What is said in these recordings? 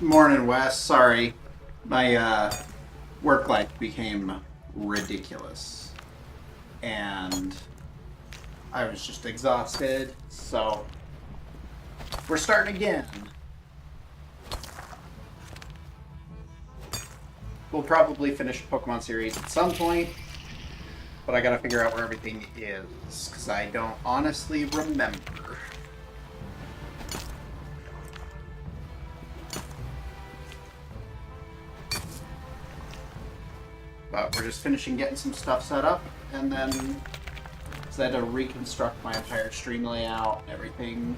Morning, Wes. Sorry. My work life became ridiculous. And I was just exhausted. So we're starting again. We'll probably finish the Pokemon series at some point. But I gotta figure out where everything is. Because I don't honestly remember. But we're just finishing getting some stuff set up, and then I had to reconstruct my entire stream layout and everything.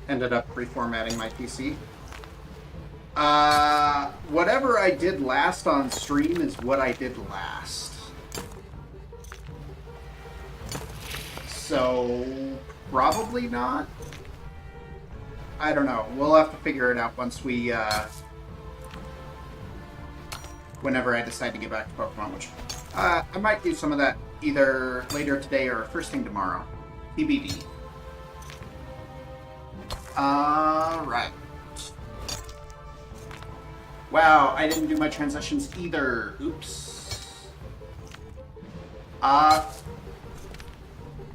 Ended up reformatting my PC. Whatever I did last on stream is what I did last. So, probably not. I don't know. We'll have to figure it out once we, whenever I decide to get back to Pokemon, which I might do some of that either later today or first thing tomorrow. TBD. Alright. Wow, I didn't do my transitions either. Oops. I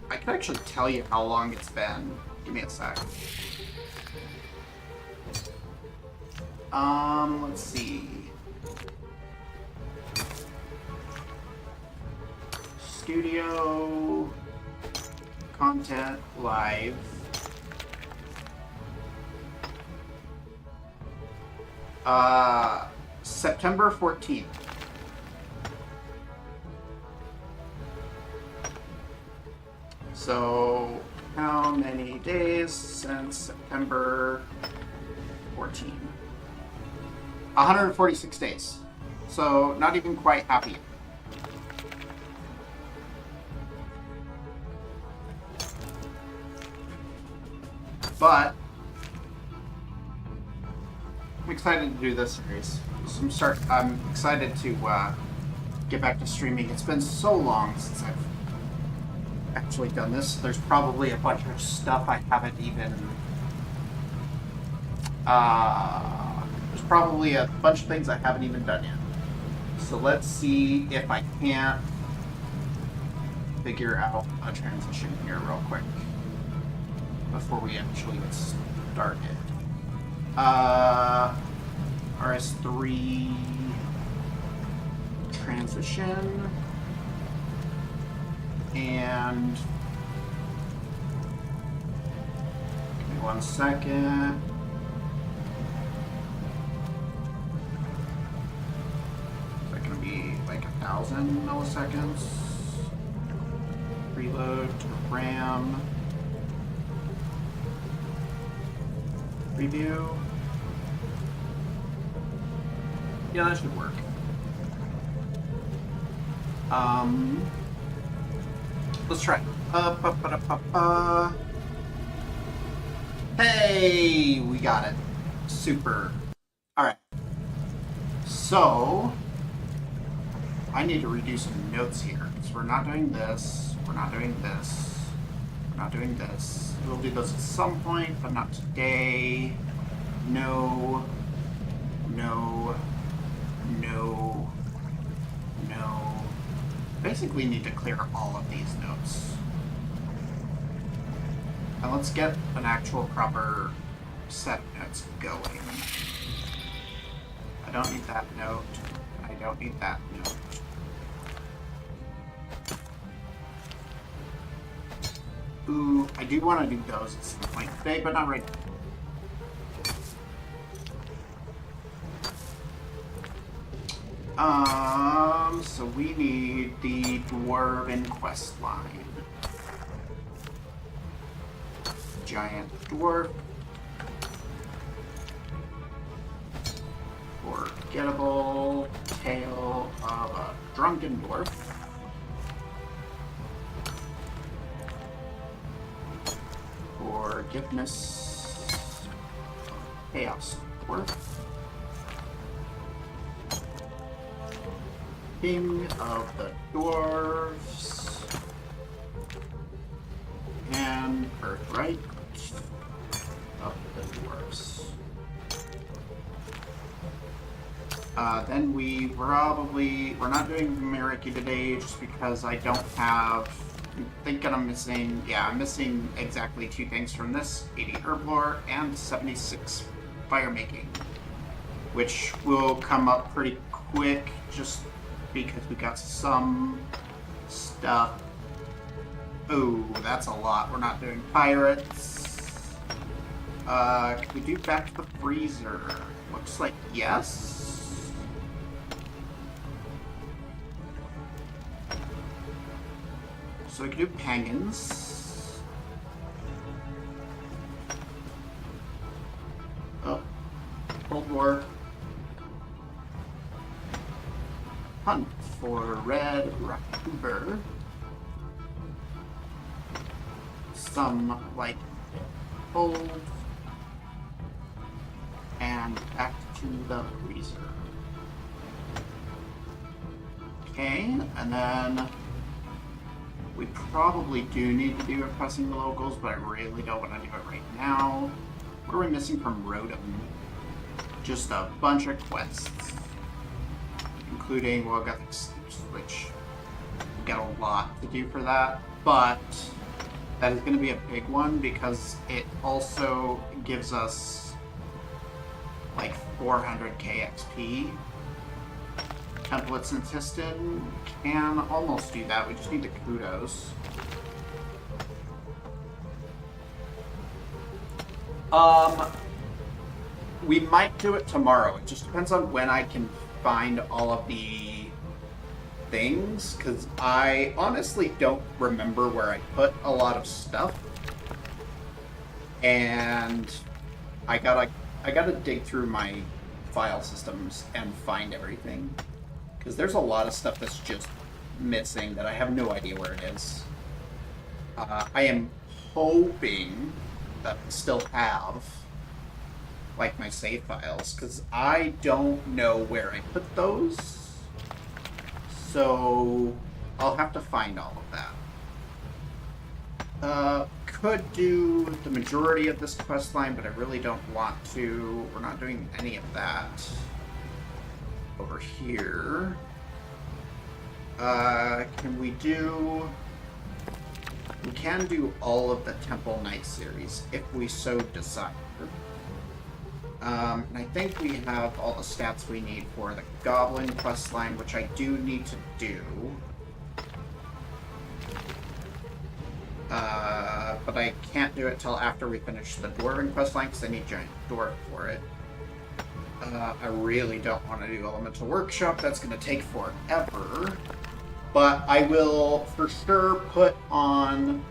can actually tell you how long it's been. Give me a sec. Let's see. Studio content live. September 14th. So, how many days since September 14? 146 days. So, not even quite happy. But I'm excited to do this series. I'm excited to get back to streaming. It's been so long since I've actually done this. There's probably a bunch of stuff I haven't even. There's probably a bunch of things I haven't even done yet. So let's see if I can't figure out a transition here real quick before we actually get started. RS3 transition, and give me 1 second. Is that gonna be like 1,000 milliseconds? Preload to RAM. Preview. Yeah, that should work. Let's try. Hey, we got it. Super. Alright. So, I need to redo some notes here. So we're not doing this. We're not doing this. We're not doing this. We'll do those at some point, but not today. No. No. No. No. Basically need to clear all of these notes. And let's get an actual proper set of notes going. I don't need that note. I don't need that note. Ooh, I do want to do those at some point today, but not right now. So we need the Dwarven quest line. Giant Dwarf. Forgettable Tale of a Drunken Dwarf. Forgiveness of Chaos Dwarf. King of the Dwarves. And Birthright of the Dwarves. Then we're not doing Meriki today just because I don't have, I'm thinking I'm missing, yeah, I'm missing exactly 2 things from this, 80 herb lore and 76 fire making, which will come up pretty quick just because we got some stuff. Oh, that's a lot. We're not doing pirates. Can we do back to the freezer? Looks like yes. So we can do penguins. Oh, Cold War. Hunt for red VTuber. Some like cold and back to the freezer. Okay, and then we probably do need to do impressing the locals, but I really don't want to do it right now. What are we missing from Rotom? Just a bunch of quests, including, well, got the which we got a lot to do for that, but that is going to be a big one because it also gives us like 400k XP. Templates and Tiston can almost do that. We just need the kudos. We might do it tomorrow. It just depends on when I can find all of the things, because I honestly don't remember where I put a lot of stuff. And I gotta dig through my file systems and find everything. Because there's a lot of stuff that's just missing that I have no idea where it is. I am hoping that I still have like my save files, because I don't know where I put those. So I'll have to find all of that. Could do the majority of this quest line, but I really don't want to. We're not doing any of that over here. Can we do... We can do all of the Temple Knight series if we so desire. And I think we have all the stats we need for the Goblin quest line, which I do need to do. But I can't do it till after we finish the Dwarven quest line because I need Giant Dwarf for it. I really don't want to do Elemental Workshop. That's going to take forever. But I will for sure put on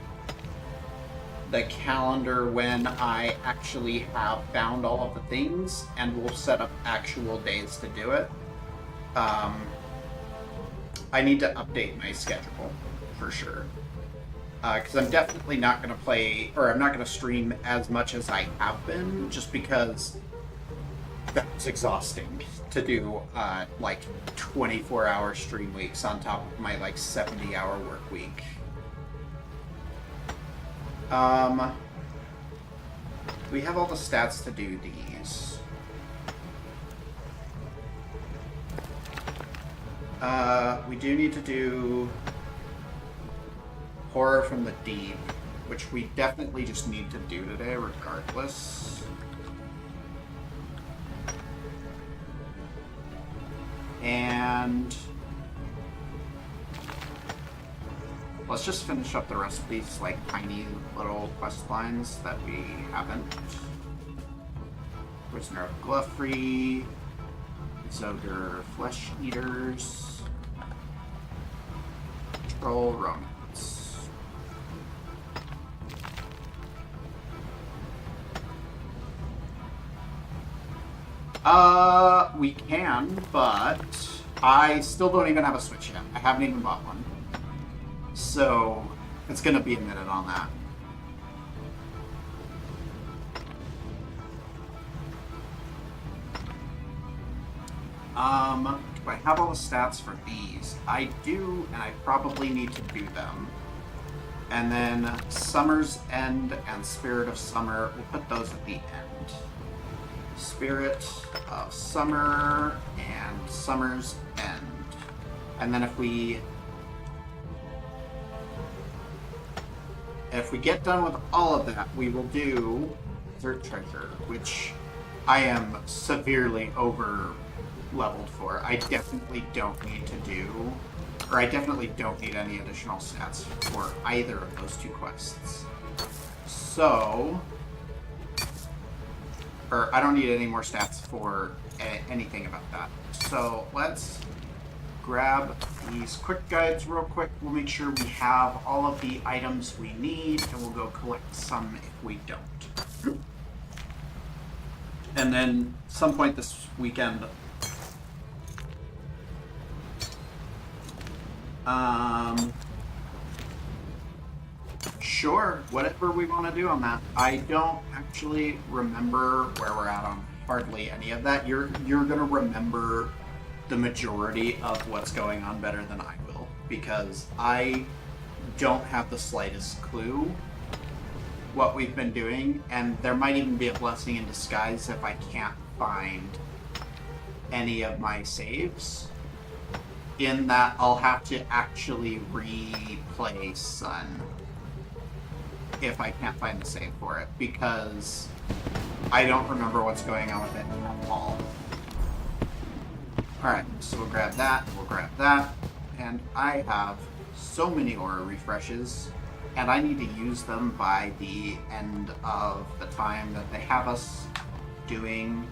the calendar when I actually have found all of the things, and we'll set up actual days to do it. I need to update my schedule for sure. Because I'm definitely not going to play, or I'm not going to stream as much as I have been, just because that's exhausting to do, like 24-hour stream weeks on top of my like 70-hour work week. We have all the stats to do these. We do need to do Horror from the Deep, which we definitely just need to do today regardless. And let's just finish up the rest of these like tiny little quest lines that we haven't. Prisoner of Gluffrey, Zogre Flesh Eaters, Troll Romance. We can, but I still don't even have a Switch yet. I haven't even bought one. So, it's gonna be a minute on that. Do I have all the stats for these? I do, and I probably need to do them. And then Summer's End and Spirit of Summer, we'll put those at the end. Spirit of Summer and Summer's End. And then if we get done with all of that, we will do Third Treasure, which I am severely over leveled for. I definitely don't need to do, or I definitely don't need any additional stats for either of those two quests. So, or I don't need any more stats for anything about that. So let's grab these quick guides real quick. We'll make sure we have all of the items we need, and we'll go collect some if we don't. And then some point this weekend, sure, whatever we want to do on that. I don't actually remember where we're at on hardly any of that. You're gonna remember the majority of what's going on better than I will, because I don't have the slightest clue what we've been doing, and there might even be a blessing in disguise if I can't find any of my saves, in that I'll have to actually replay Sun if I can't find the save for it, because I don't remember what's going on with it at all. Alright, so we'll grab that, and I have so many aura refreshes, and I need to use them by the end of the time that they have us doing,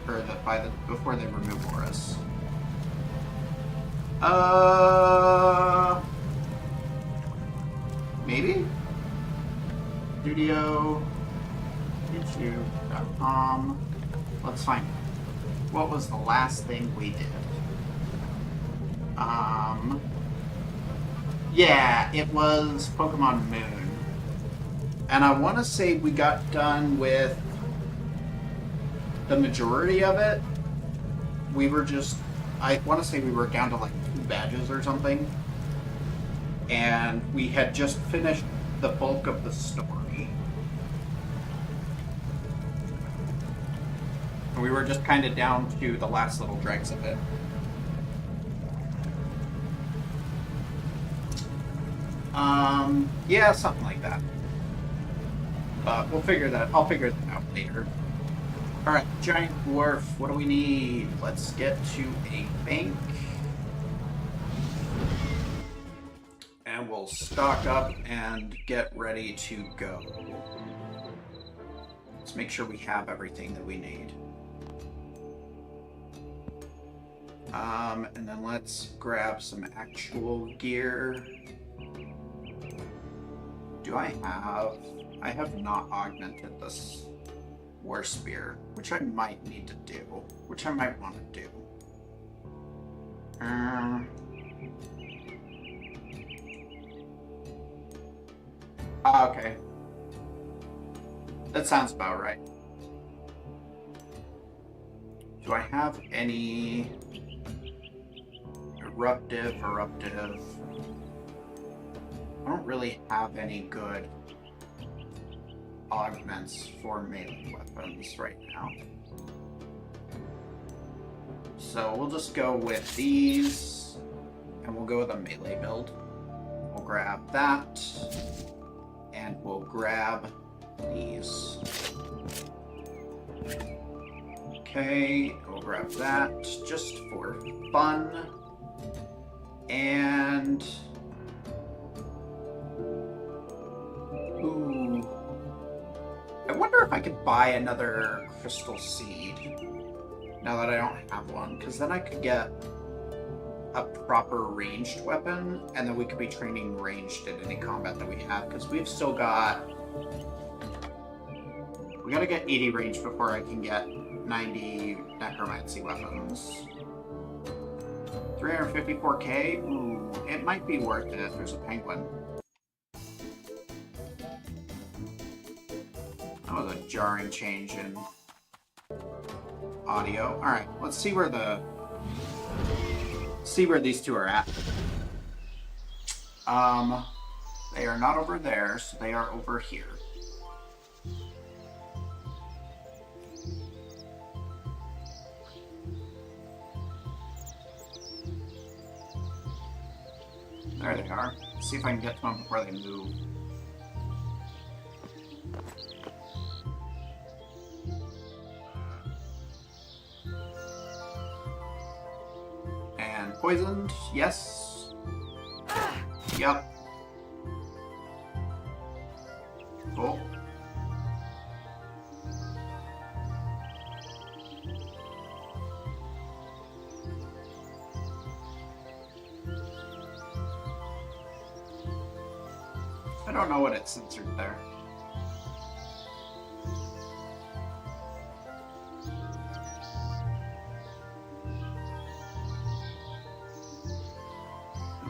or before they remove auras. Maybe? Studio, YouTube.com. Let's find it. What was the last thing we did? Yeah, it was Pokemon Moon. And I want to say we got done with the majority of it. We were just, I want to say we were down to like 2 badges or something. And we had just finished the bulk of the story. And we were just kind of down to the last little dregs of it. Yeah, something like that. But we'll figure that, I'll figure that out later. Alright, Giant Dwarf, what do we need? Let's get to a bank. And we'll stock up and get ready to go. Let's make sure we have everything that we need. And then let's grab some actual gear. Do I have not augmented this War Spear, which I might need to do, which I might want to do. Okay. That sounds about right. Do I have any eruptive? I don't really have any good augments for melee weapons right now. So we'll just go with these, and we'll go with a melee build. We'll grab that, and we'll grab these. Okay, we'll grab that just for fun. And ooh, I wonder if I could buy another crystal seed now that I don't have one, because then I could get a proper ranged weapon, and then we could be training ranged in any combat that we have, because we gotta get 80 range before I can get 90 necromancy weapons. 354k? Ooh, it might be worth it if there's a penguin. That was a jarring change in audio. Alright, let's see where these two are at. They are not over there, so they are over here. are. Let's see if I can get to them before they move. And poisoned, yes. Yep. Cool. I don't know what it censored there.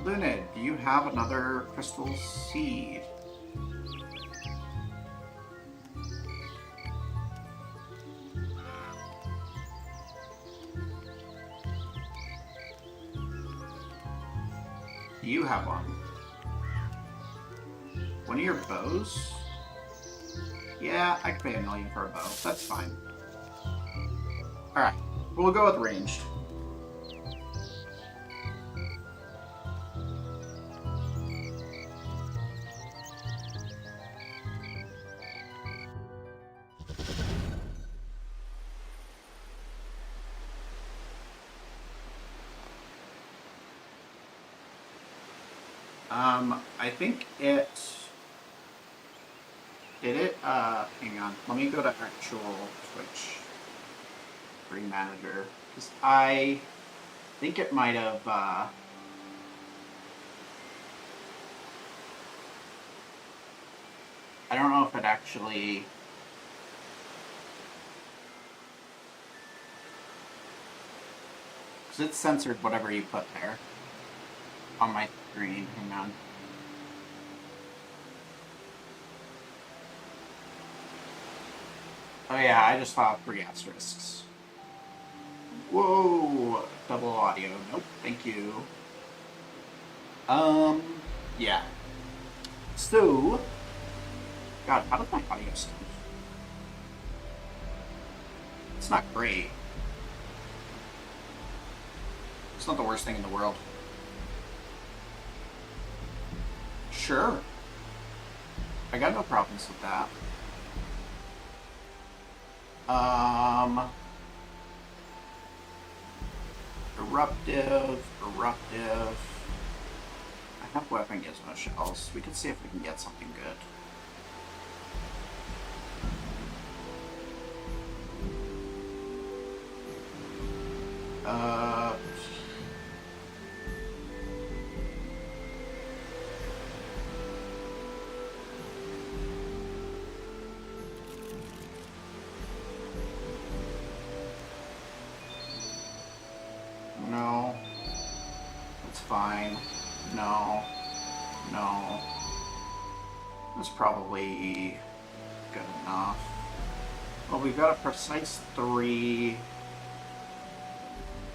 Luna, do you have another crystal seed? You have one. One of your bows? Yeah, I could pay $1 million for a bow. That's fine. Alright, we'll go with ranged. I think it... Did it? Hang on. Let me go to actual Twitch Stream Manager. Because I think it might have, I don't know if it actually... Because it censored whatever you put there on my screen. Hang on. Oh yeah, I just saw 3 asterisks. Whoa! Double audio. Nope, thank you. Yeah. So... God, how does my audio sound? It's not great. It's not the worst thing in the world. Sure. I got no problems with that. Eruptive. I have weapon gizmo shells. We can see if we can get something good. No. That's fine. No. That's probably good enough. Well, we've got a precise 3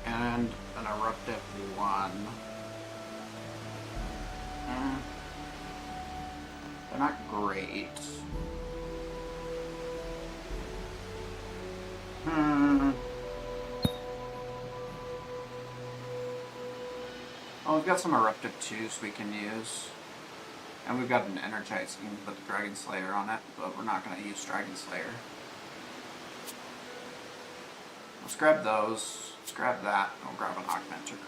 and an eruptive 1. They're not great. Oh, we've got some eruptive 2s we can use. And we've got an energizing with the Dragon Slayer on it, but we're not going to use Dragon Slayer. Let's grab those. Let's grab that. And we'll grab an Augmenter.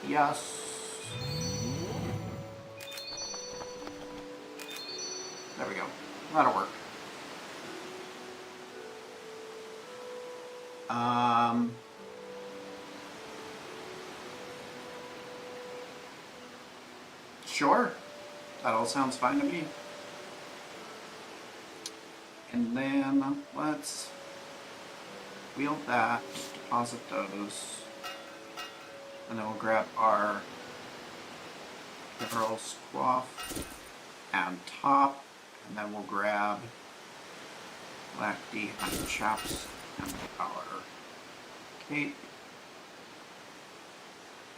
Yes. There we go. That'll work. Sure. That all sounds fine to me. And then let's wield that, deposit those, and then we'll grab our Pearl Squaff and top, and then we'll grab Black D and Chaps and our cape.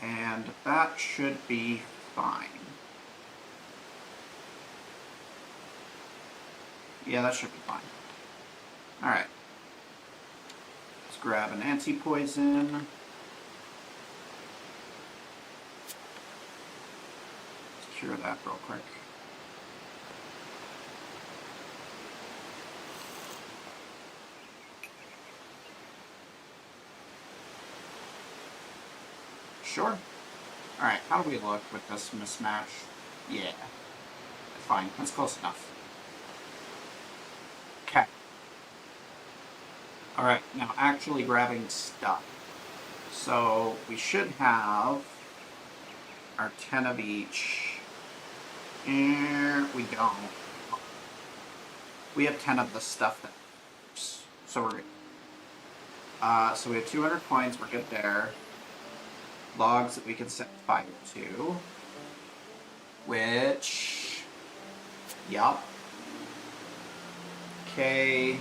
And that should be fine. Yeah, that should be fine. Alright. Let's grab an anti-poison. cure that real quick. Sure. Alright, how do we look with this mismatch? Yeah. Fine, that's close enough. Okay. Alright, now actually grabbing stuff. So we should have our 10 of each. And we don't. We have 10 of the stuff that works. So we're good. So we have 200 coins, we're good there. Logs that we can set fire to. Which... yup. Okay.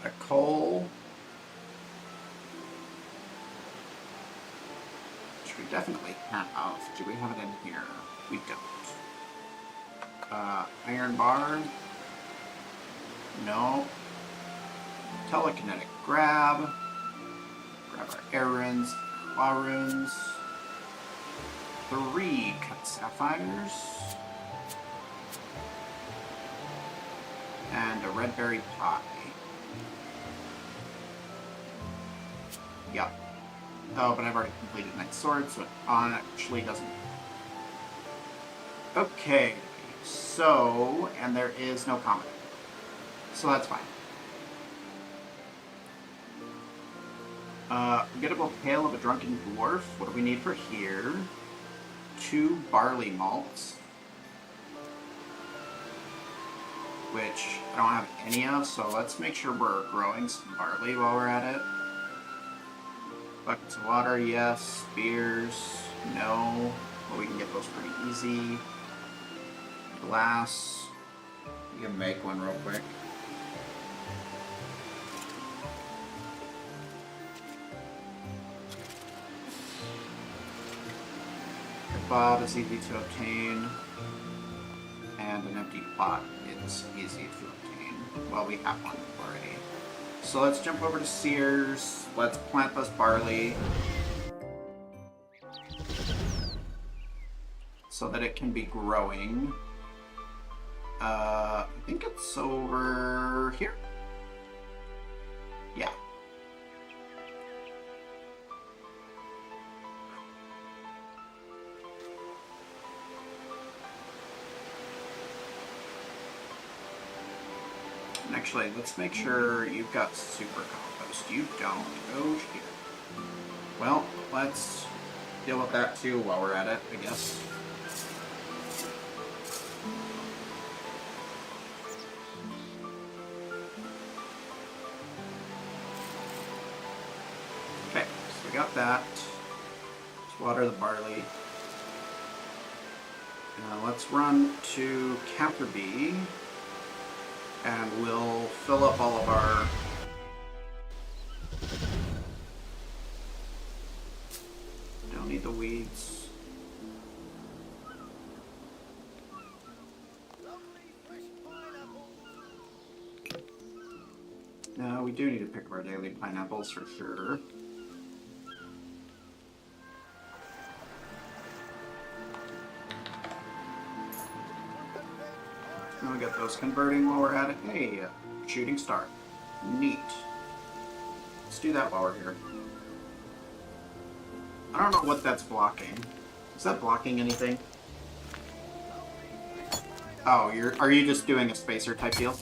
A coal. Which we definitely have. Do we have it in here? We don't. Iron bar. No. Telekinetic grab. Grab our air runes, claw runes. 3 cut sapphires. And a red berry pie. Yup. Oh, but I've already completed Knight's Sword, so it actually doesn't. Okay, so, and there is no comment. So that's fine. Forgettable Tale of a Drunken Dwarf. What do we need for here? 2 barley malts. Which I don't have any of, so let's make sure we're growing some barley while we're at it. Buckets of water, yes. Spears, no. But we can get those pretty easy. Glass. We can make one real quick. Bob is easy to obtain, and an empty pot is easy to obtain. Well, we have one already. So let's jump over to Sears. Let's plant this barley so that it can be growing. I think it's over here. Yeah. And actually, let's make sure you've got super compost. You don't. Oh, shit. Well, let's deal with that too while we're at it, I guess. Okay, so we got that. Let's water the barley. Now let's run to Counterbee. And we'll fill up all of our... Don't need the weeds. No, we do need to pick up our daily pineapples for sure. Now we got those converting while we're at it. Hey, shooting star. Neat. Let's do that while we're here. I don't know what that's blocking. Is that blocking anything? Oh, are you just doing a spacer type deal?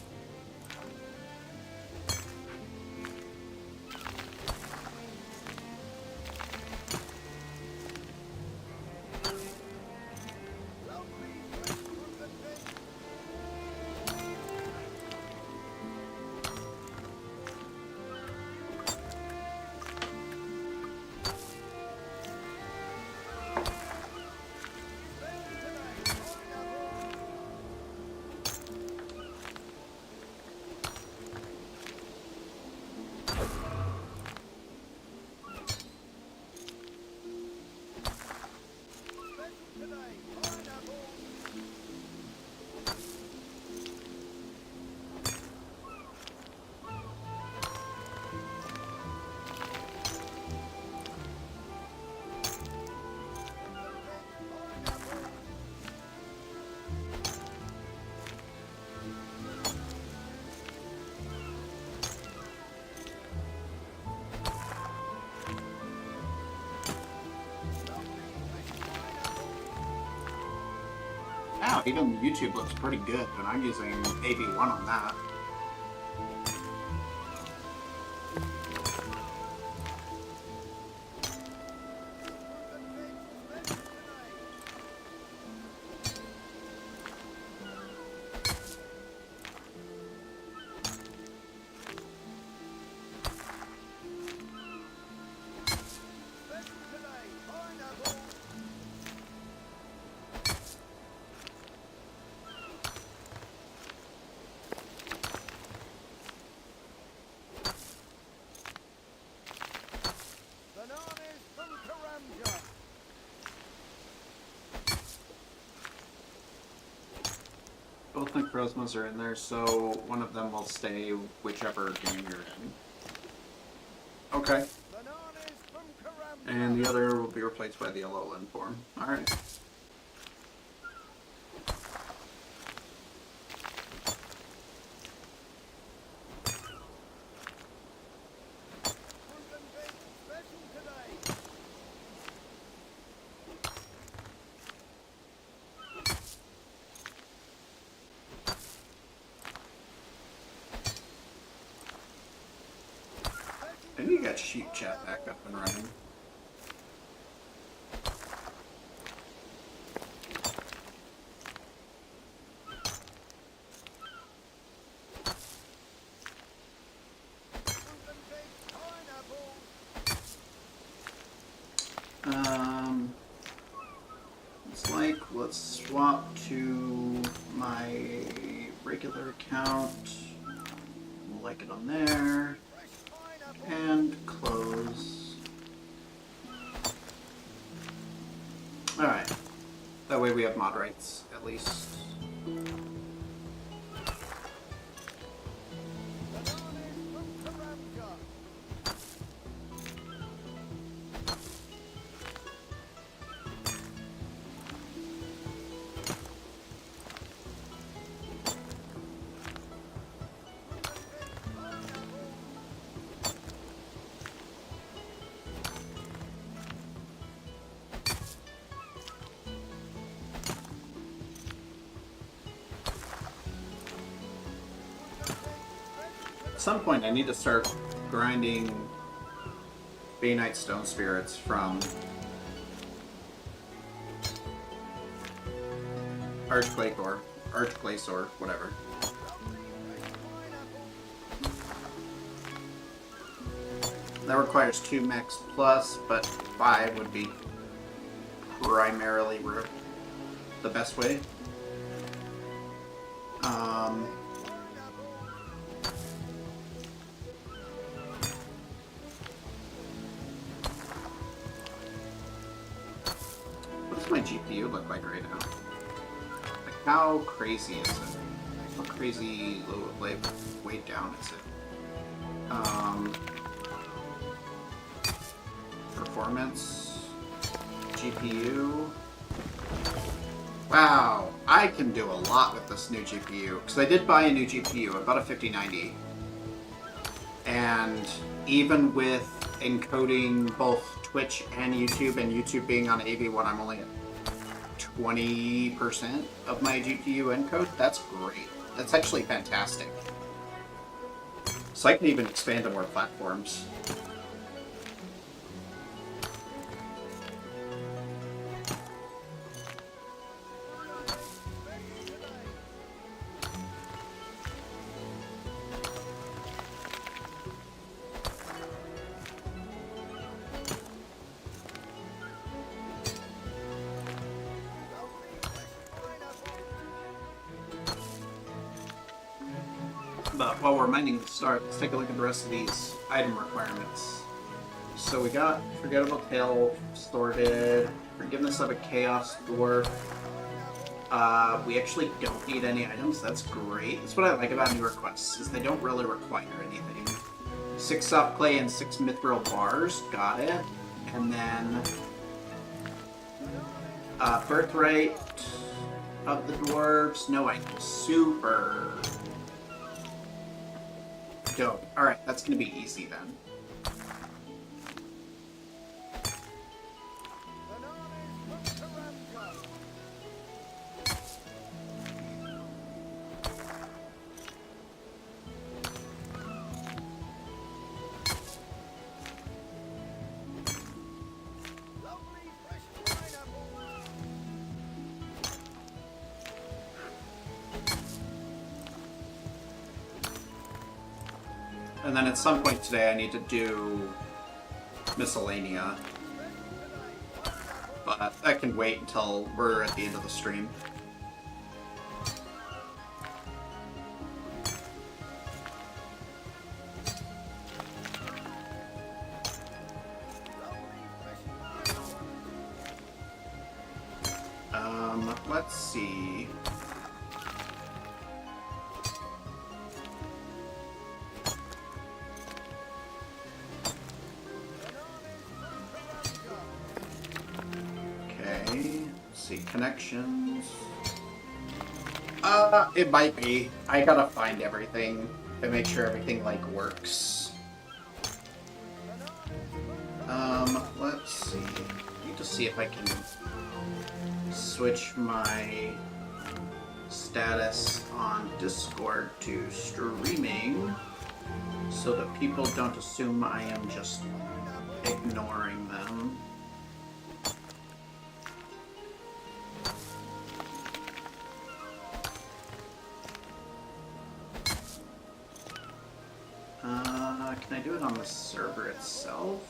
even YouTube looks pretty good, and I'm using AV1 on that. Both Necrozmas are in there, so one of them will stay whichever game you're in. Okay. And the other will be replaced by the Alolan form. Alright. I think you got Sheep Chat back up and running. It's like, let's swap to my regular account. We'll like it on there. And close. Alright. That way we have mod rights, at least. At some point I need to start grinding Bainite Stone Spirits from Archglacior, whatever. That requires 2 mechs plus, but 5 would be primarily the best way. What does my GPU look like right now? Like, how crazy is it? How crazy low, like, way down is it? Performance, GPU. Wow, I can do a lot with this new GPU, because I did buy a new GPU. I bought a 5090, and even with encoding both Twitch and YouTube being on AV1, I'm only at 20% of my GPU encode. That's great. That's actually fantastic. So I can even expand to more platforms. But while we're mining the start, let's take a look at the rest of these item requirements. So we got Forgettable Tail sorted, Forgiveness of a Chaos Dwarf. We actually don't need any items, that's great. That's what I like about new requests, is they don't really require anything. 6 soft clay and 6 mithril bars, got it. And then Birthright of the Dwarves, no items, super dope. Alright, that's gonna be easy then. And then at some point today I need to do miscellanea. But that can wait until we're at the end of the stream. Let's see. Okay, let's see, connections. It might be. I gotta find everything to make sure everything, like, works. Let's see. Need to see if I can switch my status on Discord to streaming so that people don't assume I am just ignoring them. Can I do it on the server itself?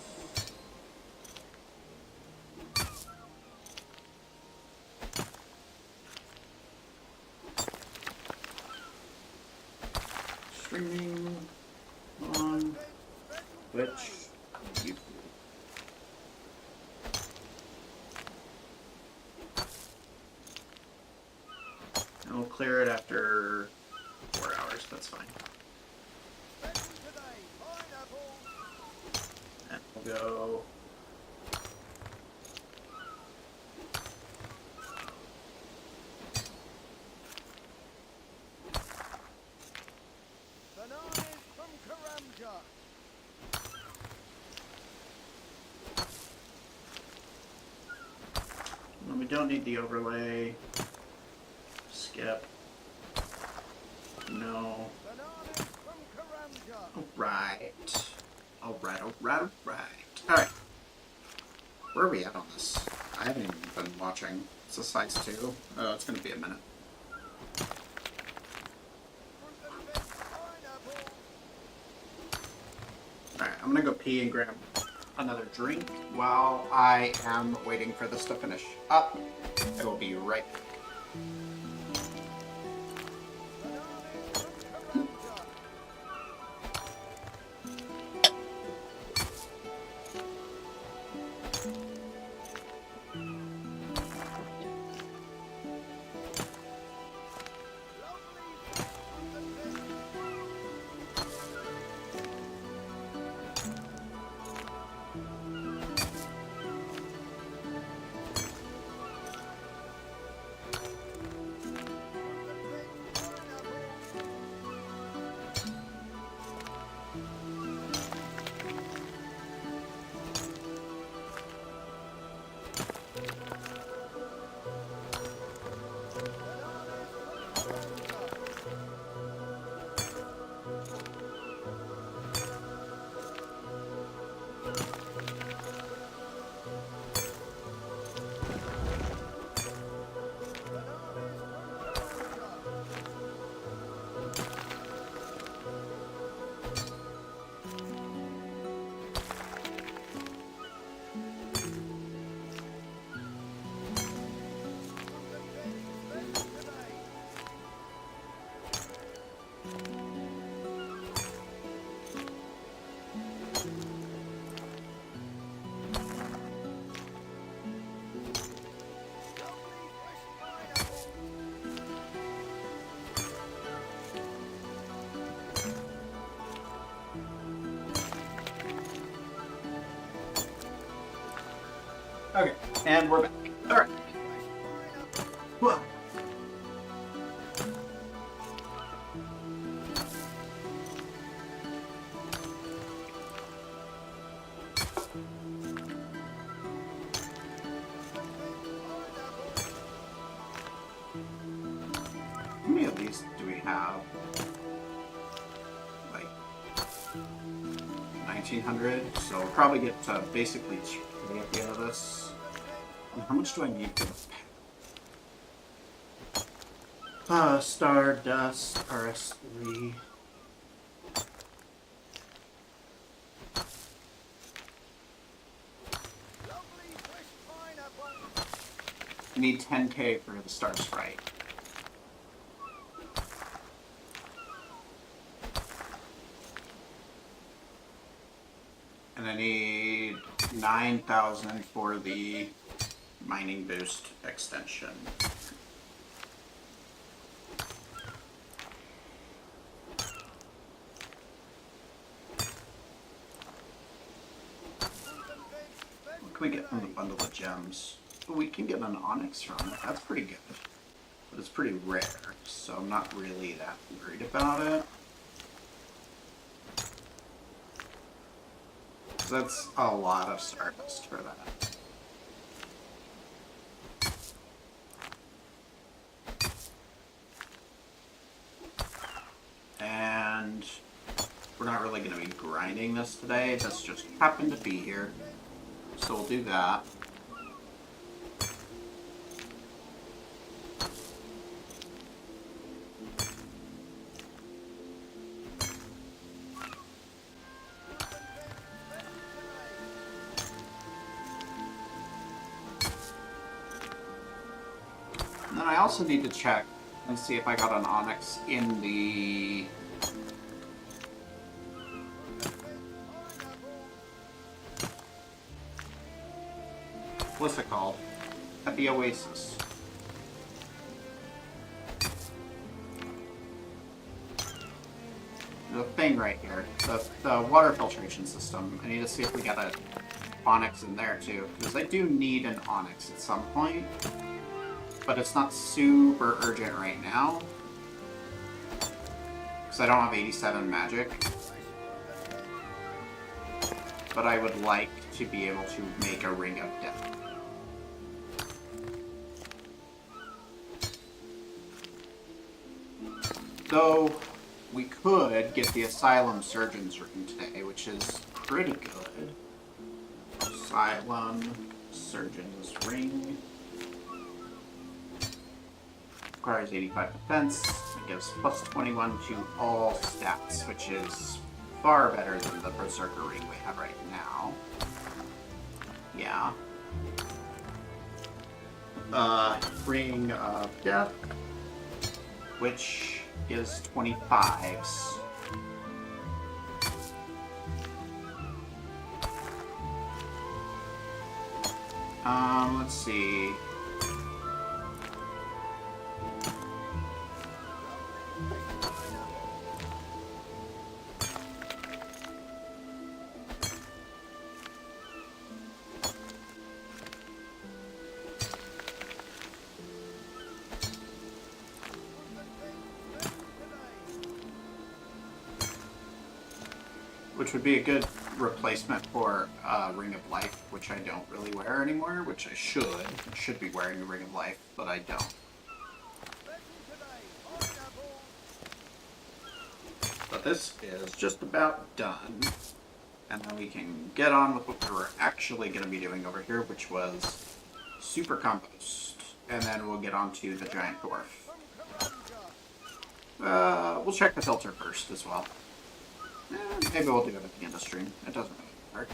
Streaming on Twitch, YouTube. And we'll clear it after 4 hours, that's fine. And we'll go. We don't need the overlay. Skip. No. Alright. Alright. Alright. Where are we at on this? I haven't even been watching. It's a size 2. Oh, it's gonna be a minute. Alright, I'm gonna go pee and grab another drink while I am waiting for this to finish up. I will be right back. Okay, and we're back. Alright. Whoa. How many of these do we have? Like 1900, so we'll probably get to basically straight at the end of this. And how much do I need for the Stardust RS3? I need 10k for the Star Sprite. And I need 9,000 for the mining boost extension. What can we get from the bundle of gems? We can get an onyx from it. That's pretty good. But it's pretty rare, so I'm not really that worried about it. That's a lot of stardust for that. And we're not really going to be grinding this today. This just happened to be here. So we'll do that. And then I also need to check and see if I got an onyx in the... What's it called? At the Oasis. The thing right here. The water filtration system. I need to see if we got an onyx in there too. Because I do need an onyx at some point. But it's not super urgent right now. Because I don't have 87 magic. But I would like to be able to make a Ring of Death. Though, we could get the Asylum Surgeon's Ring today, which is pretty good. Asylum Surgeon's Ring. Requires 85 defense. It gives plus 21 to all stats, which is far better than the Berserker Ring we have right now. Yeah. Ring of Death, which is 25s. Let's see. Which would be a good replacement for Ring of Life, which I don't really wear anymore, which I should. I should be wearing a Ring of Life, but I don't. But this is just about done. And then we can get on with what we were actually going to be doing over here, which was Super Compost. And then we'll get on to the Giant Dwarf. We'll check the filter first as well. Maybe we'll do it at the end of stream. It doesn't really hurt.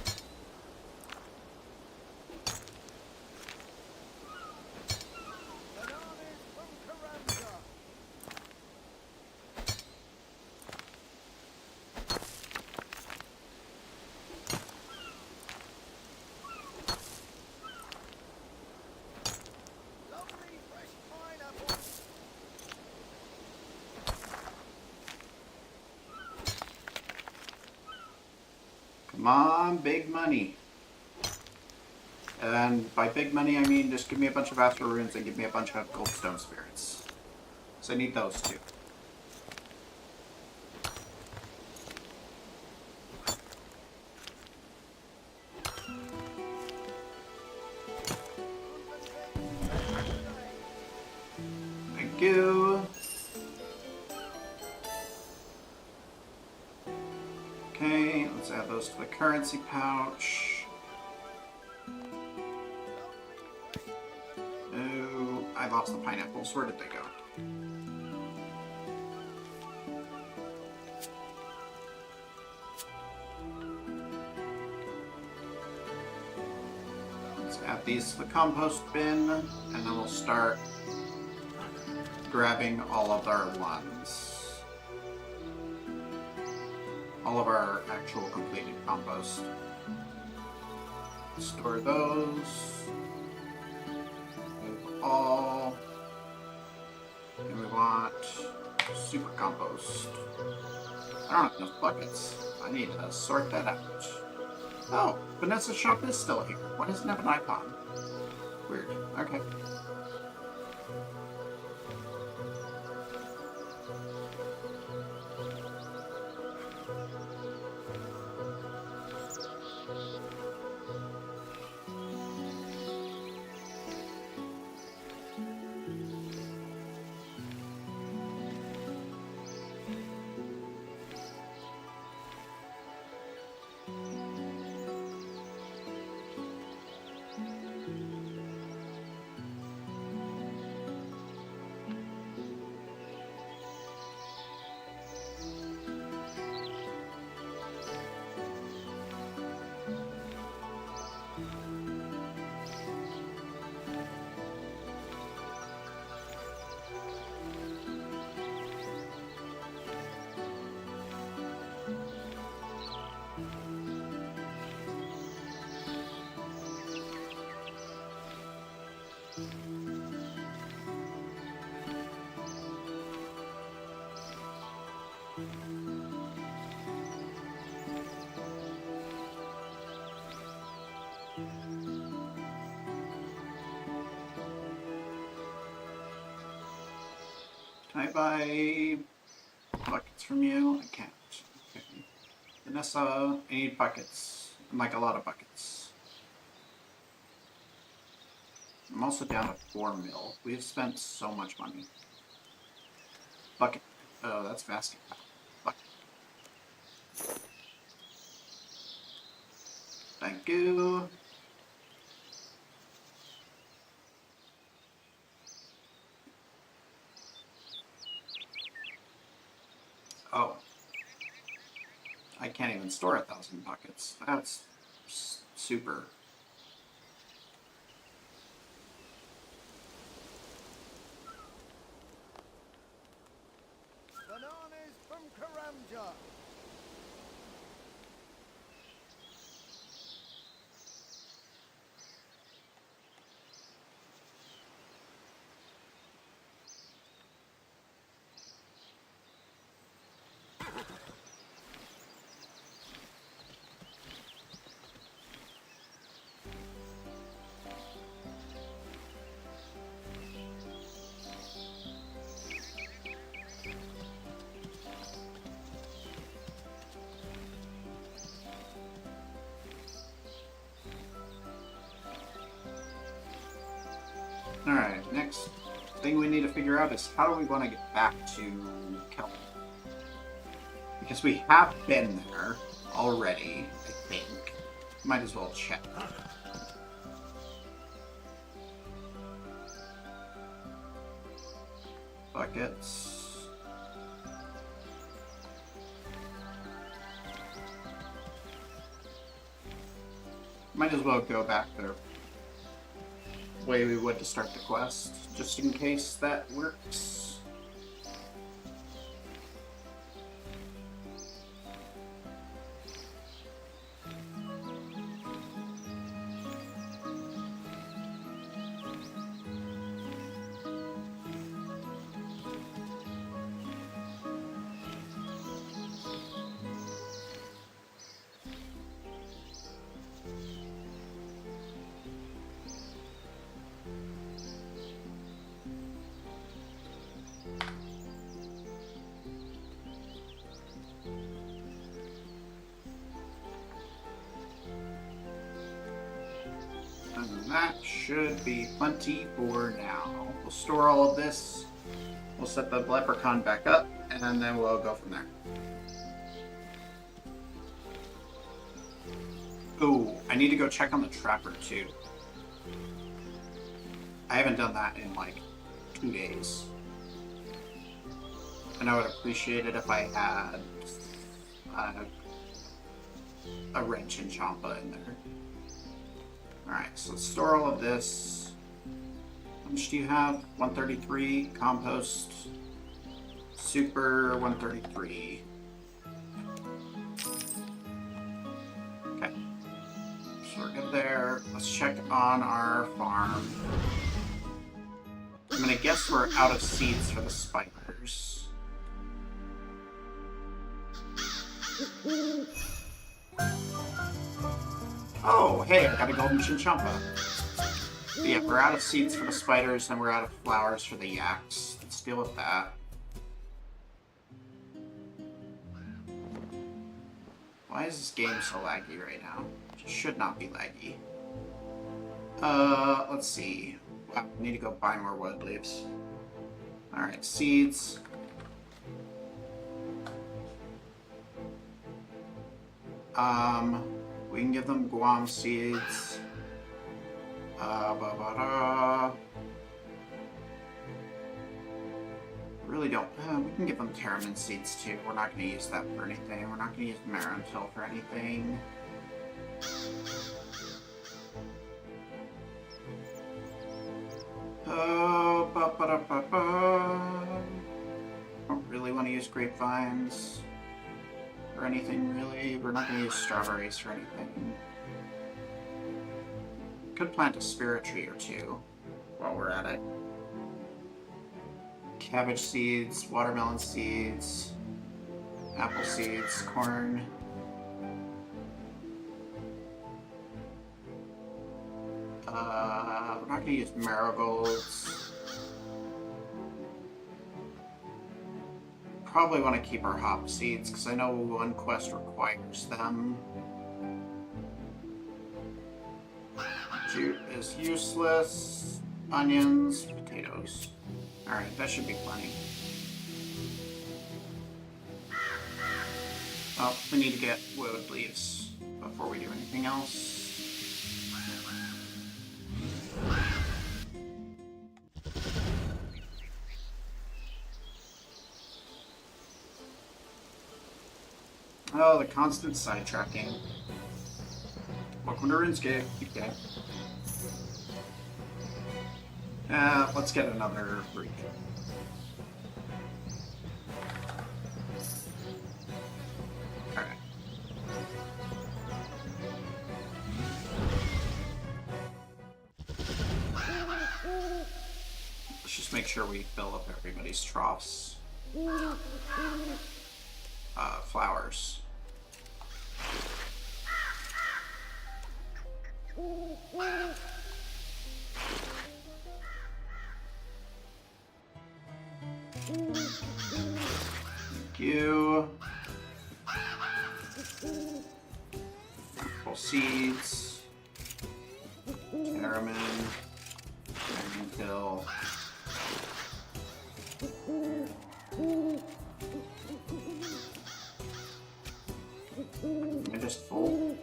Come on, big money. And by big money, I mean just give me a bunch of Astral Runes and give me a bunch of Goldstone Spirits. So I need those too. Thank you. Okay, let's add those to the currency pouch. Oh, I lost the pineapples. Where did they go? Let's Add these to the compost bin, and then we'll start grabbing all of our ones. All of our actual completed compost. Store those. Move all. And we want super compost. I don't have enough buckets. I need to sort that out. Oh, Vanessa's shop is still here. Why doesn't it have an icon? Weird. Okay. Can I buy buckets from you? I can't. Okay. Vanessa, I need buckets. I'm like a lot of buckets. I'm also down to 4 mil. We've spent so much money. Bucket. Oh, that's vast. Bucket. Thank you. Oh. I can't even store 1,000 buckets. That's super. Bananas from Karamja. Alright, next thing we need to figure out is how do we want to get back to Kelvin? Because we have been there already, I think. Might as well check. Buckets. Might as well go back there. Way we would to start the quest, just in case that works. And that should be plenty for now. We'll store all of this. We'll set the leprechaun back up, and then we'll go from there. Ooh, I need to go check on the trapper too. I haven't done that in like 2 days. And I would appreciate it if I had a wrench and Champa in there. Alright, so let's store all of this. How much do you have? 133. Compost. Super 133. Okay. So we're good there. Let's check on our farm. I'm gonna guess we're out of seeds for the spiders. Oh, hey, I got a golden chinchompa. But yeah, we're out of seeds for the spiders and we're out of flowers for the yaks. Let's deal with that. Why is this game so laggy right now? It should not be laggy. Let's see. Wow, I need to go buy more wood leaves. Alright, seeds. We can give them guam seeds. Really don't. We can give them Terramin seeds too. We're not going to use that for anything. We're not going to use Marantil for anything. Don't really want to use grapevines or anything really. We're not going to use strawberries for anything. Could plant a spirit tree or two while we're at it. Cabbage seeds, watermelon seeds, apple seeds, corn. We're not going to use marigolds. Probably want to keep our hop seeds because I know one quest requires them. Jute is useless. Onions, potatoes. Alright, that should be plenty. Oh, we need to get wood leaves before we do anything else. Oh, the constant sidetracking. Welcome to RuneScape. Okay. Let's get another breed. Alright. Let's just make sure we fill up everybody's troughs. Flowers. Thank you. Apple seeds. Caramel. Marantil. Am I just full?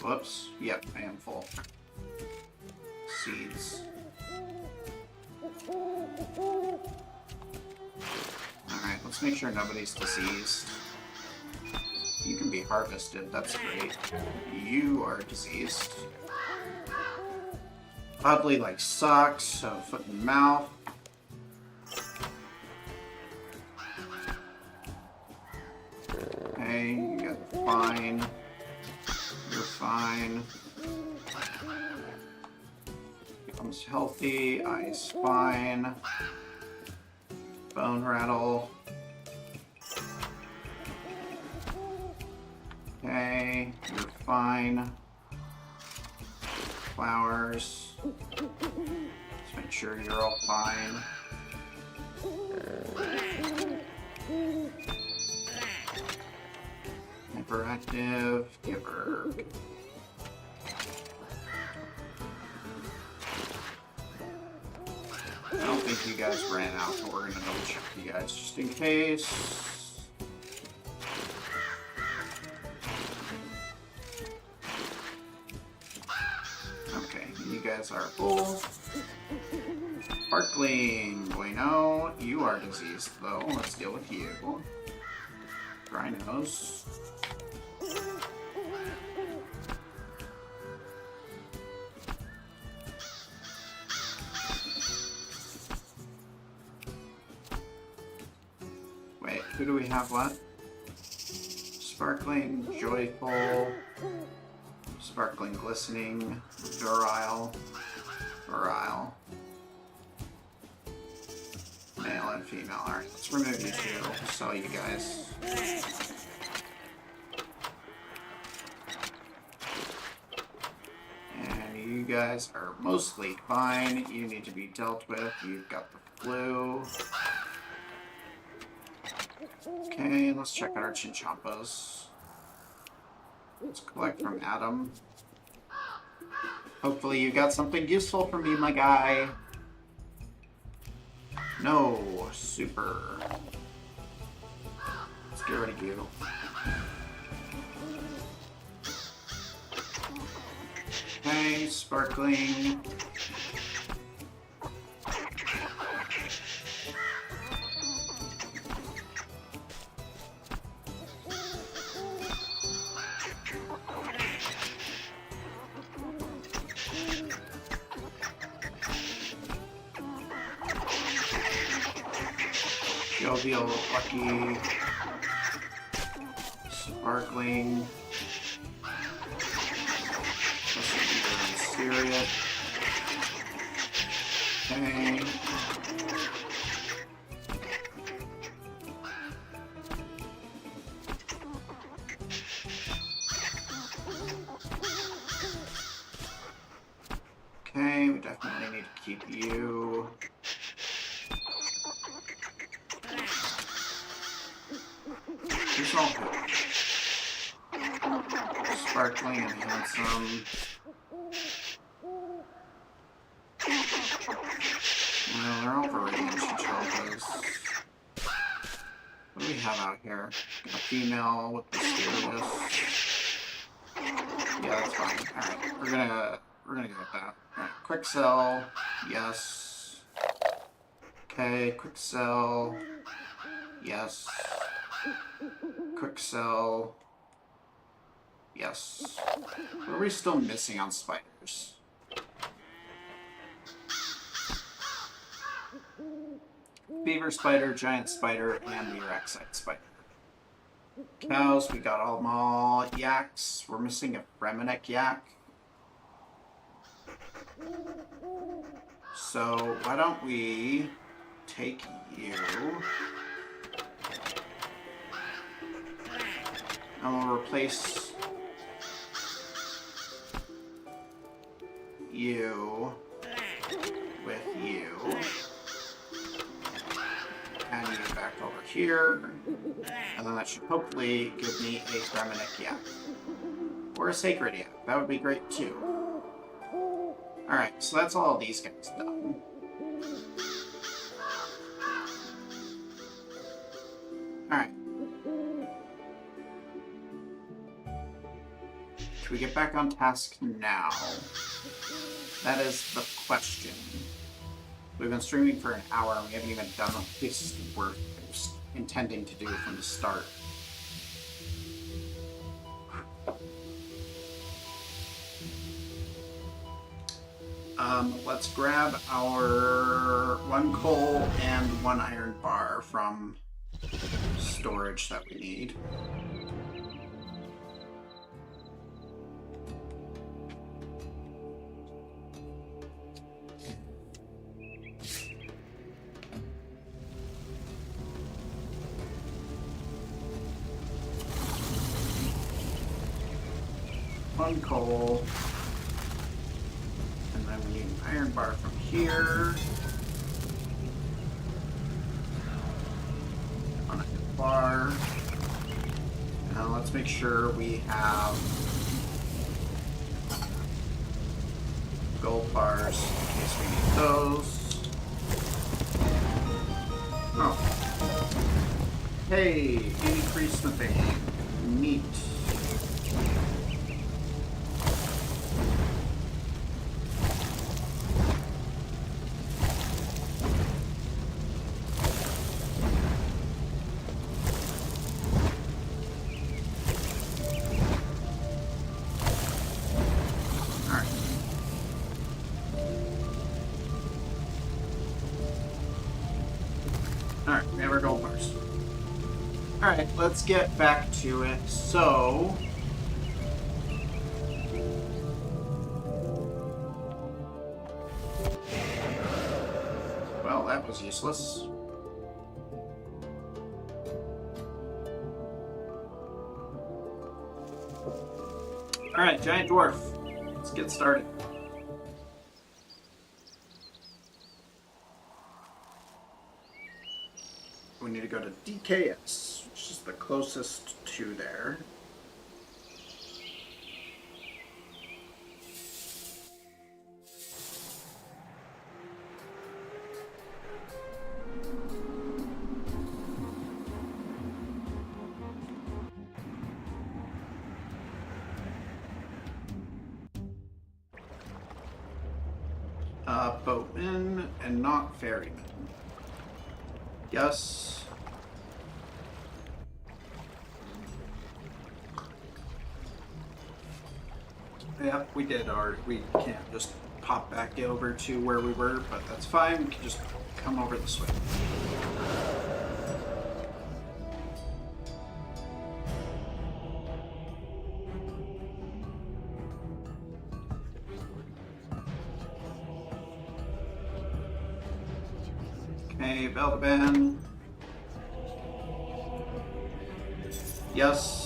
Whoops. Yep, I am full. Seeds. Alright, let's make sure nobody's diseased. You can be harvested, that's great. You are diseased. Oddly like socks, so foot and mouth. Okay, you guys are fine. You're fine. Becomes healthy, eyes fine. Bone rattle. Okay, you're fine. Flowers. Let's make sure you're all fine. Hyperactive, giver. I don't think you guys ran out, so we're gonna double check you guys just in case. Okay, you guys are full. Sparkling, bueno. You are diseased though. Let's deal with you. Dry nose. Who do we have what? Sparkling, joyful, sparkling, glistening, virile, virile. Male and female. Alright, let's remove you two. Sell you guys. And you guys are mostly fine. You need to be dealt with. You've got the flu. Okay, let's check out our chinchompas. Let's collect from Adam. Hopefully you got something useful from me, my guy. No, super. Let's get rid of you. Okay, sparkling. Jovial, lucky, sparkling, serious. Okay. Okay, we definitely need to keep you. Who's all good? Sparkling and handsome. Well, they're all very chinchompas. What do we have out here? A female with mysterious. Yeah, that's fine. Alright, we're gonna go with that. Alright, quick sell. Yes. Okay, quick sell. Yes. Quick sell. Yes. What are we still missing on spiders? Beaver spider, giant spider, and the Erexite spider. Cows, we got them all. Yaks, we're missing a Fremennik yak. So why don't we take you and we'll replace you with you. And you back over here. And then that should hopefully give me a Fremennik yak. Or a Sacred yak. That would be great too. Alright, so that's all of these guys done. Alright. Can we get back on task now? That is the question. We've been streaming for an hour and we haven't even done the pieces of work I was intending to do from the start. Let's grab our 1 coal and 1 iron bar from storage that we need. One coal, and then we need an iron bar from here. One iron bar. Now let's make sure we have gold bars in case we need those. Oh. Hey, increase the thing. Neat. Alright, we have our gold bars. Alright, let's get back to it. So... well, that was useless. Alright, Giant Dwarf. Let's get started. We need to go to DKS, which is the closest to there. Boatman and not ferryman. Yes. Yeah, we did we can't just pop back over to where we were, but that's fine. We can just come over this way. Okay, Beldaban. Yes.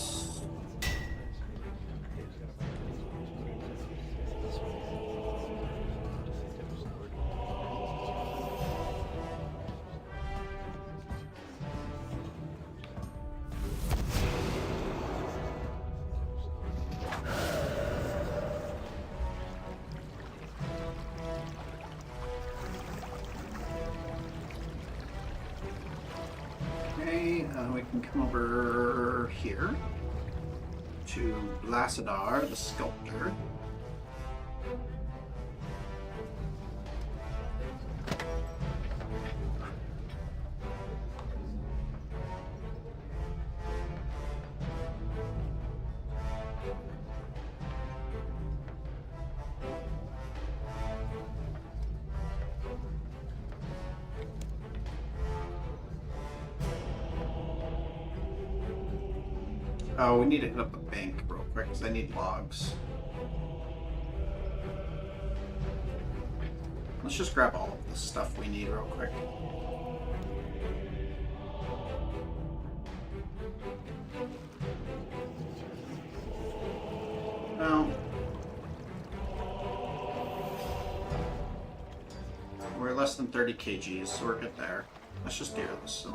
We can come over here to Blassadar, the sculptor. Oh, we need to hit up the bank real quick because I need logs. Let's just grab all of the stuff we need real quick. No. We're less than 30 kgs, so we're good there. Let's just do this. So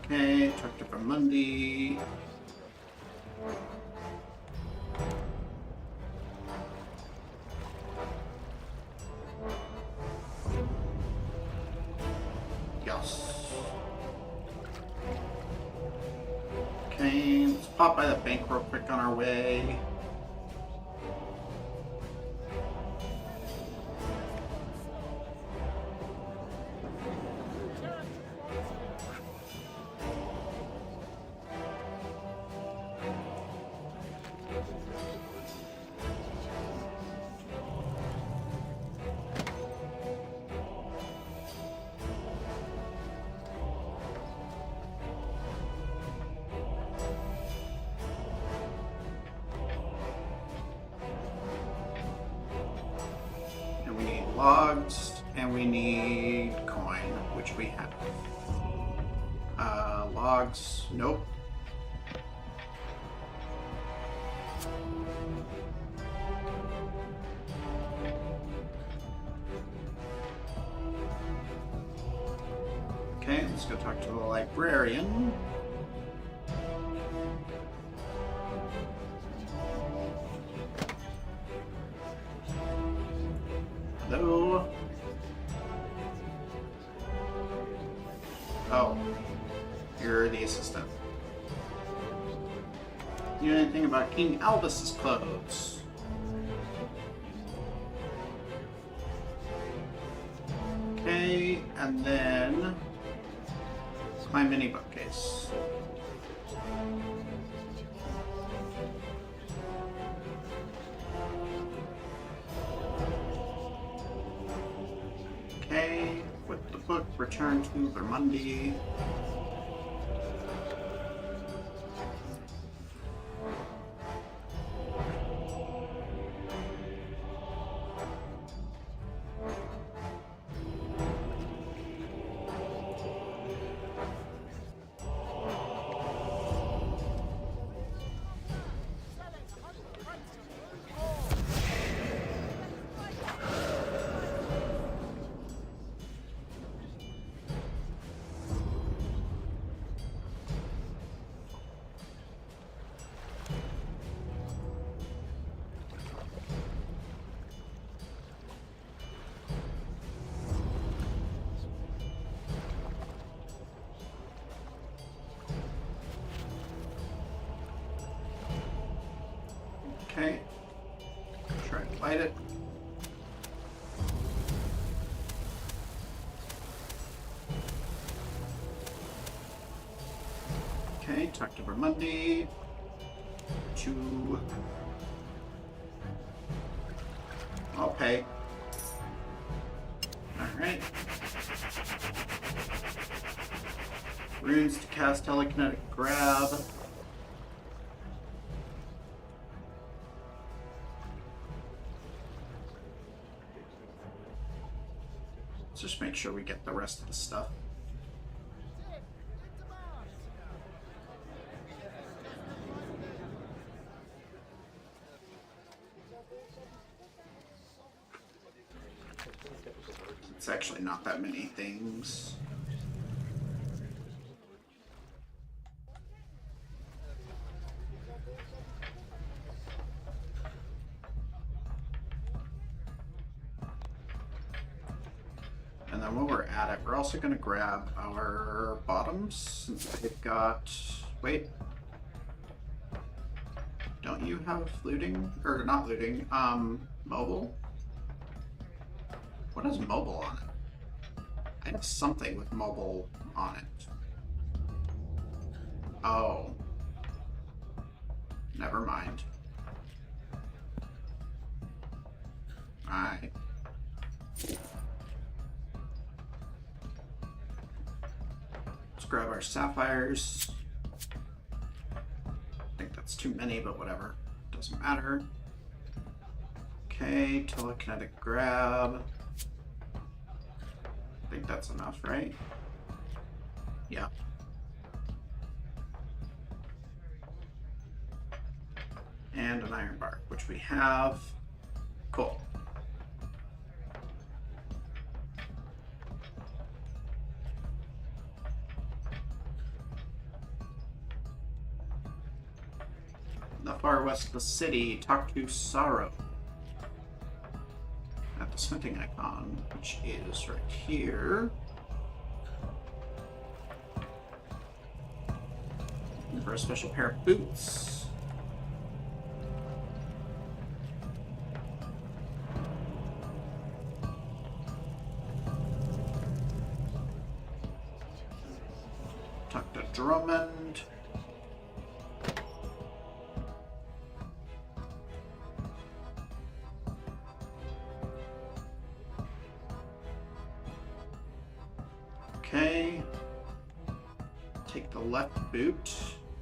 okay, talked to Monday. Yes. Okay, let's pop by the bank real quick on our way. Logs, and we need coin, which we have. Logs, nope. Okay, let's go talk to the librarian. Hello? Oh, you're the assistant. You know anything about King Albus's clothes? Okay, and then my mini bookcase. book, return to Vermundi. Okay. Try and light it. Okay, talk to Vermundi. I'll pay. Alright. Runes to cast telekinetic grab. Let's just make sure we get the rest of the stuff. It's actually not that many things. And then while we're at it, we're also going to grab our bottoms since they've got... Wait. Don't you have looting? Or not looting, mobile? What has mobile on it? I have something with mobile on it. Oh. Never mind. Alright. Let's grab our sapphires. I think that's too many, but whatever. Doesn't matter. Okay, telekinetic grab. I think that's enough, right? Yeah. And an iron bar, which we have. Cool. In the far west of the city, talk to Sorrow. At the scenting icon, which is right here. Looking for a special pair of boots. Talk to Drummond. Okay. Take the left boot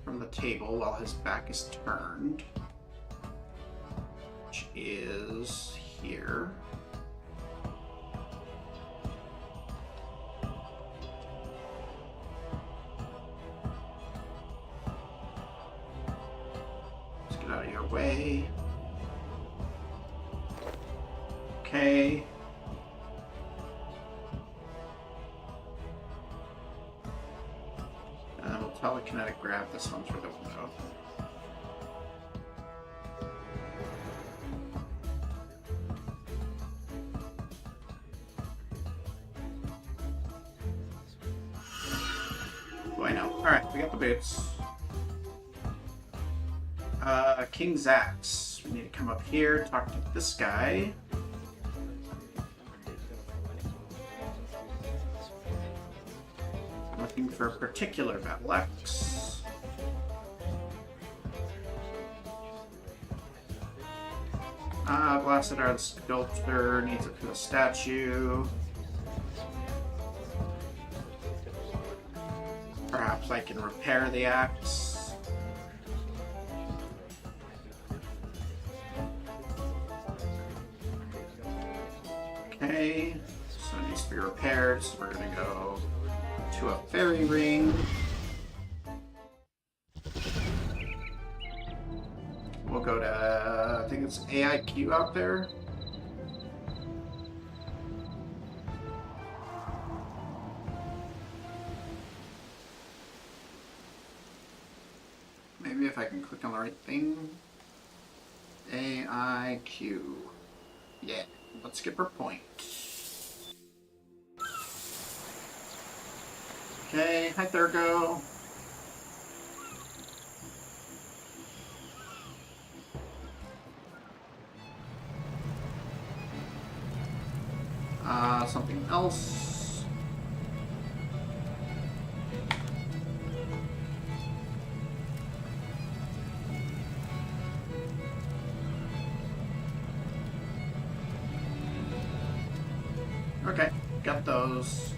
from the table while his back is turned, which is here. Let's get out of your way. Okay. Telekinetic grab this one through the window. Oh, I know. Alright, we got the boots. King's Axe. We need to come up here, talk to this guy. Looking for a particular battle axe. Blasted Art Sculptor needs it for the statue. Perhaps I can repair the axe. Okay, so it needs to be repaired, so we're gonna go to a fairy ring. We'll go to, I think it's AIQ out there. Maybe if I can click on the right thing. AIQ. Yeah, let's skip her point. Okay, hi Thurgo. Something else. Okay, got those.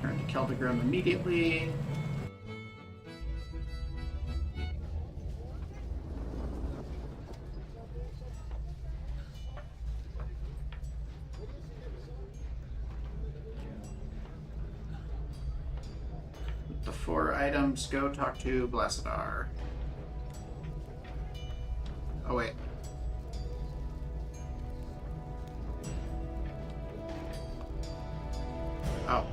Turn to Celtigrim immediately. With the 4 items, go talk to Blessadar. Oh wait. Oh.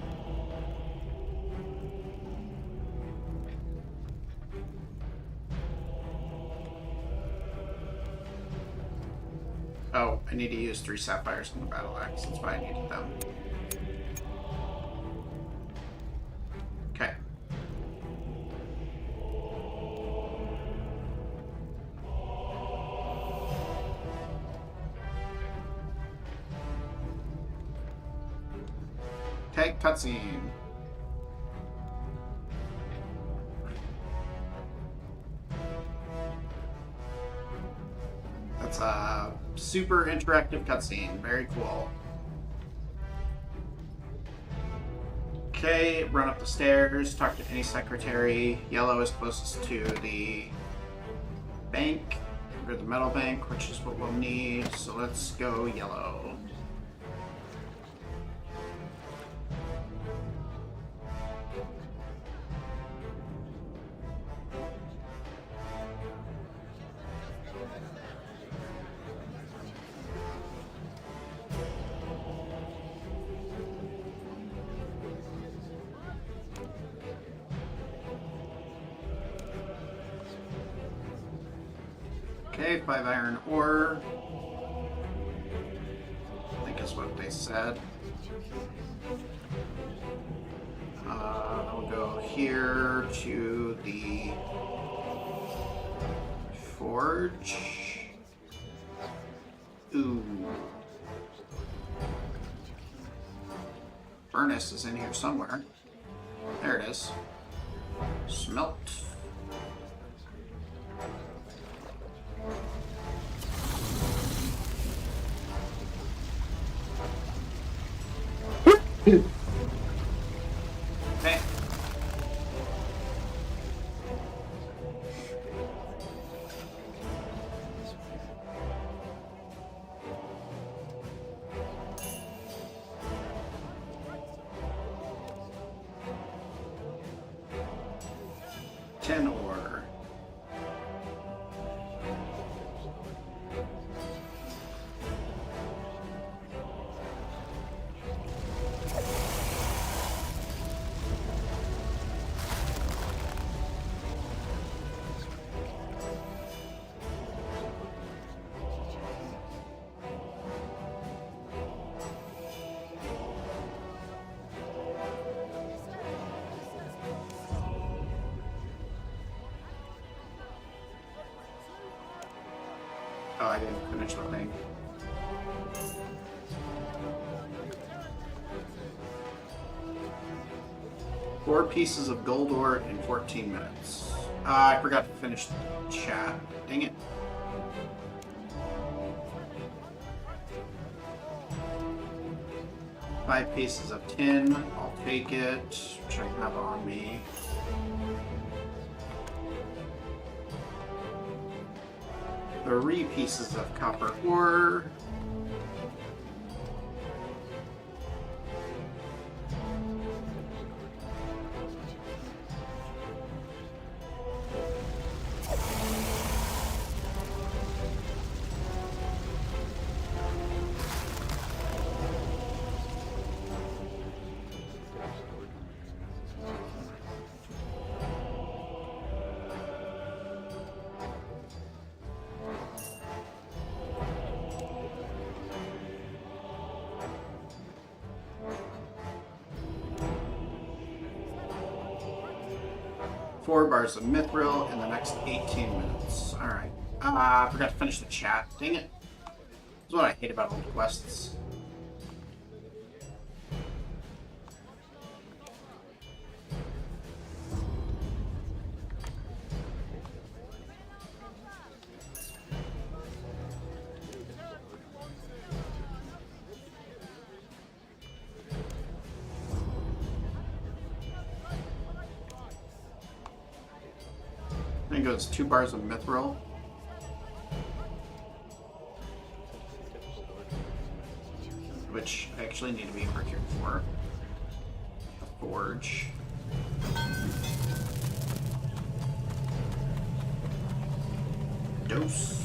Oh, I need to use 3 sapphires in the battle axe. That's why I needed them. Okay. Okay, cutscene. That's a super interactive cutscene. Very cool. Okay, run up the stairs, talk to any secretary. Yellow is closest to the bank, or the metal bank, which is what we'll need. So let's go yellow. Okay, 5 iron ore. I think is what they said. We'll go here to the forge. Ooh. Furnace is in here somewhere. There it is. Smelt. Okay. Ten ore. Oh, I didn't finish the thing. Four pieces of gold ore in 14 minutes. I forgot to finish the chat. Dang it. 5 pieces of tin. I'll take it. Which I have on me. 3 pieces of copper ore. Four bars of mithril in the next 18 minutes. Alright. I forgot to finish the chat. Dang it. That's what I hate about old quests. I think it was 2 bars of mithril. Which I actually need to be procured for. A forge. Dose.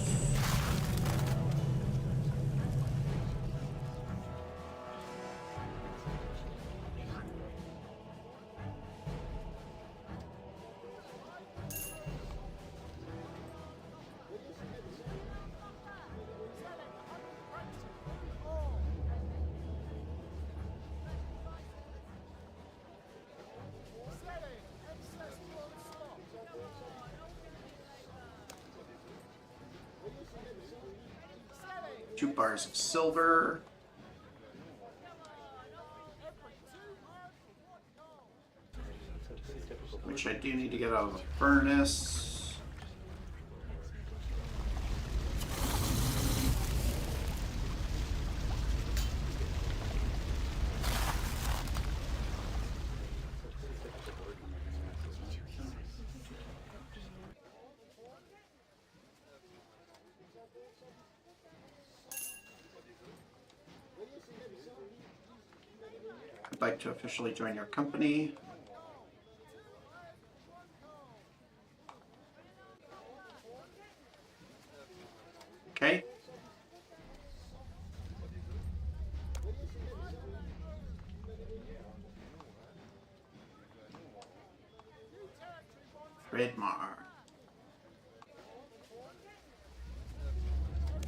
Two bars of silver. Which I do need to get out of the furnace. I'd like to officially join your company. Okay. Trademark.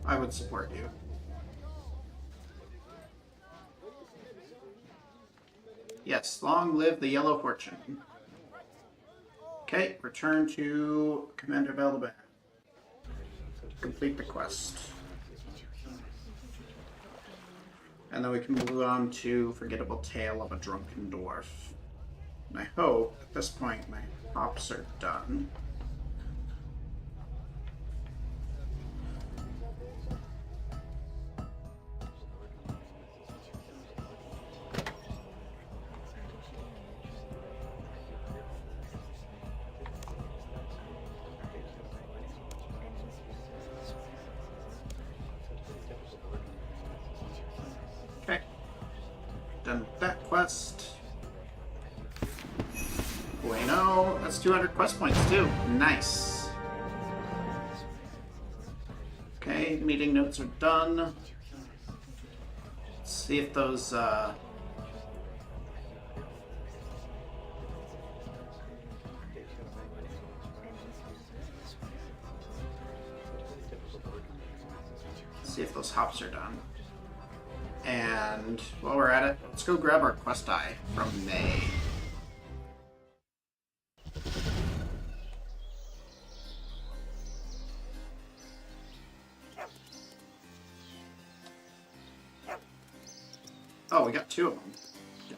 I would support you. Yes, long live the Yellow Fortune. Okay, return to Commander Valdebert. Complete the quest. And then we can move on to Forgettable Tale of a Drunken Dwarf. And I hope, at this point, my hops are done. Okay. Done with that quest. Bueno. That's 200 quest points too. Nice. Okay, meeting notes are done. Let's see if those hops are done. And while we're at it, let's go grab our quest die from May. Oh, we got 2 of them. Go.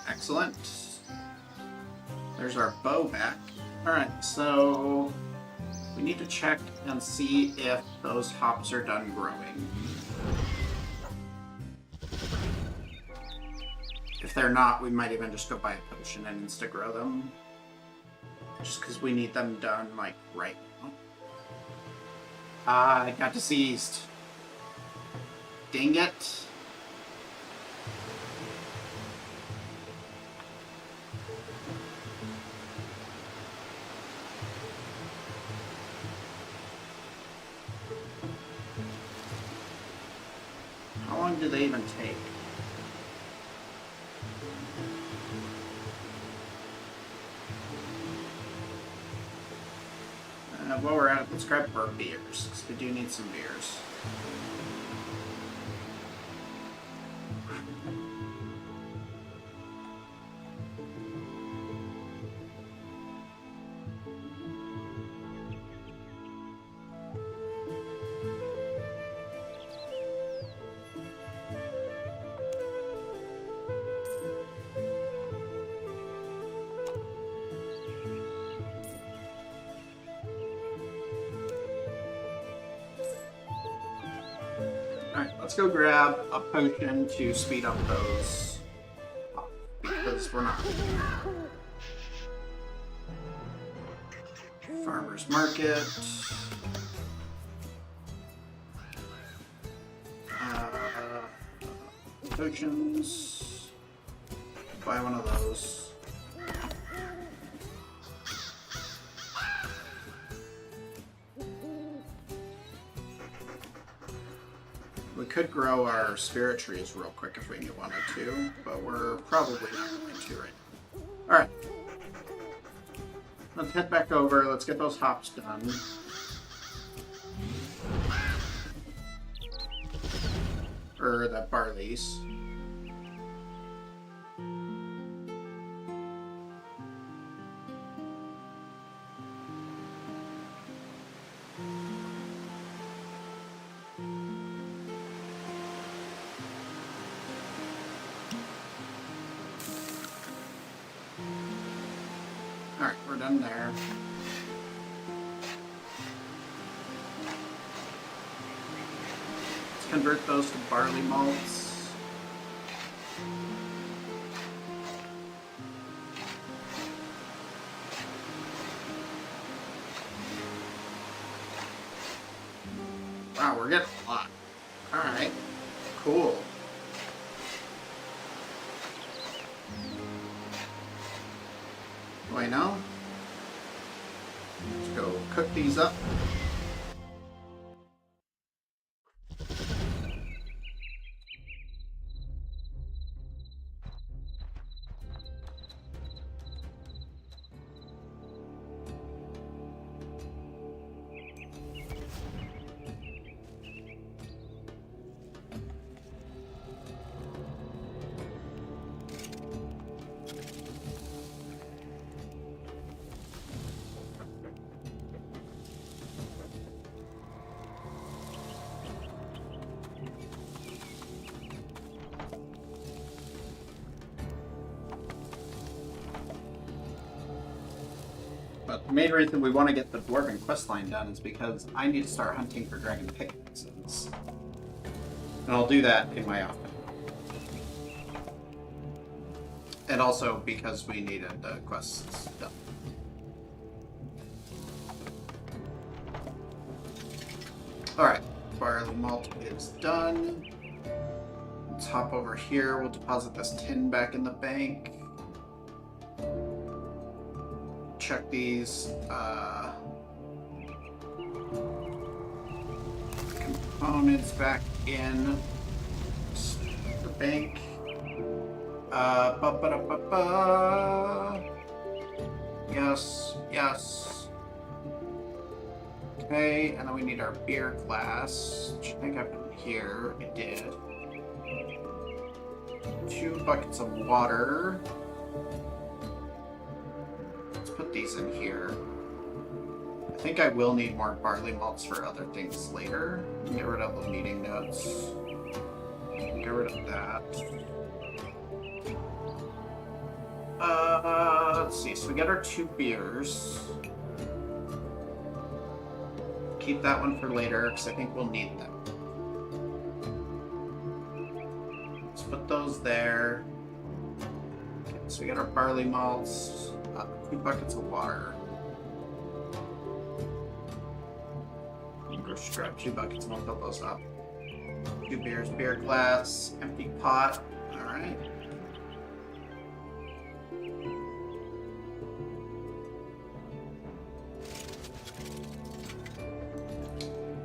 Excellent. There's our bow back. Alright, so we need to check and see if those hops are done growing. If they're not, we might even just go buy a potion and insta-grow them. Just because we need them done, like, right now. Ah, I got deceased. Dang it. How long do they even take? While we're at it, let's grab our beers, because we do need some beers. Alright, let's go grab a potion to speed up those up, because we're not. Farmer's Market. Potions. Buy one of those. We could grow our spirit trees real quick if we wanted to, but we're probably not going to right now. Alright. Let's head back over, let's get those hops done. Or the barleys. Alright, we're done there. Let's convert those to barley malts. Wow, we're getting a lot. Alright, cool. Bueno. Let's go cook these up. But the main reason we want to get the Dwarven questline done is because I need to start hunting for dragon pickaxes. And I'll do that in my off time. And also because we needed the quests done. Alright, barley malt is done. Let's hop over here. We'll deposit this tin back in the bank. Check these components back in the bank. Yes, yes. Okay, and then we need our beer glass, which I think I put in here. I did. 2 buckets of water. Put these in here. I think I will need more barley malts for other things later. Get rid of the meeting notes. Get rid of that. let's see. So we got our 2 beers. Keep that one for later, because I think we'll need them. Let's put those there. Okay, so we got our barley malts. 2 buckets of water. You can just grab 2 buckets and I'll fill those up. 2 beers, beer glass, empty pot. Alright.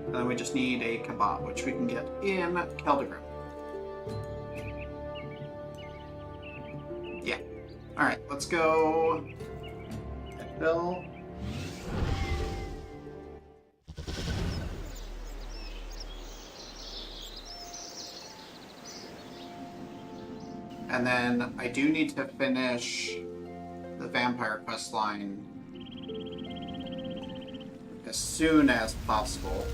And then we just need a kebab, which we can get in Keldegrim. Yeah. Alright, let's go. Bill. And then I do need to finish the vampire quest line as soon as possible.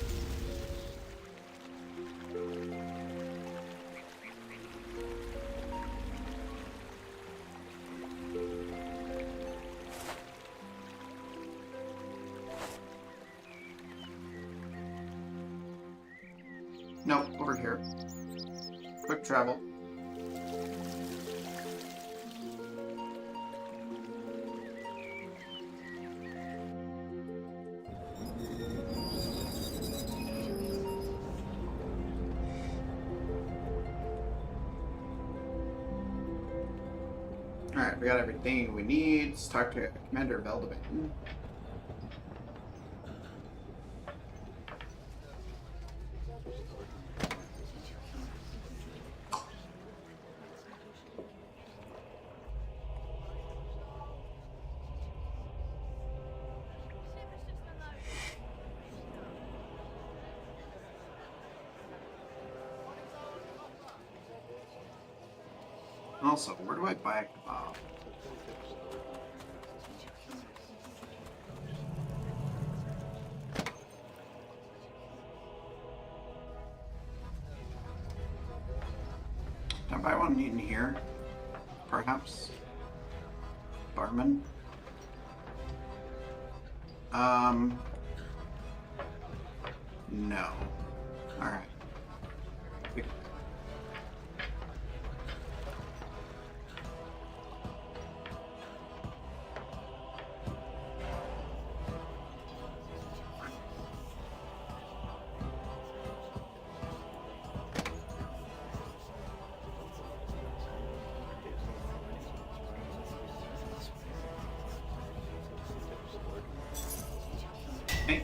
Nope, over here. Quick travel. Alright, we got everything we need. Let's talk to Commander Veldeban. Also, where do I buy a kebab? Can I buy one in here? Perhaps? Barman? No. Alright. Hey.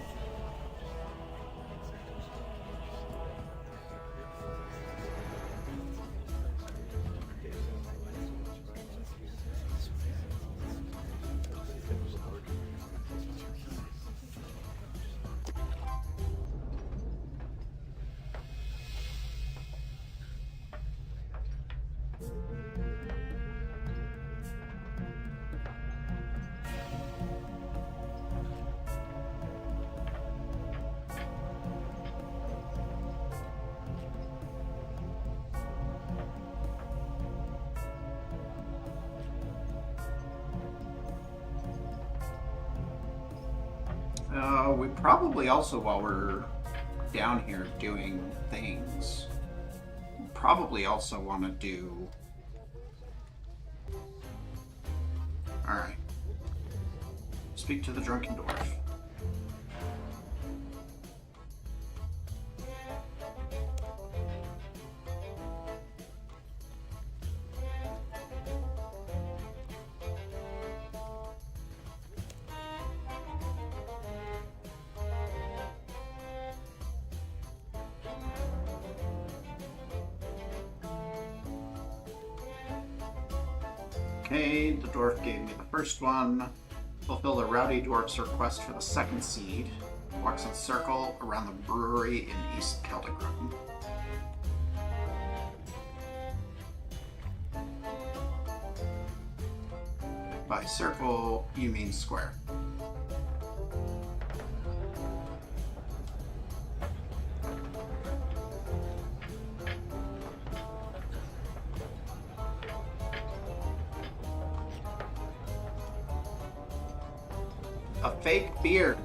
We probably also, while we're down here doing things, probably also want to do... Alright. Speak to the drunken dwarf. Okay, the dwarf gave me the first one. Fulfill the rowdy dwarf's request for the second seed. Walks in circle around the brewery in East Keldegrim. By circle, you mean square. A fake beard.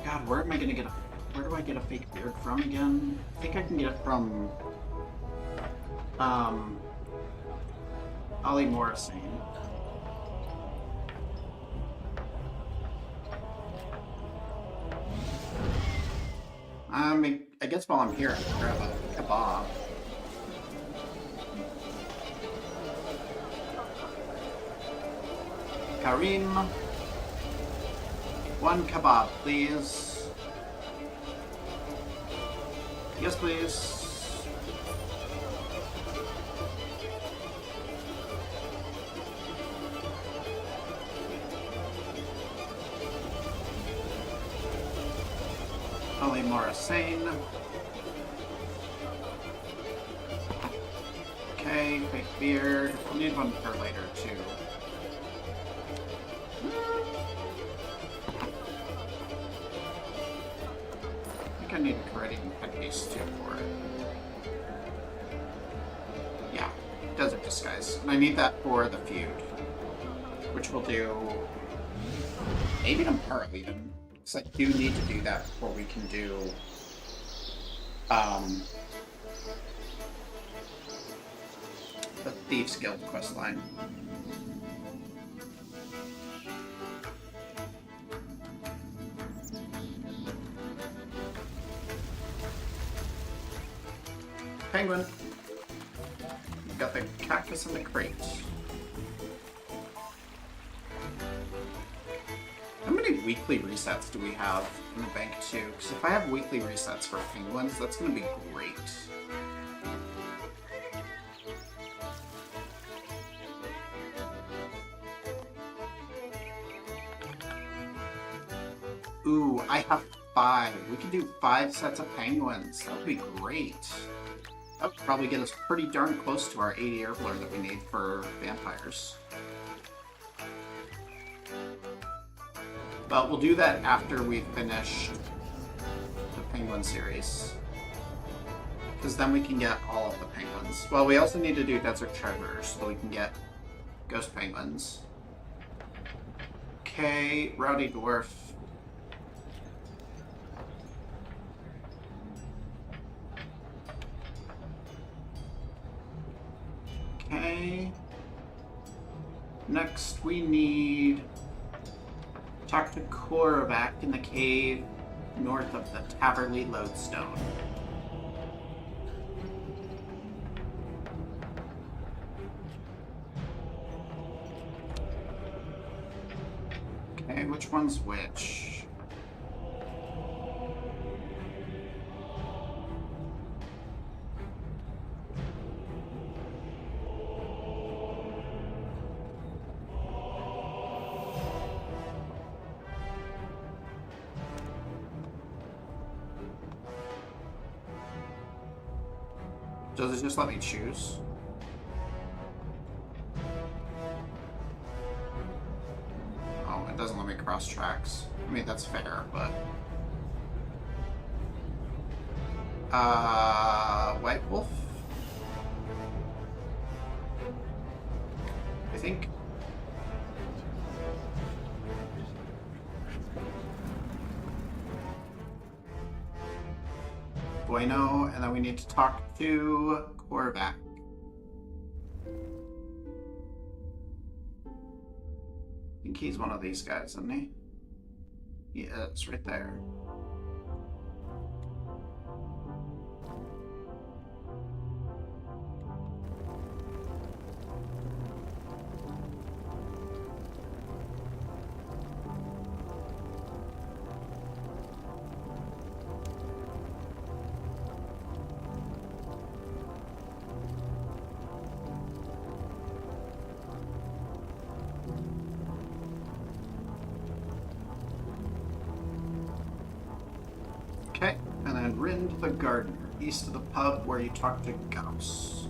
God, where am I gonna get a... Where do I get a fake beard from again? I think I can get it from... Ollie Morrison. I guess while I'm here, I can grab a kebab. Karim, one kebab, please. Yes, please. Ali Morrison. Okay, fake beard. We'll need one for later, too. I think I need a creating headpiece, too, for it. Yeah, Desert Disguise. And I need that for the feud. Which we'll do... maybe tomorrow, even. Because I do need to do that before we can do... the Thieves Guild questline. Penguin. We've got the cactus in the crate. How many weekly resets do we have in the bank too? Because if I have weekly resets for penguins, that's going to be great. Ooh, I have 5. We can do 5 sets of penguins. That would be great. That would probably get us pretty darn close to our 80 airblur that we need for vampires. But we'll do that after we've finished the penguin series. Because then we can get all of the penguins. Well, we also need to do desert treasures so we can get ghost penguins. Okay, Rowdy Dwarf. Okay. Next we need... talk to Korvac in the cave north of the Taverley Lodestone. Okay, which one's which? Does it just let me choose? Oh, it doesn't let me cross tracks. I mean, that's fair, but... White Wolf? I think... Bueno, and then we need to talk to Korvac. I think he's one of these guys, isn't he? Yeah, it's right there. Okay, and then Rind the Gardener, east of the pub where you talk to Gauss.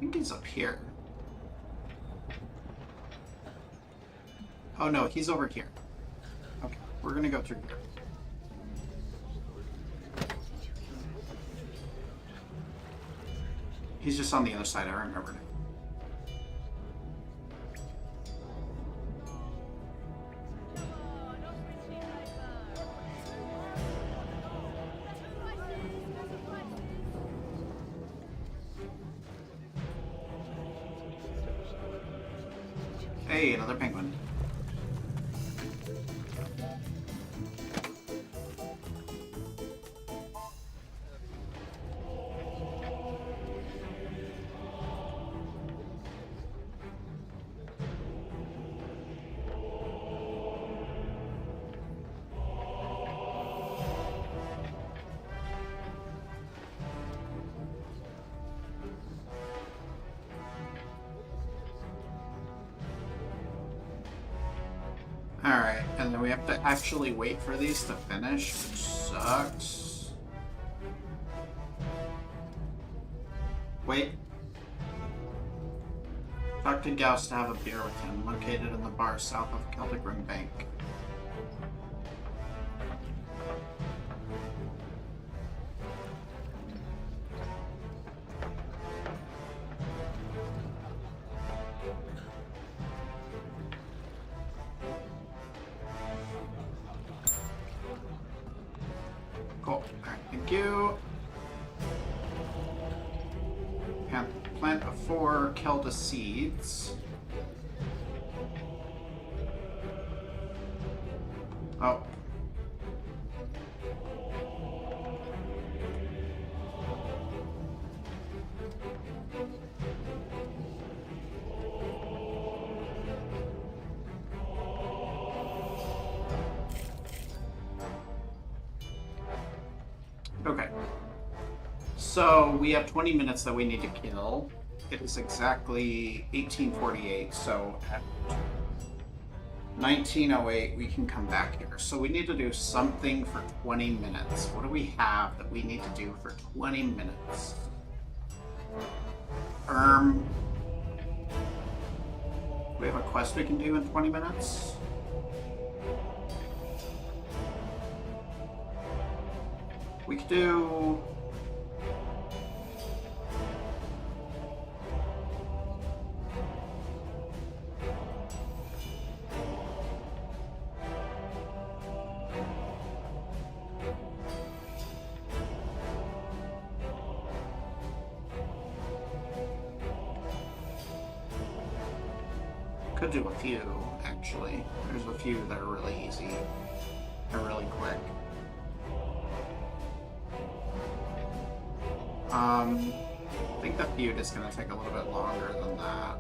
think he's up here. Oh no, he's over here. Okay, we're gonna go through here. He's just on the other side, I remember now. Hey, another penguin. Alright, and then we have to actually wait for these to finish, which sucks. Wait. Talk to Gauss to have a beer with him, located in the bar south of Celtic Ring Bank. Cool. Alright, thank you. Plant of 4 Kelda seeds. Oh. Okay. So we have 20 minutes that we need to kill. It is exactly 1848, so at 1908 we can come back here. So we need to do something for 20 minutes. What do we have that we need to do for 20 minutes? We have a quest we can do in 20 minutes? We could do... Could do a few, actually. There's a few that are really easy. They're really quick. I think the feud is going to take a little bit longer than that.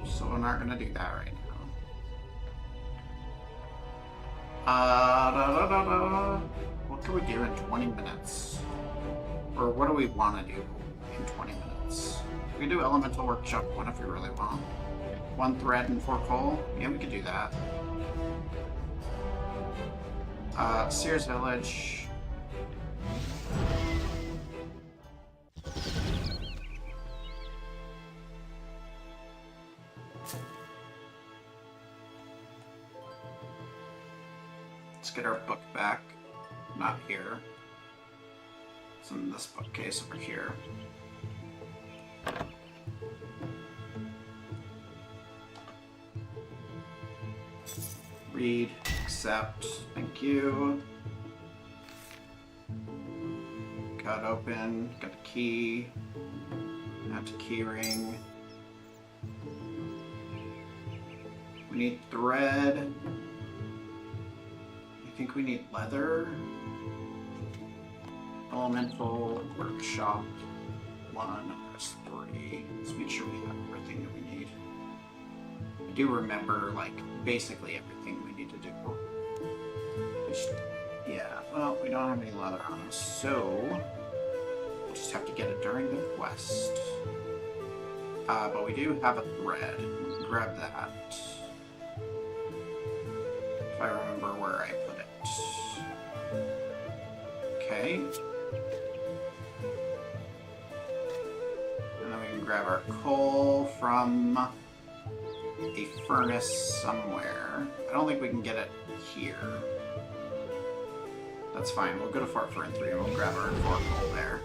So we're not going to do that right now. What can we do in 20 minutes? Or what do we want to do in 20 minutes? We can do Elemental Workshop 1 if we really want. 1 thread and 4 coal? Yeah, we could do that. Sears Village. Let's get our book back. Not here. It's in this bookcase over here. Read, accept, thank you. Got open, got a key, add to key ring. We need thread. I think we need leather. Elemental Workshop 1, RS3. Let's make sure we have everything that we need. I do remember, like, basically everything we need to do. Yeah, well, we don't have any leather on us, so we'll just have to get it during the quest. But we do have a thread. We can grab that. If I remember where I put it. Okay. grab our coal from a furnace somewhere. I don't think we can get it here. That's fine. We'll go to Fort Fern 3 and we'll grab our 4 coal there.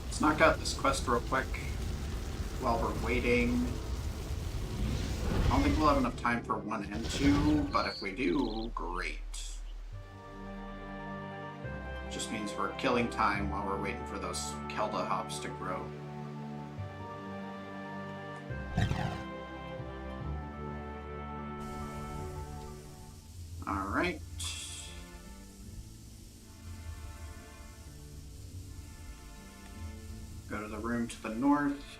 Let's knock out this quest real quick while we're waiting. I don't think we'll have enough time for 1 and 2, but if we do, great. Just means we're killing time while we're waiting for those Kelda hops to grow. Alright. Go to the room to the north.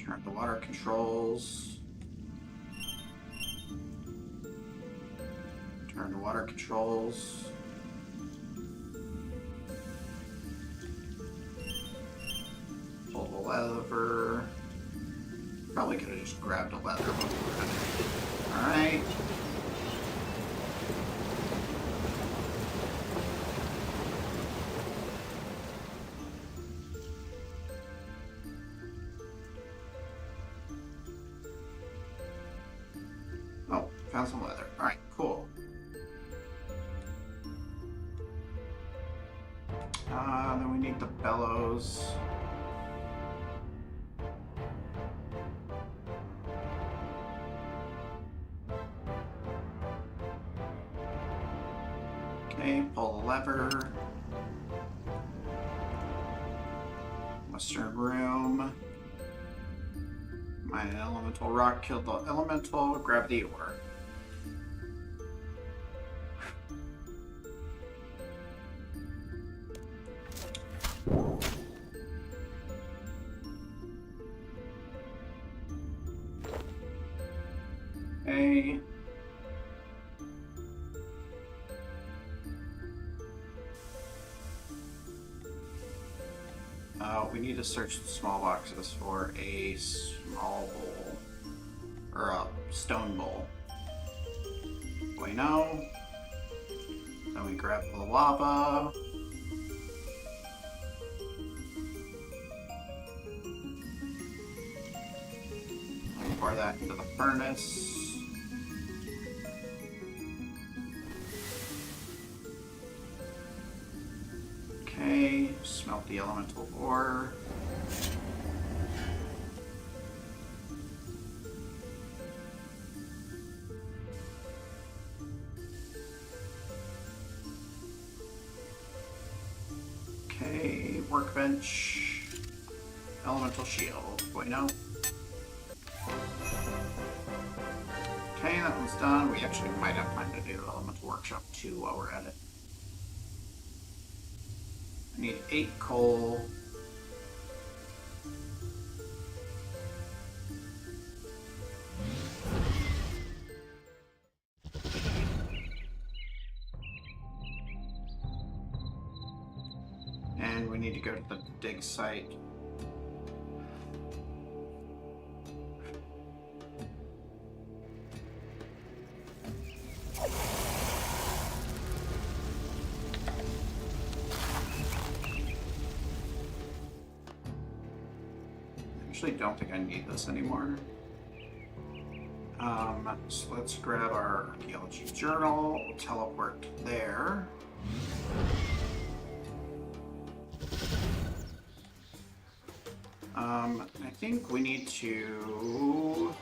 Turn the water controls. Turn the water controls. Pull the lever. Probably could have just grabbed a lever before. Alright. Oh, found some leather. Alright, cool. Then we need the bellows. Okay, pull the lever. Western room. Mine an elemental rock, kill the elemental, grab the ore. Okay. We need to search the small boxes for a small bowl. Or a stone bowl. Bueno. Then we grab the lava. Pour that into the furnace. Okay, smelt the elemental ore. Okay, workbench. Elemental shield. Bueno. Okay, that one's done. We actually might have time to do Elemental Workshop 2 while we're at it. I need 8 coal. And we need to go to the dig site. I actually don't think I need this anymore. So let's grab our archaeology journal, we'll teleport there. I think we need to...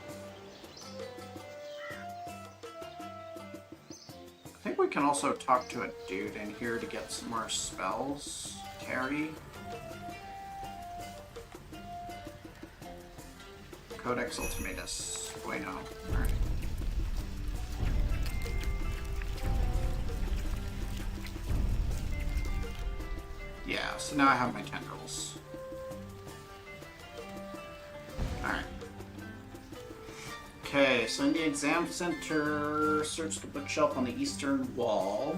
I think we can also talk to a dude in here to get some more spells. Terry. Codex Ultimatus. Bueno. Alright. Yeah, so now I have my tendrils. Alright. Okay, so in the exam center, search the bookshelf on the eastern wall.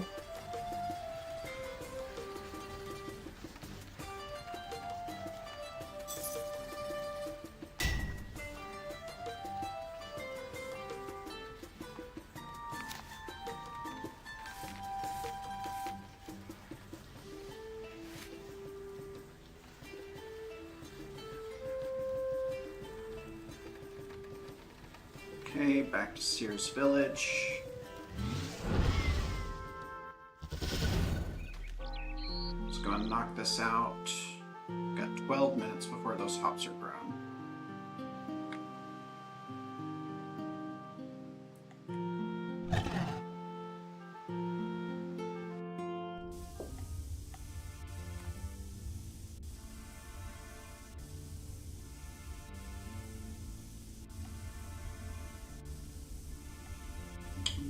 Okay, back to Sears Village. Let's go and knock this out. Got 12 minutes before those hops are grown.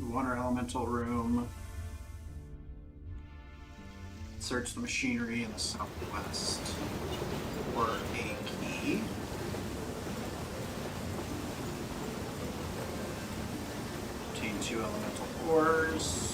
Water elemental room. Search the machinery in the southwest for a key. Obtain 2 elemental ores.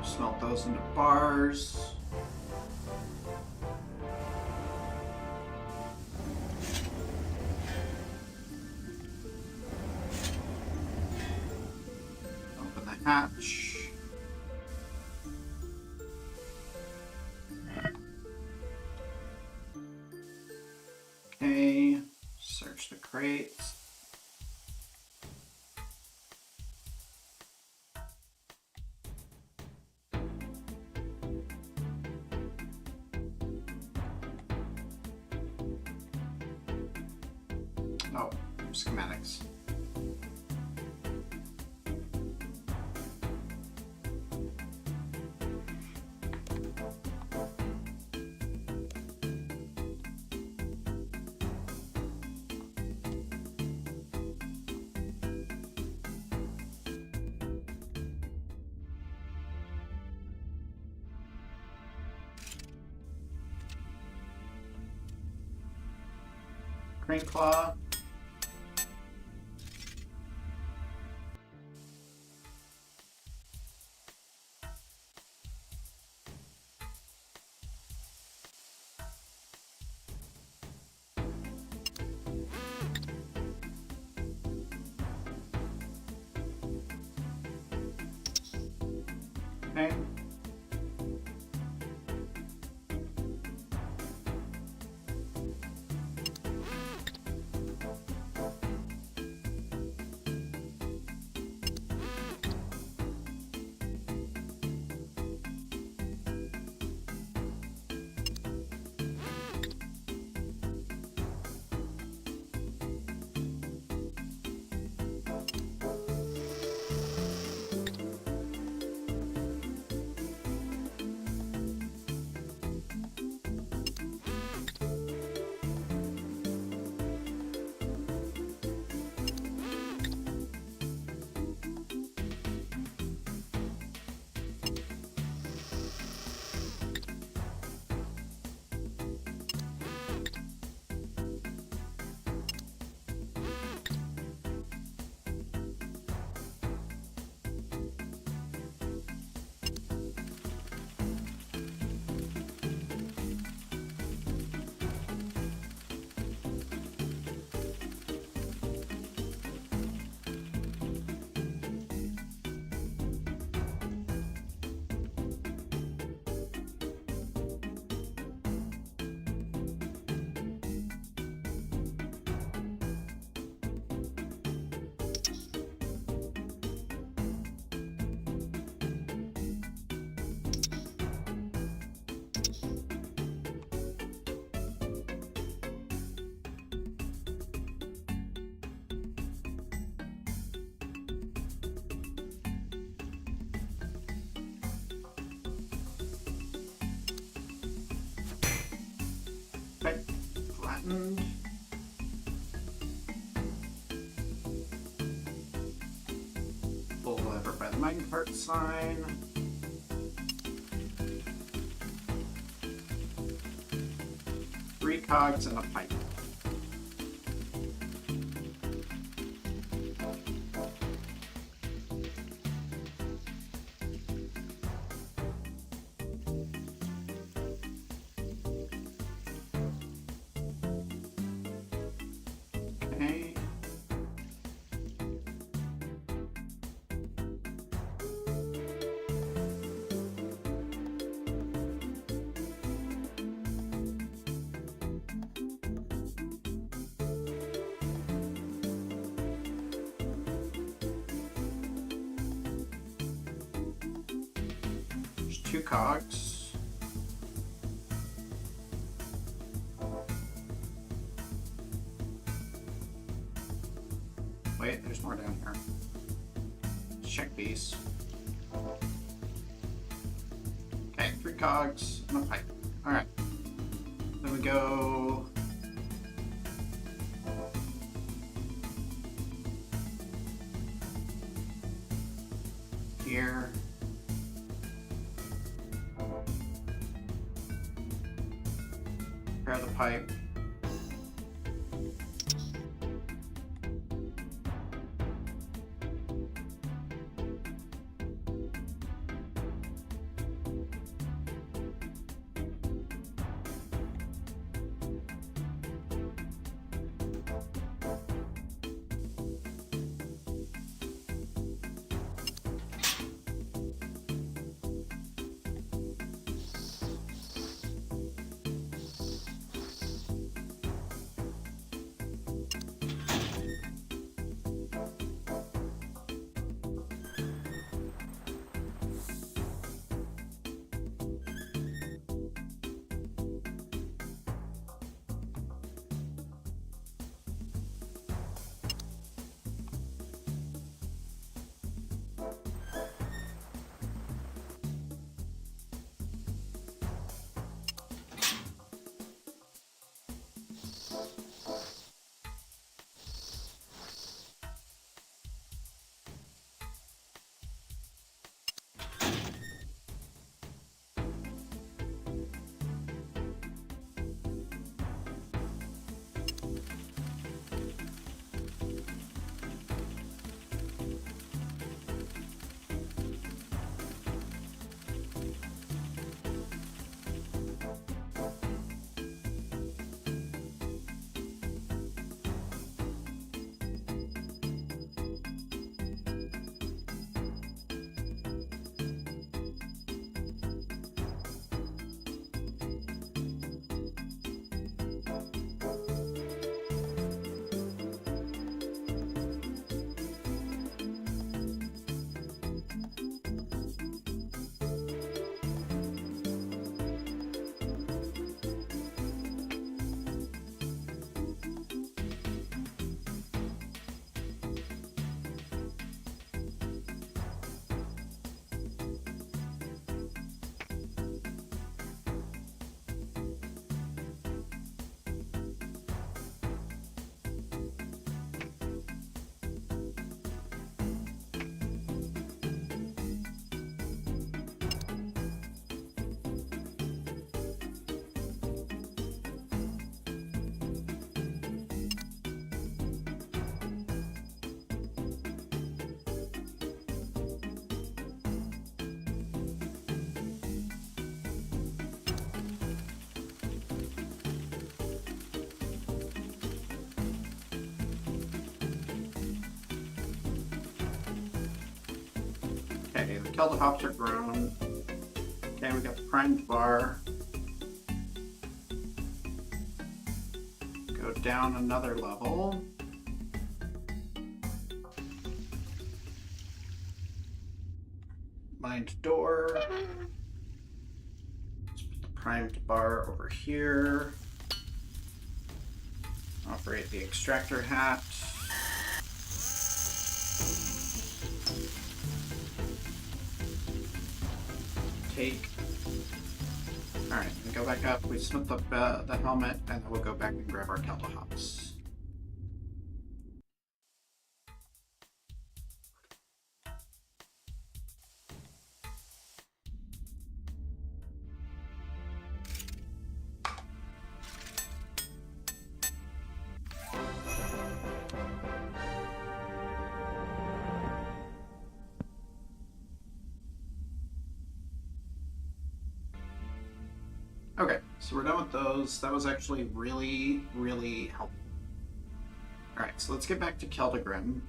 Smelt those into bars. Open the hatch. Okay, search the crates. Oh, schematics. Crane claw. Okay. threatened. Pull the lever by the minecart sign. Three cogs and a pipe. Okay. There's two cogs. Wait, there's more down here. Let's check these. Okay, three cogs and a pipe. Alright. Then we go here. Repair the pipe. Okay, the kill the hops are grown. Okay, we got the primed bar. Go down another level. Mined door. Let's put the primed bar over here. Operate the extractor hat. Take Alright, we go back up, we snip the helmet, and then we'll go back and grab our Keldahops. Okay, so we're done with those. That was actually really, really helpful. Alright, so let's get back to Keldagrim.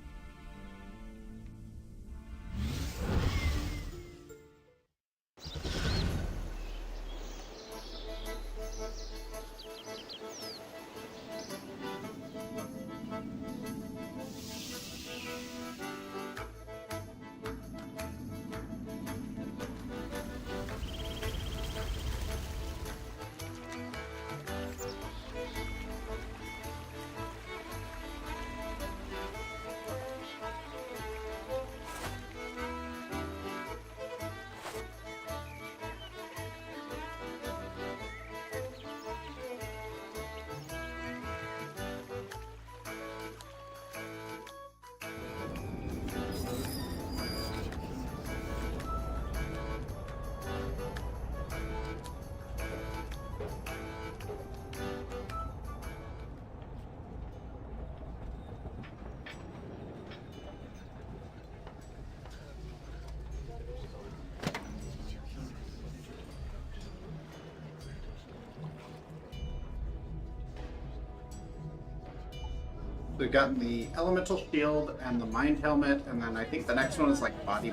We've gotten the Elemental Shield and the Mind Helmet, and then I think the next one is like Body.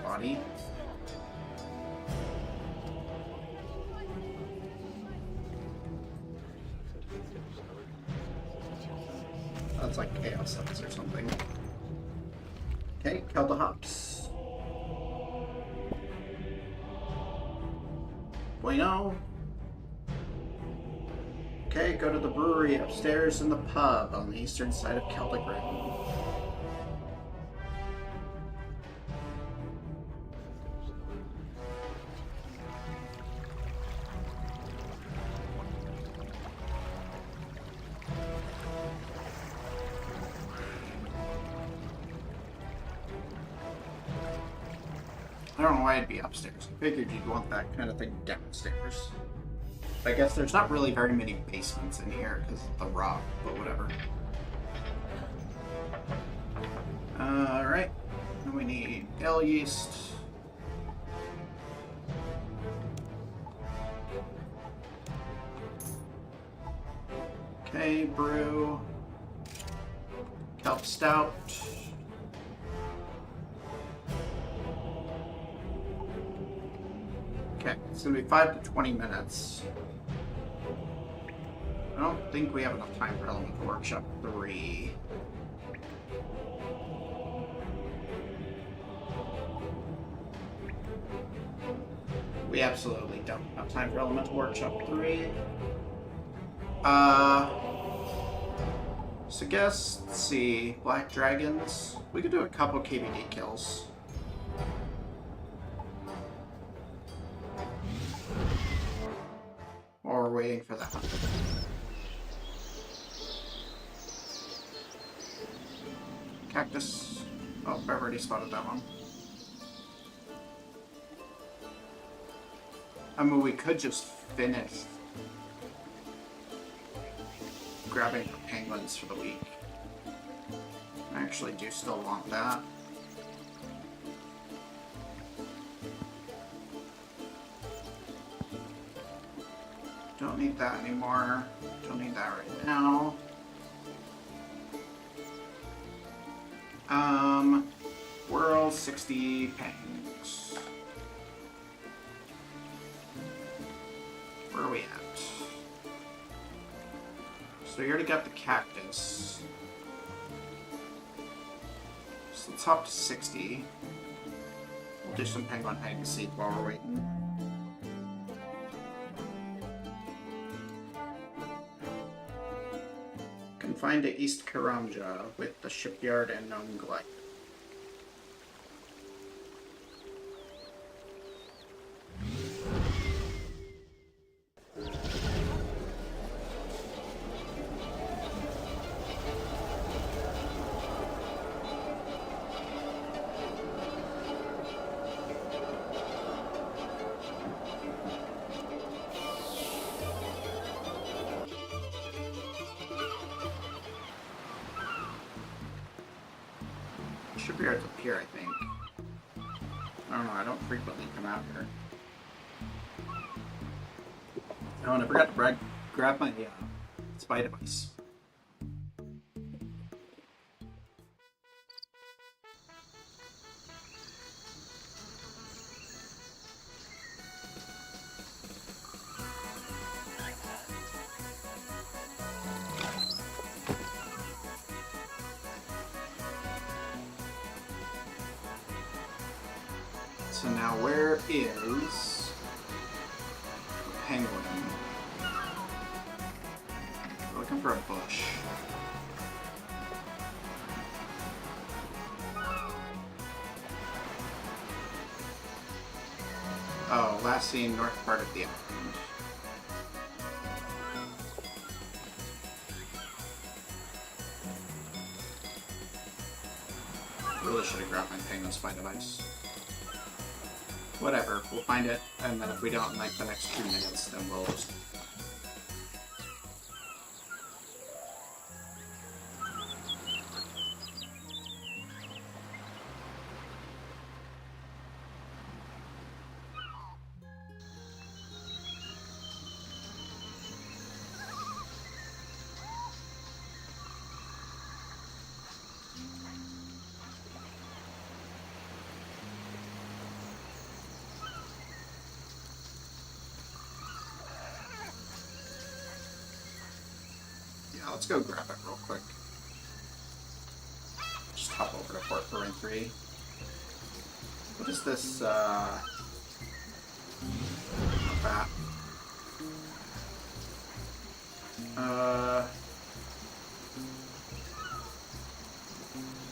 That's like Chaos Sense or something. Okay, Keldahops. Bueno. Okay, go to the brewery upstairs in the pub on the eastern side of Keldagrim. I don't know why it'd be upstairs. I figured you'd want that kind of thing downstairs. I guess there's not really very many basements in here because of the rock, but whatever. Alright. Then we need ale yeast. Okay, brew. Kelp stout. Okay, it's gonna be 5 to 20 minutes. I don't think we have enough time for Elemental Workshop 3. We absolutely don't have time for Elemental Workshop 3. So guess, let's see, Black Dragons. We could do a couple KBD kills. While we're waiting for that. Cactus. Oh, I've already spotted that one. I mean, we could just finish grabbing penguins for the week. I actually do still want that. Don't need that anymore. Don't need that right now. Whirl 60 pangs. Where are we at? So we already got the cactus. So let's hop to 60. We'll do some penguin hide and seek while we're waiting. Confined to East Karamja with the shipyard and known glide. should be right up here, I think. I don't know, I don't frequently come out here. Oh, and I forgot to grab my spy device. So now where is the penguin? We're looking for a bush. Oh, last seen north part of the island. Really should have grabbed my penguin spy device. Whatever, we'll find it, and then if we don't in like the next 2 minutes, then we'll just... Yeah, let's go grab it real quick. Just hop over to Port for Ring 3. What is this, that?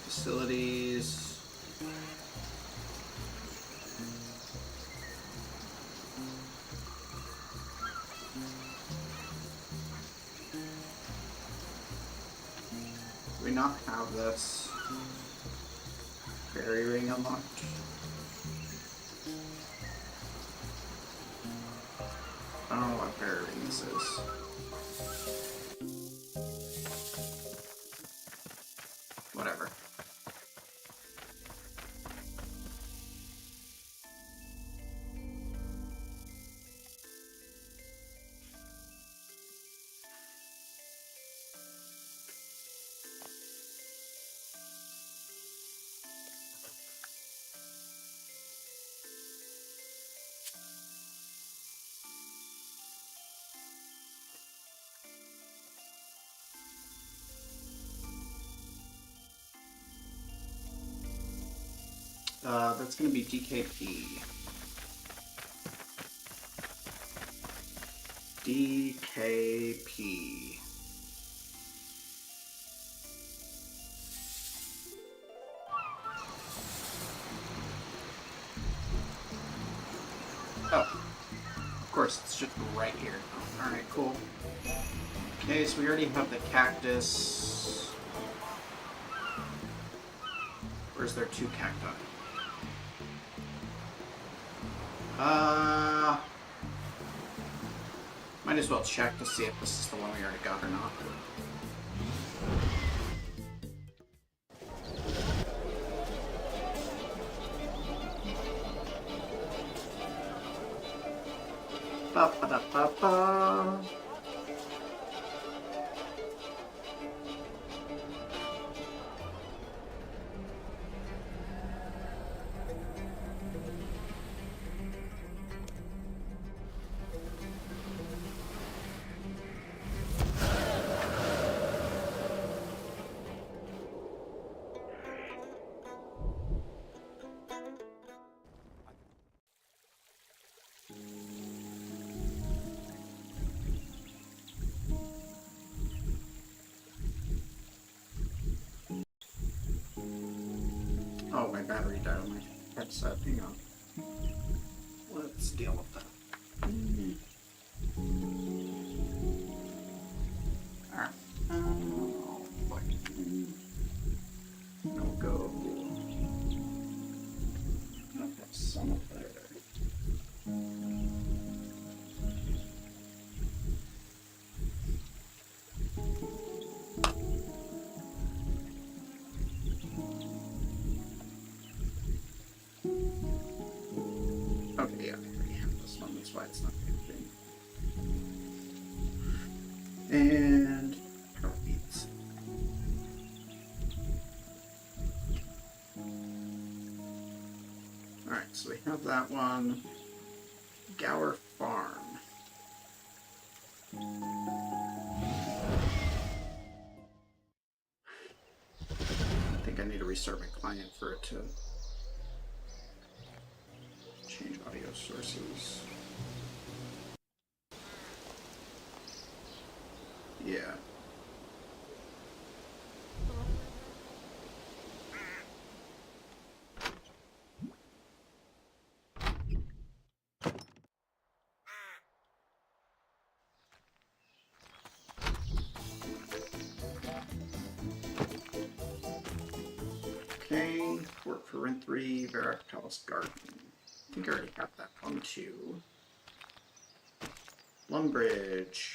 Facilities. Do we not have this fairy ring unlocked? I don't know what fairy ring this is. Whatever. That's going to be DKP. DKP. Oh. Of course, it's just right here. Alright, cool. Okay, so we already have the cactus. Where's there 2 cacti? Might as well check to see if this is the one we already got or not. Ba ba da ba ba. Oh, my battery died on my headset. Hang on. Let's deal with that. Alright. Oh, fuck. No go. Okay, son of a... why it's not connecting. And heartbeats. Alright, so we have that one. Gower Farm. I think I need to restart my client for it to change audio sources. Yeah. Okay, Fort for Rent 3, Varrock Palace Garden. I think I already have that one too. Lumbridge.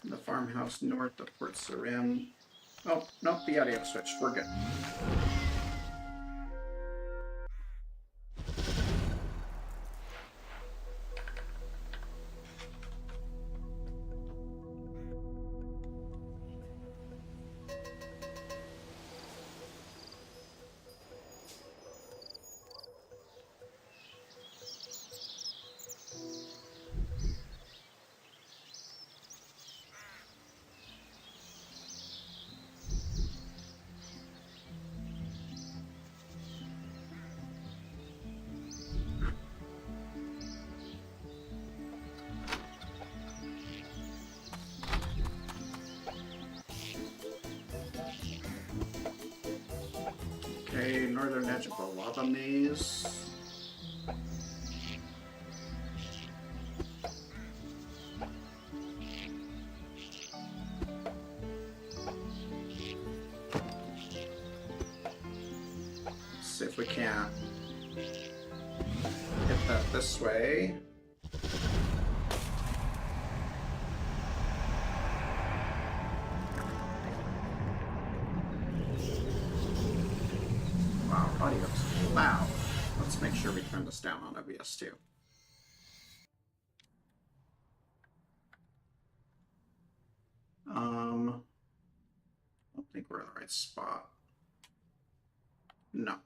The farmhouse north of Port Sarim. Oh, nope, the audio switched. We're good. Okay, northern edge of the lava maze. See if we can't hit that this way. Wow, audio's loud. Let's make sure we turn this down on OBS too. I don't think we're in the right spot. No.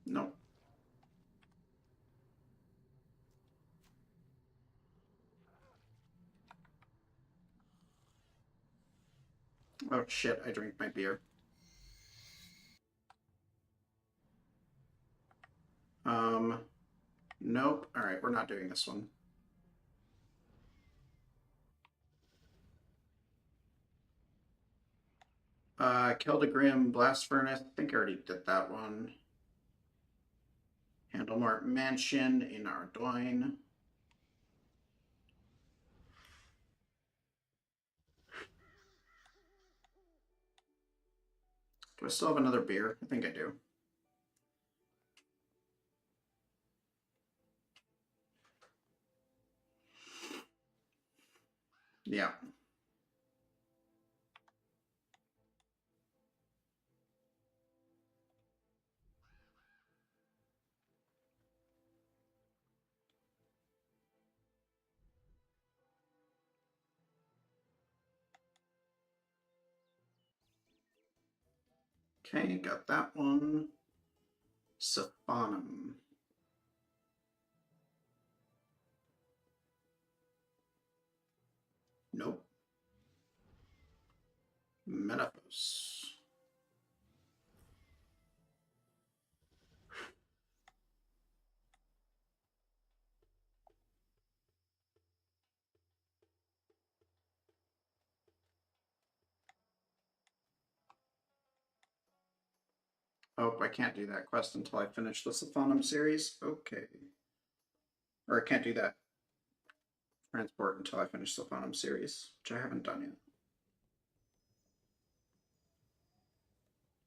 Nope. Oh shit, I drank my beer. Nope. Alright, we're not doing this one. Keldegrim Blast Furnace. I think I already did that one. Handlemart Mansion in Ardoyne. Do I still have another beer? I think I do. Yeah. Okay, got that one. Saphanum. Nope. Metaphos. Oh, I can't do that quest until I finish the Saphanum series? Okay. Or I can't do that transport until I finish the Saphanum series, which I haven't done yet.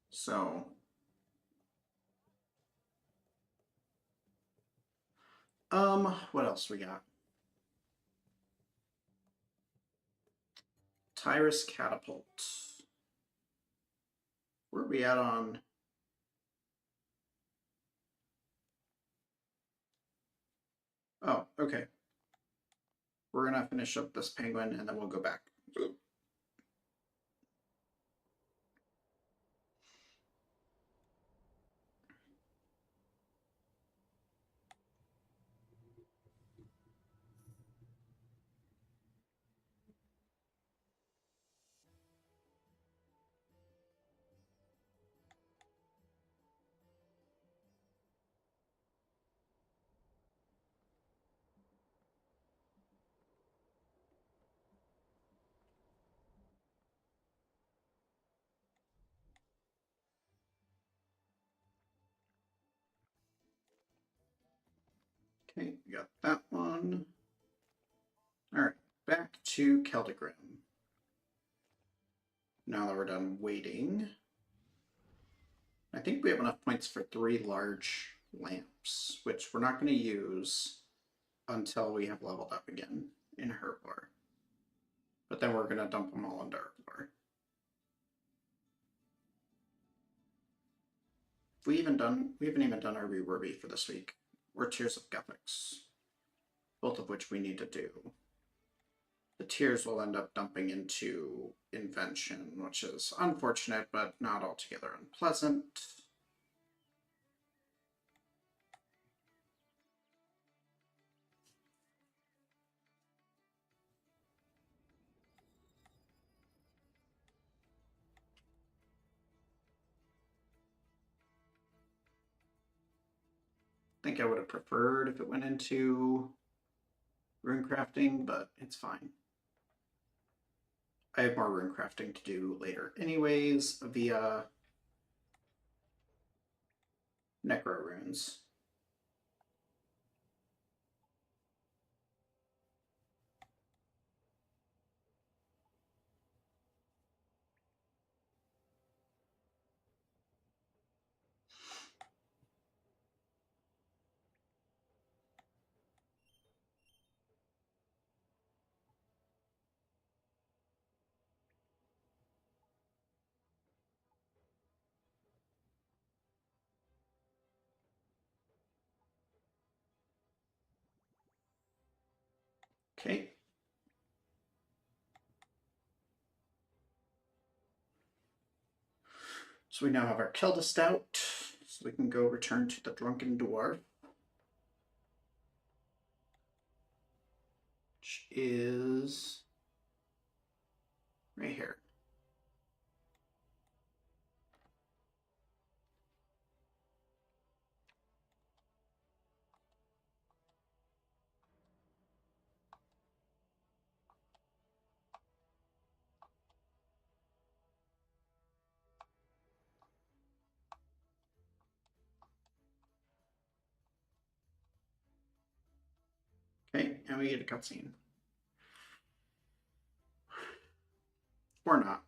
So... what else we got? Tyrus Catapult. Where are we at on? Oh, okay. We're gonna finish up this penguin and then we'll go back. Okay, we got that one. All right, back to Celtigram. Now that we're done waiting, I think we have enough points for 3 large lamps, which we're not going to use until we have leveled up again in Herblore. But then we're going to dump them all into Herblore. We haven't even done our reworby for this week, or Tears of Gothics, both of which we need to do. The tears will end up dumping into Invention, which is unfortunate, but not altogether unpleasant. I think I would have preferred if it went into rune crafting, but it's fine. I have more rune crafting to do later anyways via necro runes. Okay. So we now have our Keldist out, so we can go return to the Drunken Dwarf, which is right here. Okay, and we get a cutscene. Or not.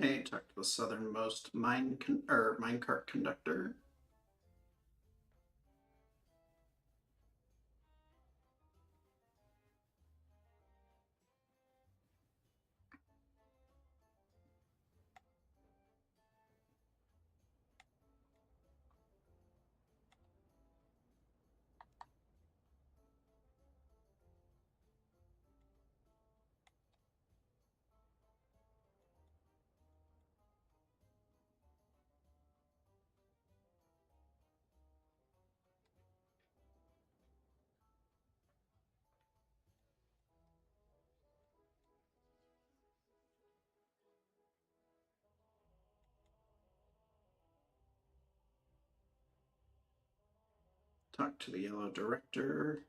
Okay, talk to the southernmost minecart conductor. Talk to the yellow director.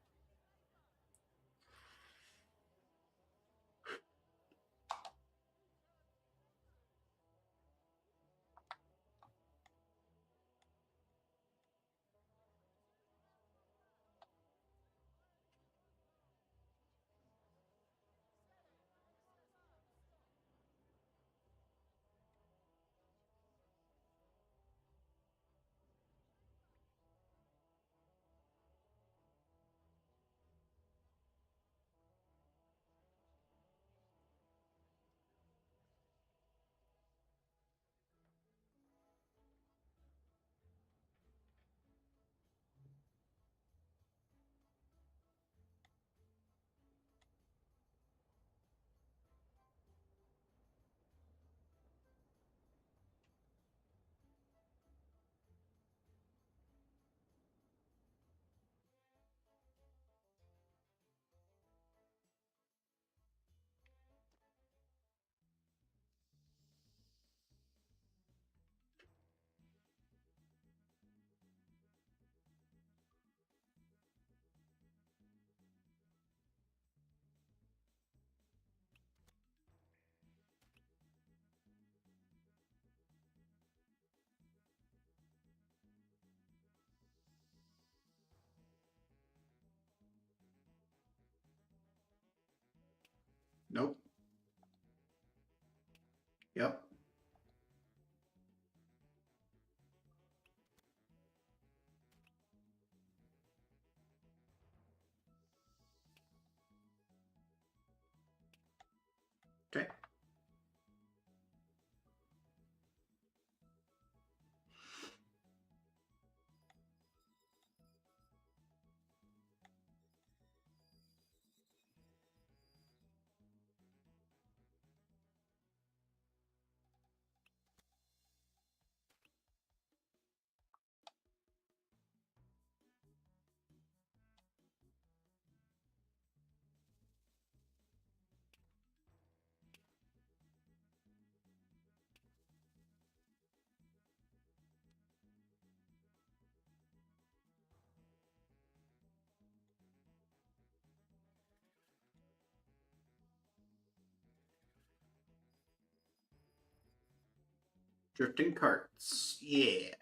Drifting carts. Yeah.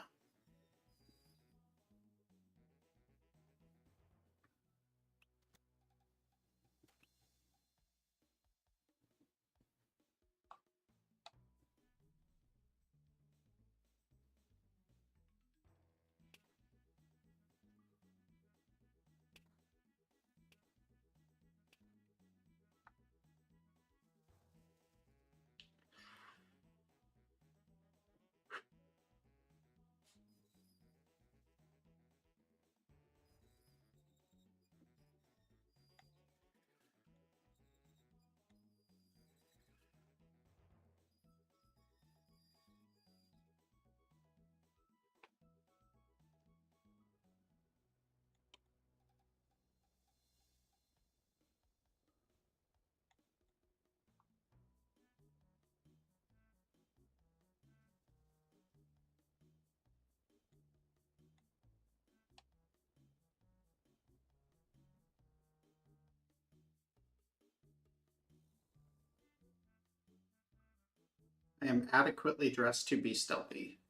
I am adequately dressed to be stealthy.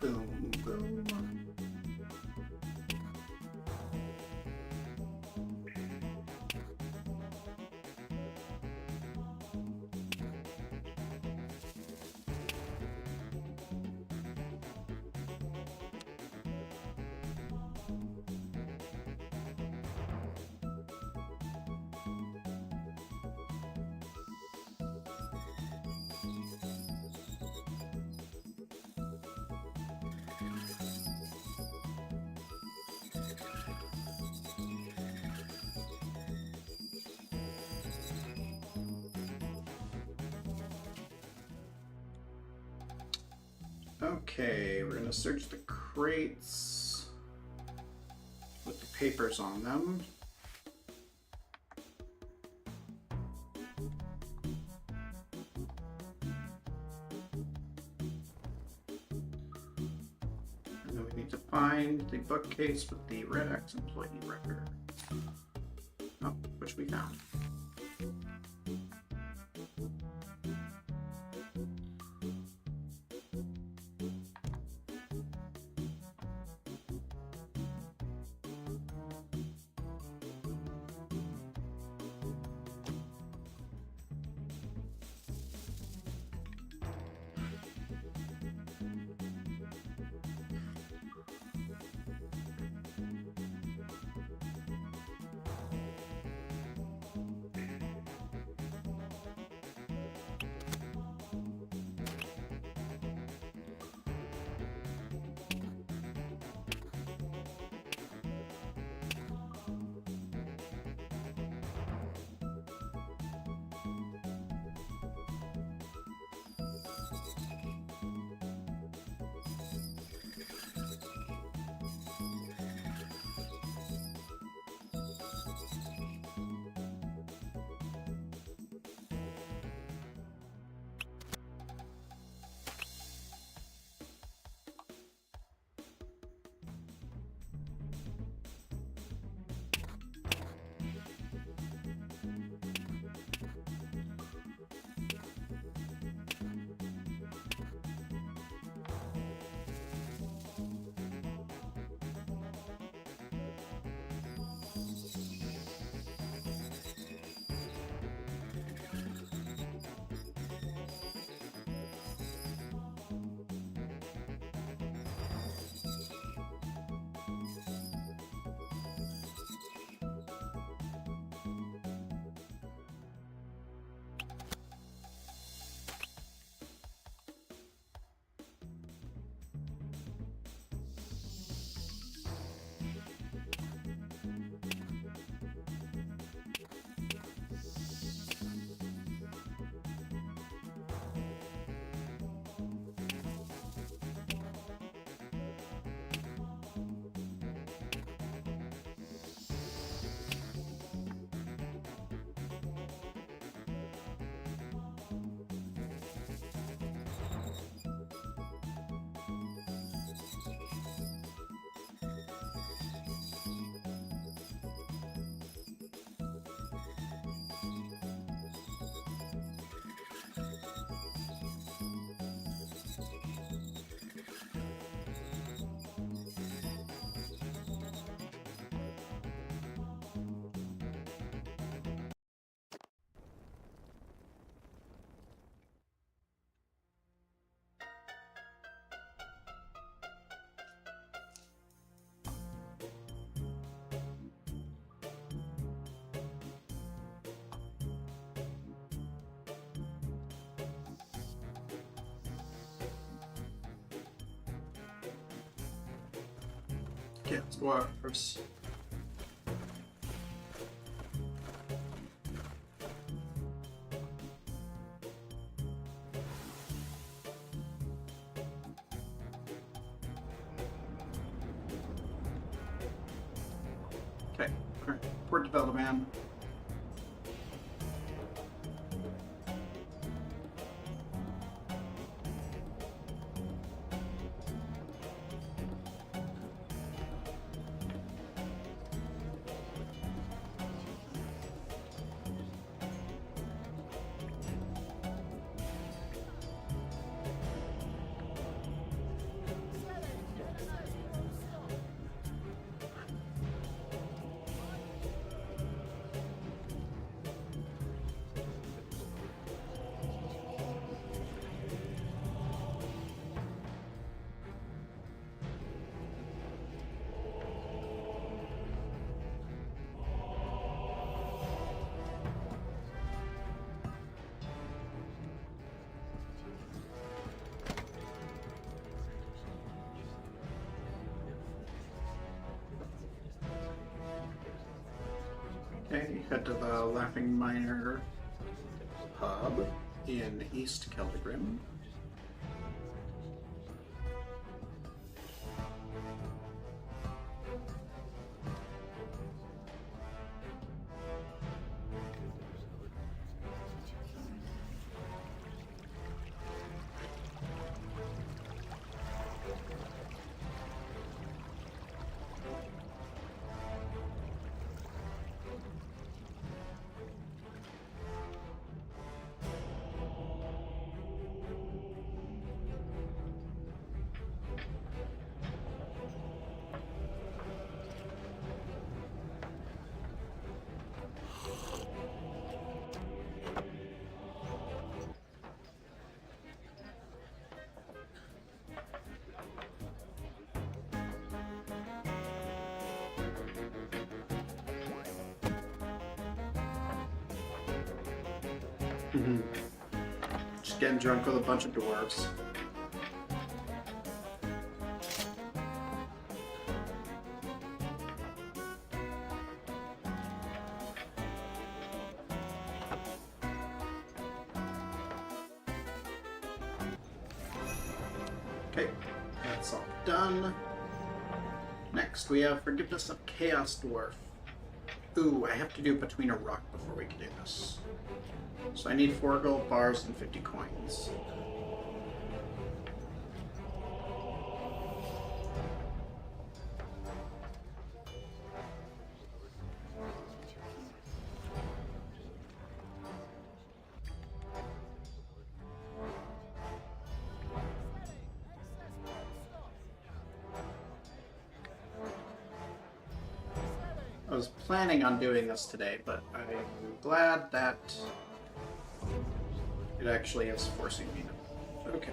Boom, boom. Okay, we're gonna search the crates with the papers on them. And then we need to find the bookcase with the Red X employee record. Oh, which we found. Chaos Dwarfs. Okay, port development. Okay, head to the Laughing Miner hub in East Keldegrim. Just getting drunk with a bunch of dwarves. Okay, that's all done. Next, we have Forgiveness of Chaos Dwarf. Ooh, I have to do it between a rock before we can do this. So I need 4 gold bars and 50 coins. I was planning on doing this today, but I'm glad that it actually is forcing me to. Okay.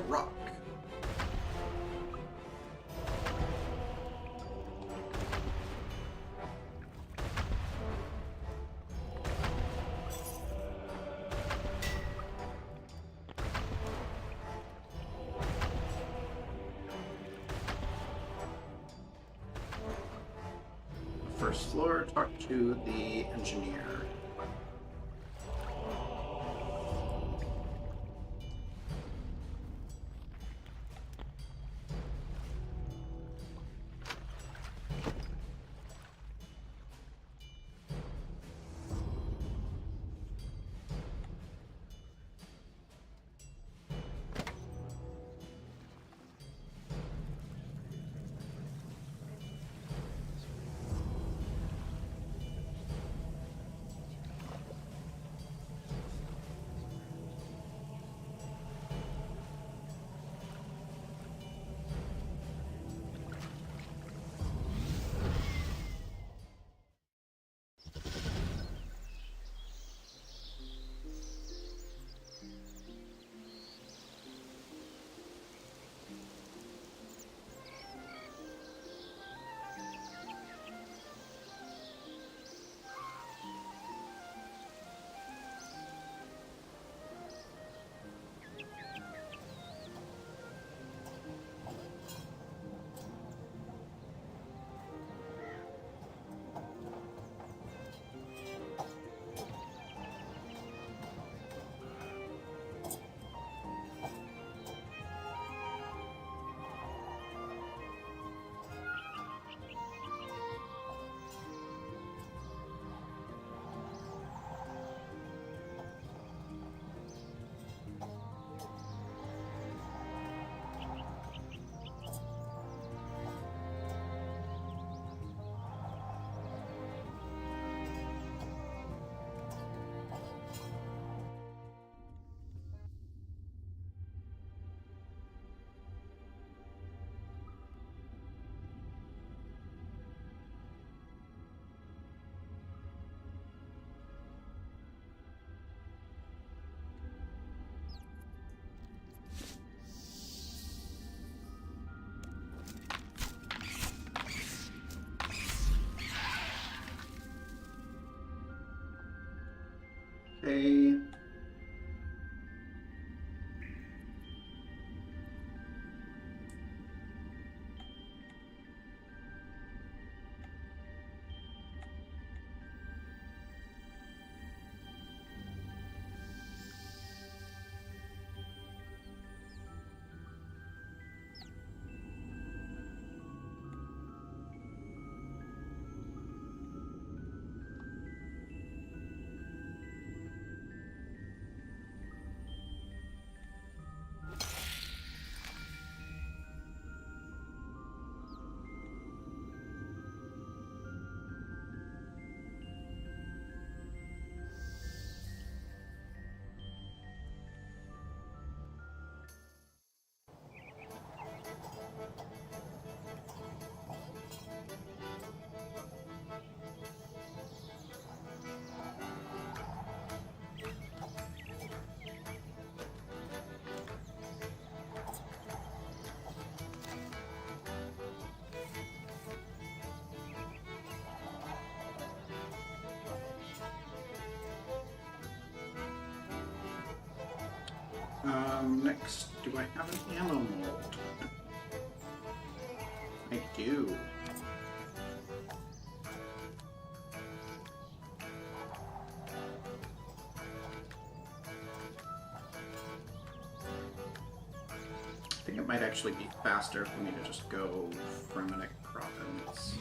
rock. First floor, talk to the engineer. Okay. Next, do I have an ammo mold? I do. I think it might actually be faster for me to just go frenetic province.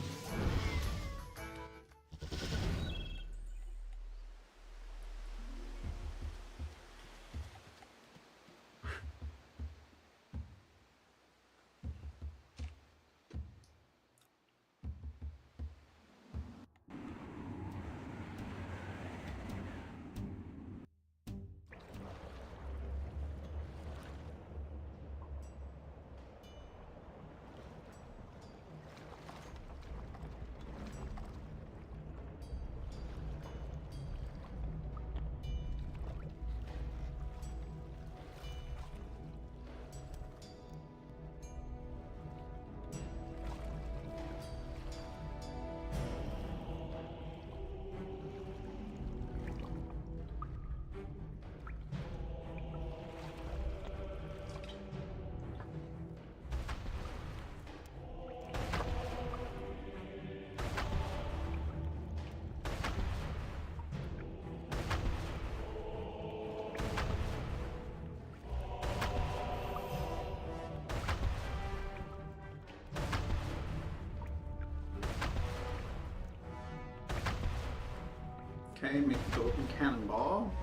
Okay, make the golden cannonball.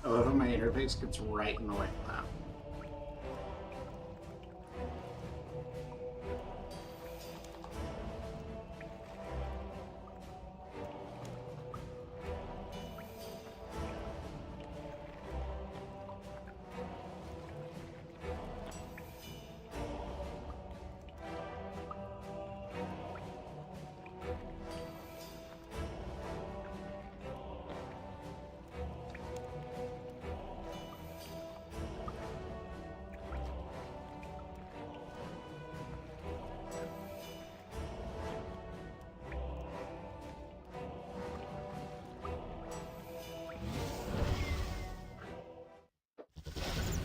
I love how my interface gets right in the way of that.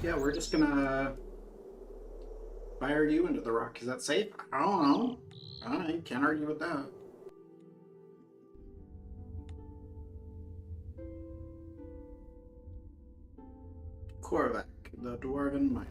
Yeah, we're just gonna fire you into the rock. Is that safe? I don't know. I can't argue with that. Korvac, the Dwarven Miner.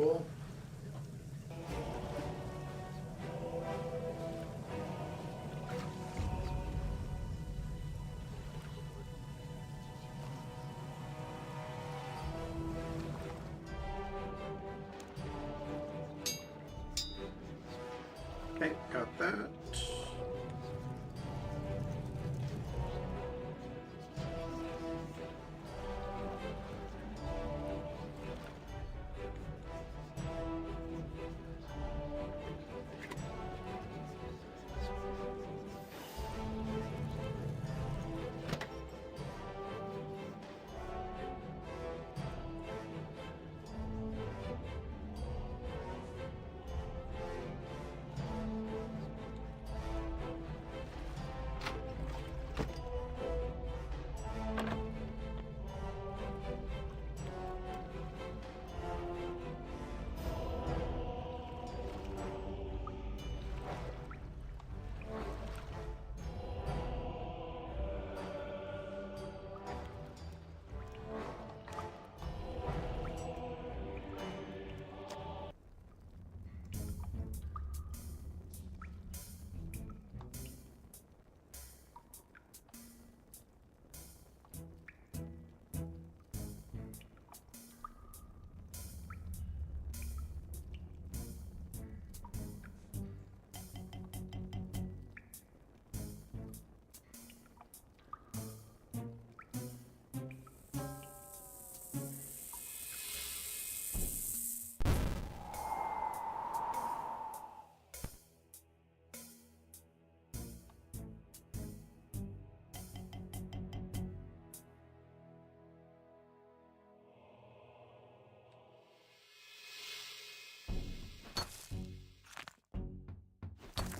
cool. Okay, got that.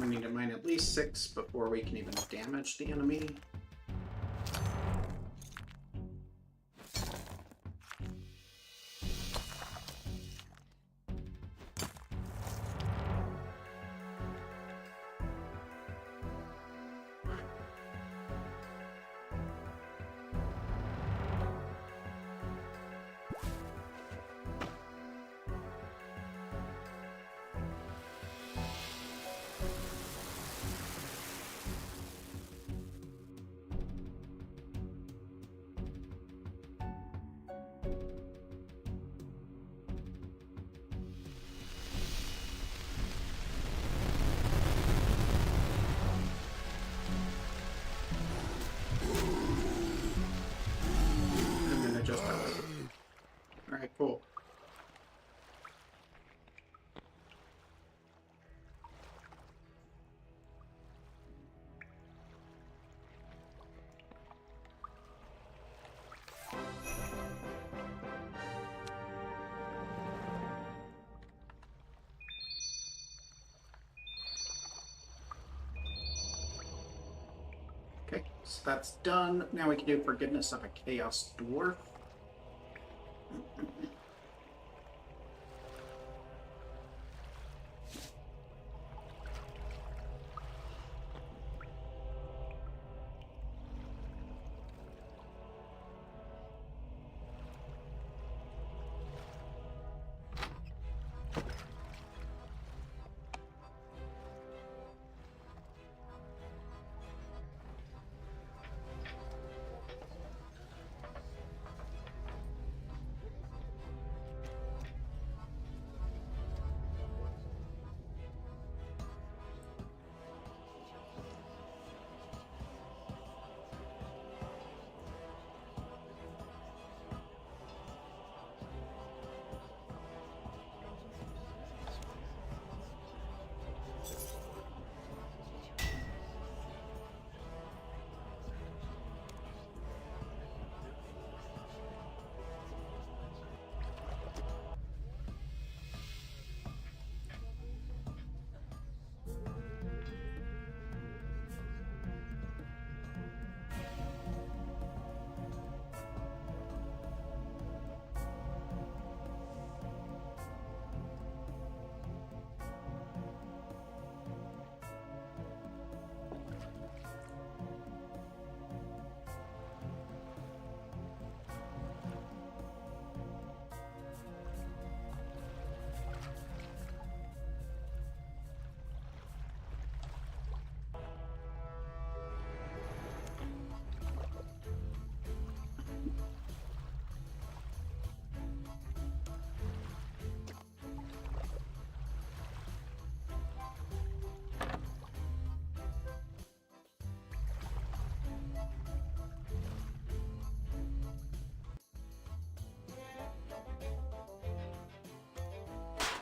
We need to mine at least 6 before we can even damage the enemy. Alright, cool. Okay, so that's done. Now we can do Forgiveness of a Chaos Dwarf.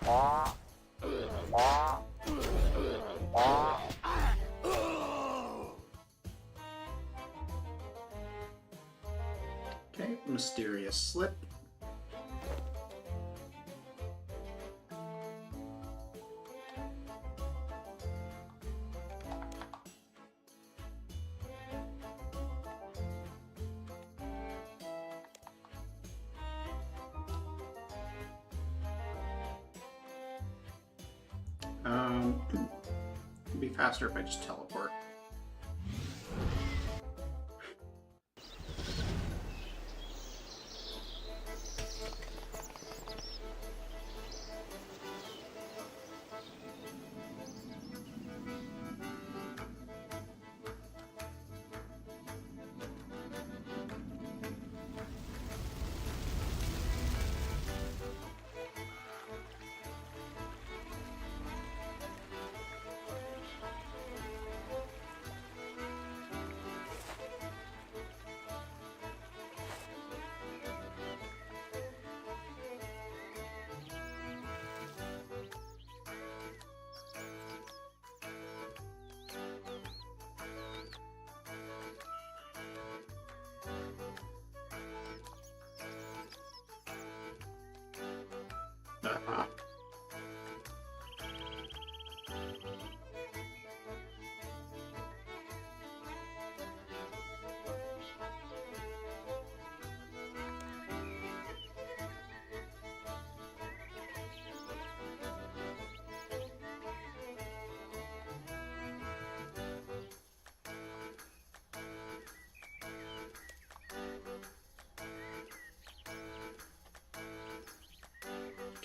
Okay, mysterious slip. It'd be faster if I just teleport.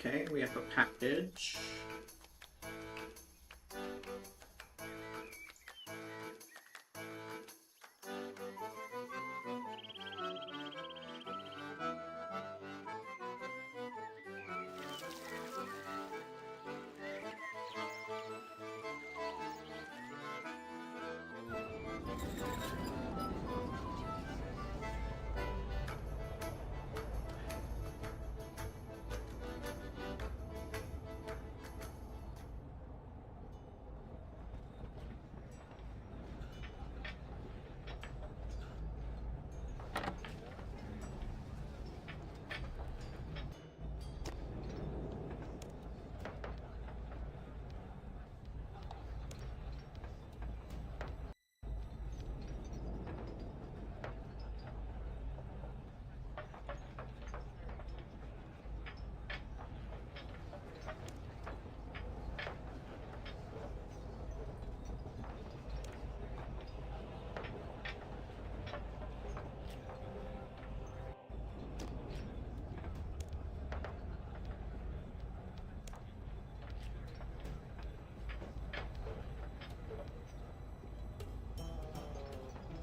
Okay, we have a package.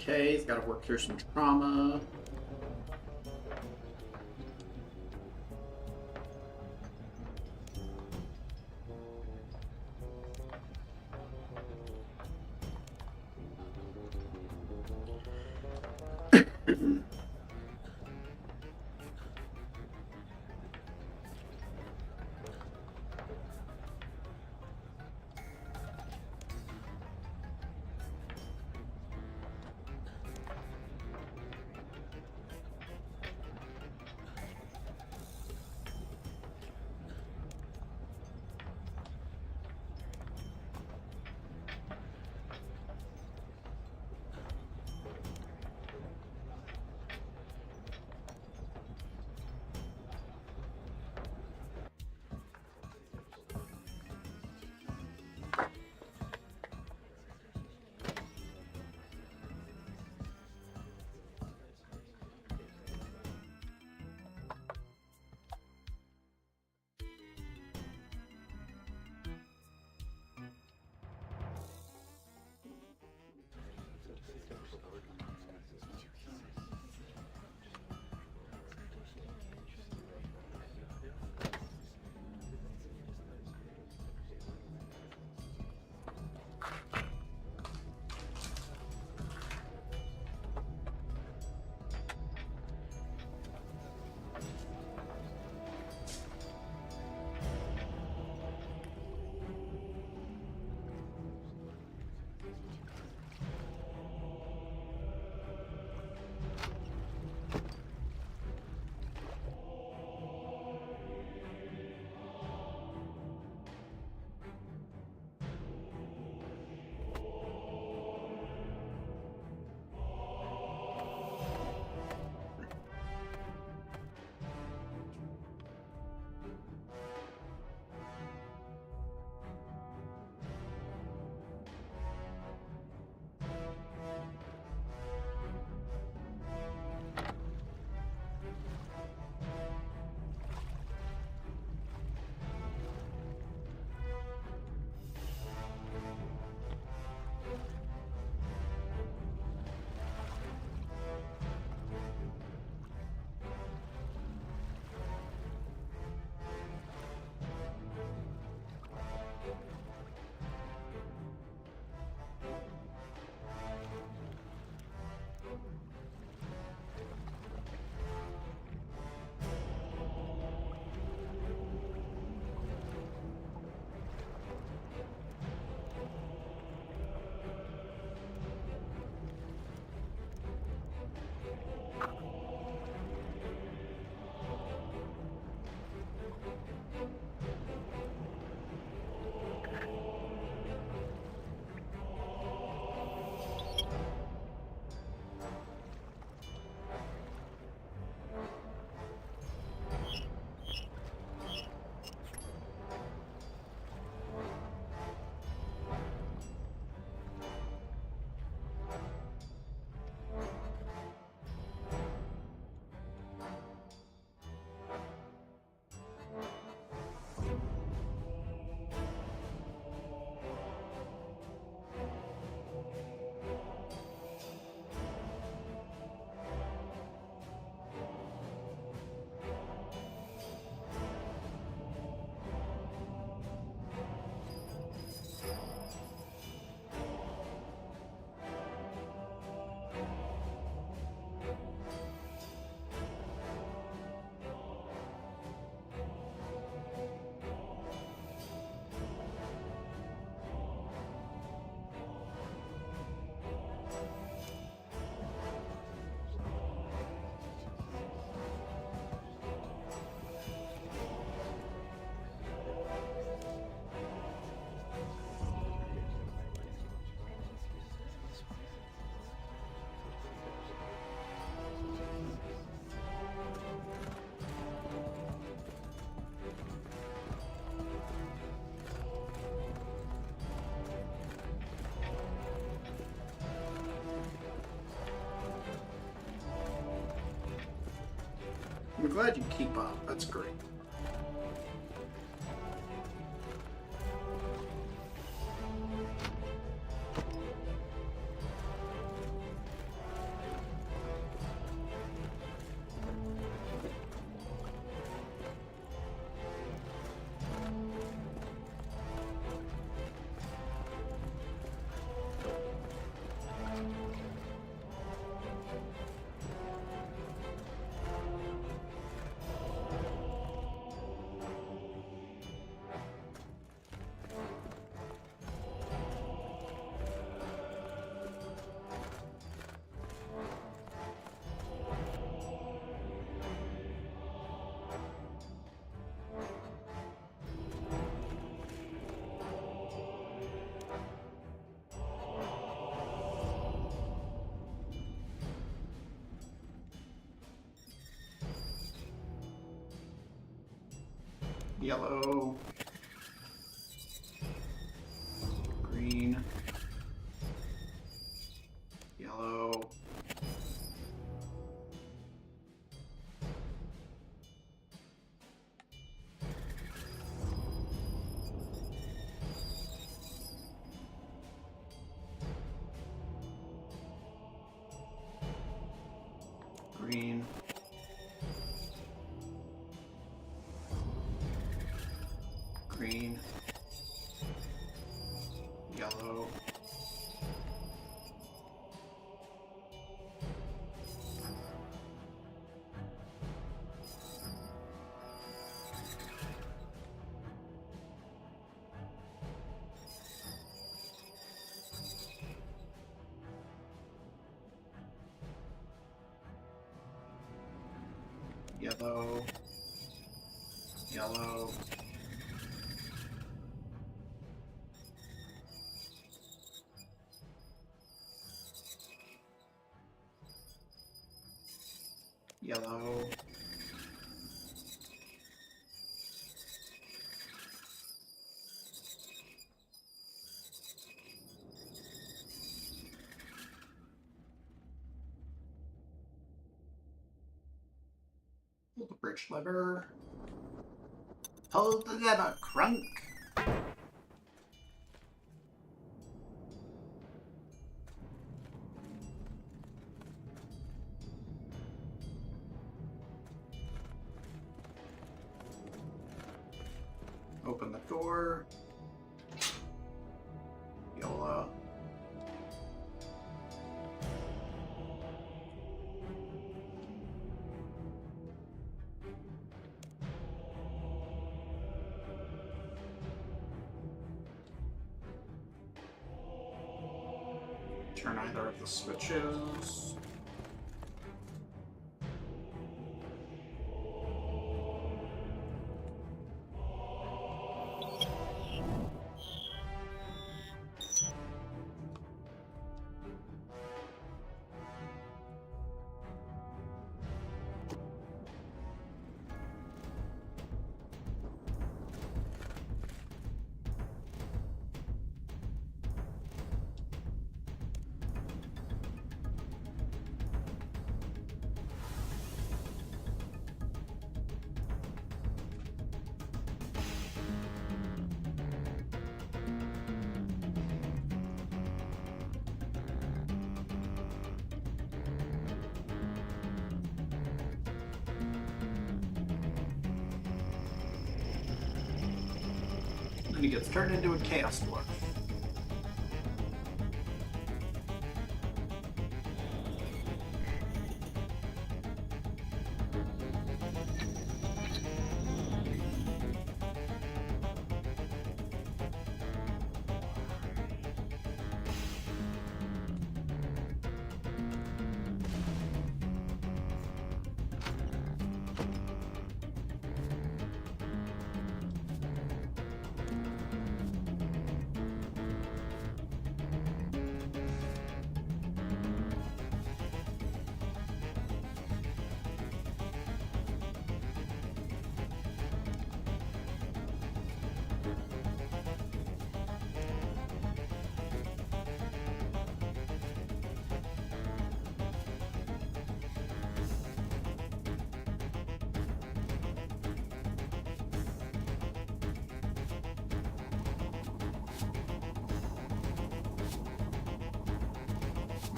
Okay, he's got to work through some trauma. glad you keep up. That's great. Yellow, green, yellow, green, green, yellow, yellow, yellow, yellow, pull the bridge lever, pull the lever, crunk. Open the door. Yola. Turn either of the switches. And he gets turned into a Chaos Dwarf.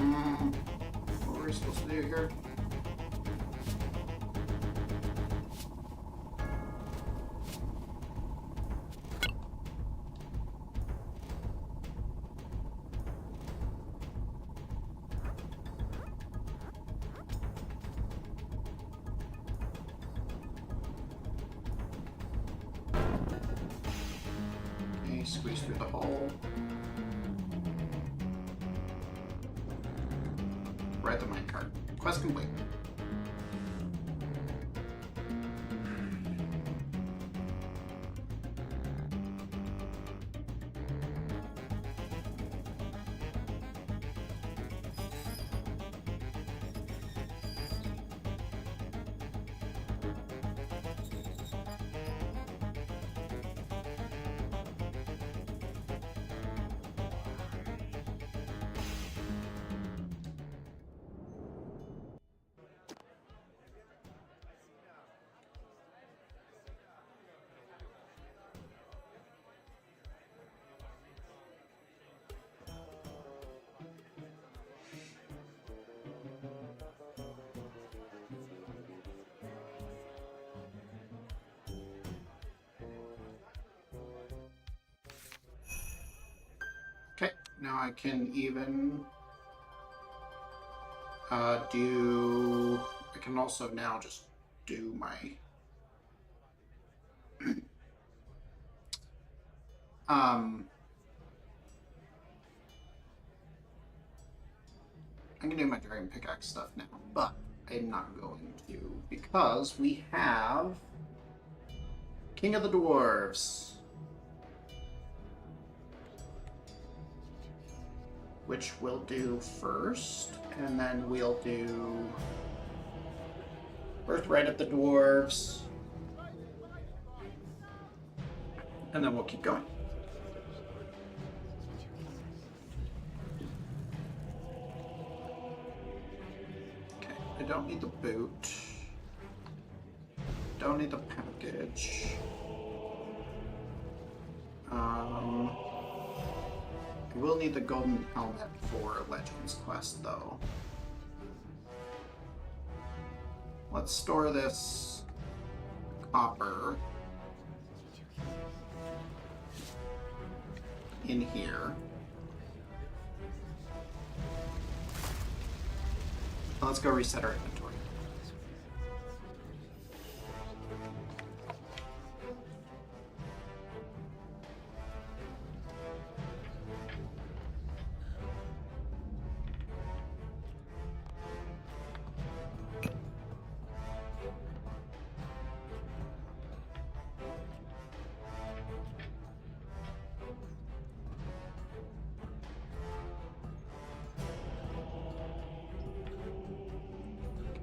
What were we supposed to do here? Okay, squeeze through the hole. Write the minecart. Quest complete. Okay, now I can even I can also now just do my I'm gonna do my dragon pickaxe stuff now, but I'm not going to because we have King of the Dwarves, which we'll do first, and then we'll do Birthright of the Dwarves, and then we'll keep going. Okay, I don't need the boot. Don't need the package. I will need the golden helmet for Legends quest, though. Let's store this copper in here. Let's go reset our inventory.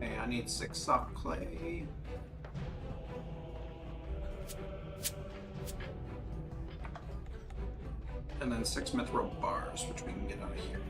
Okay, I need 6 soft clay. And then 6 mithril bars, which we can get out of here.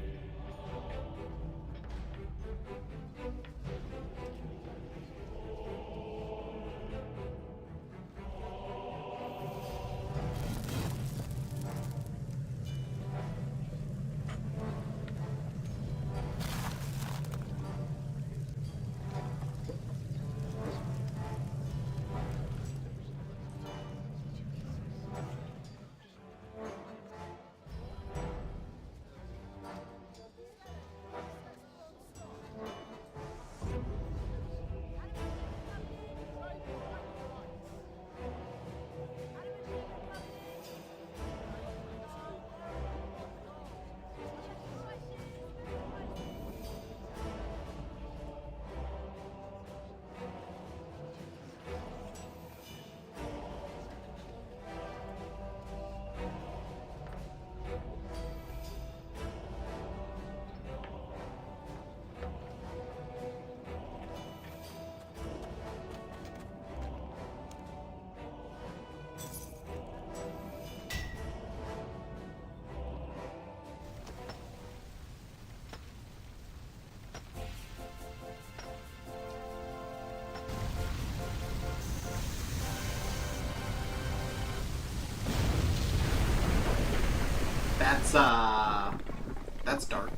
That's dark.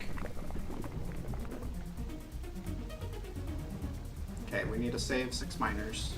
Okay, we need to save 6 miners.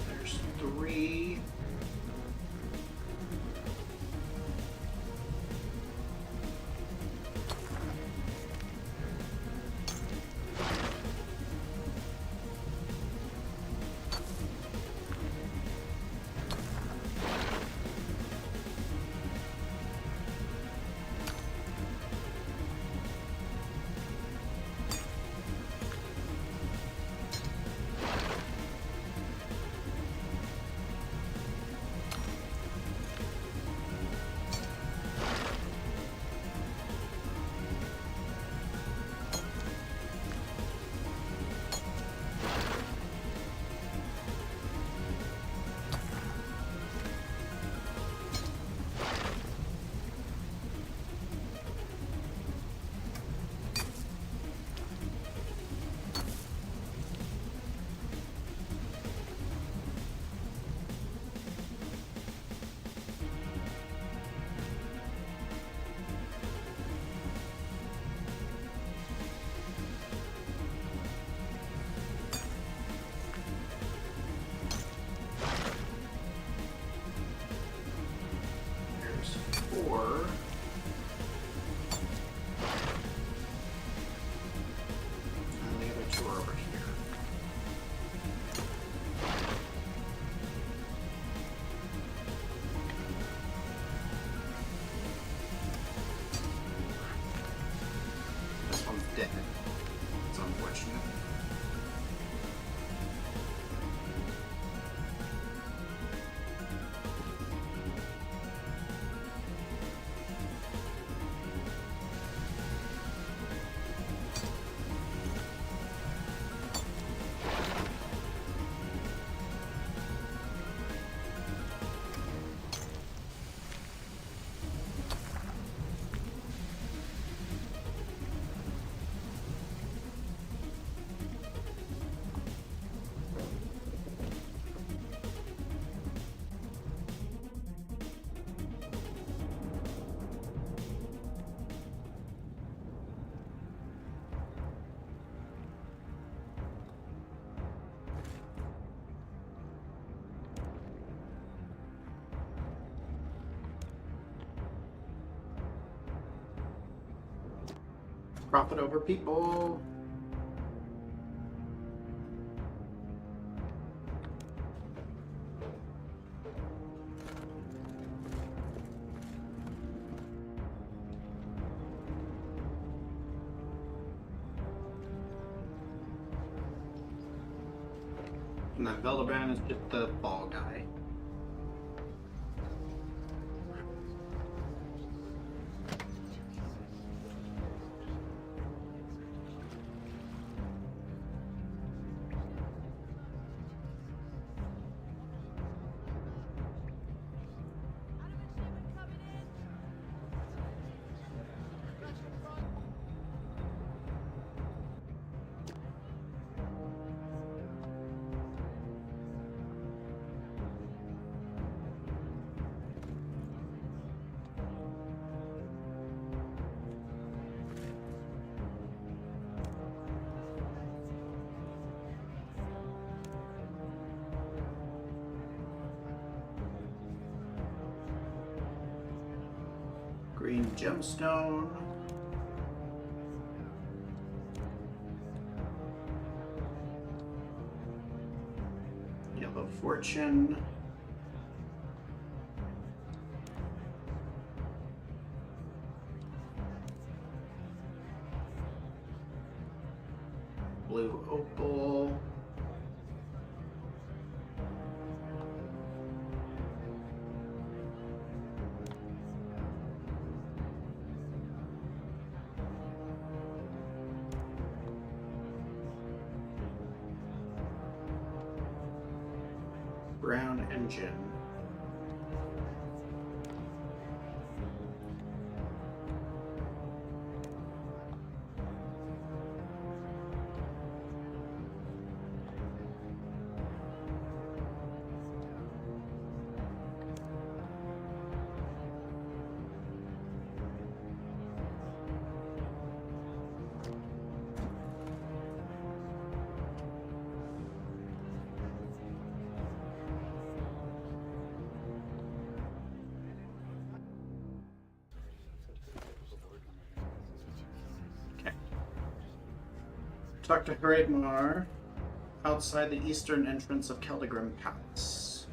There's 3. There's 4. And the other 2 are over here. This one's dead. It's unfortunate. Profit over people. And then Veldebrand is just the ball guy. Green gemstone. Yellow fortune. Blue opal. Brown engine. Talk to Hraidmar outside the eastern entrance of Keldagrim Palace.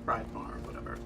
Hraidmar, whatever.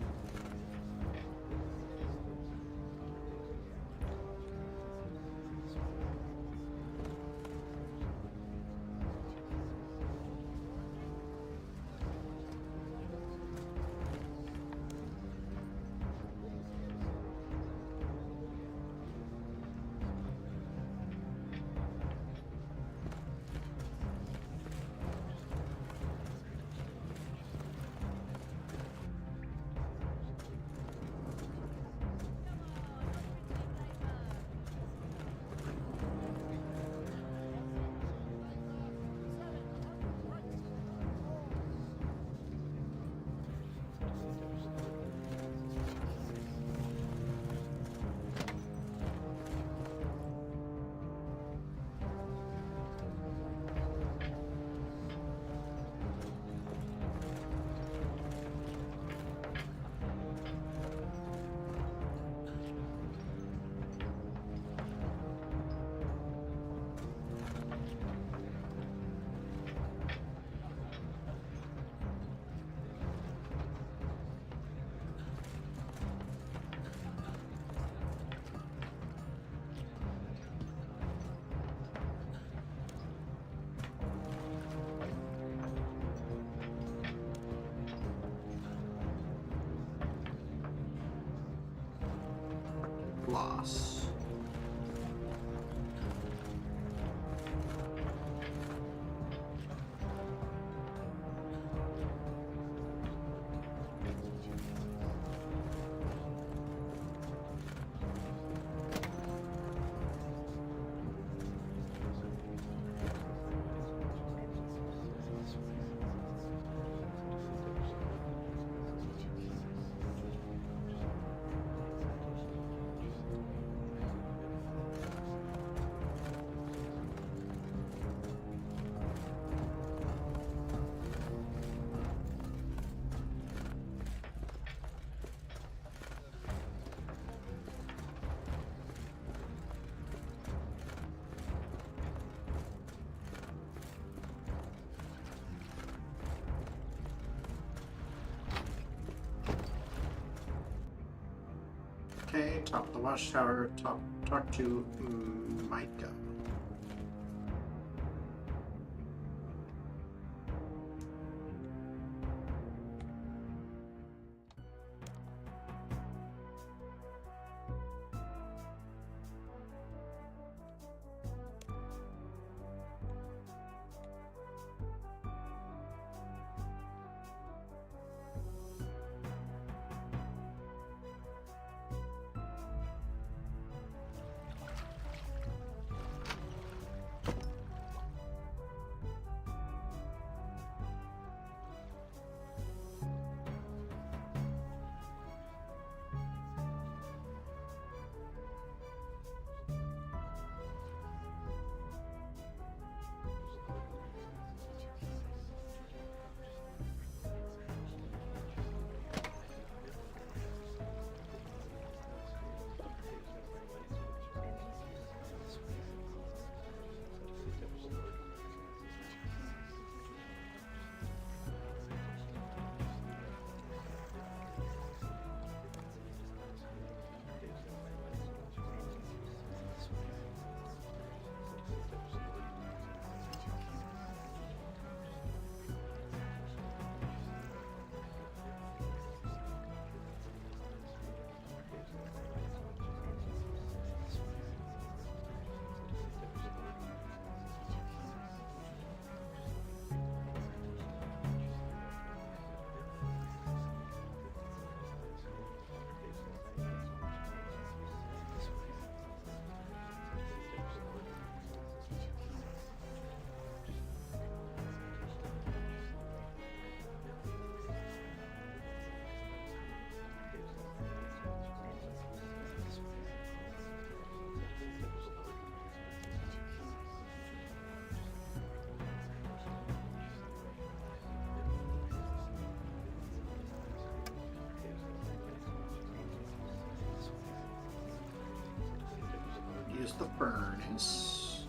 Loss. Okay, top of the watchtower. Talk to Micah. Use the furnace.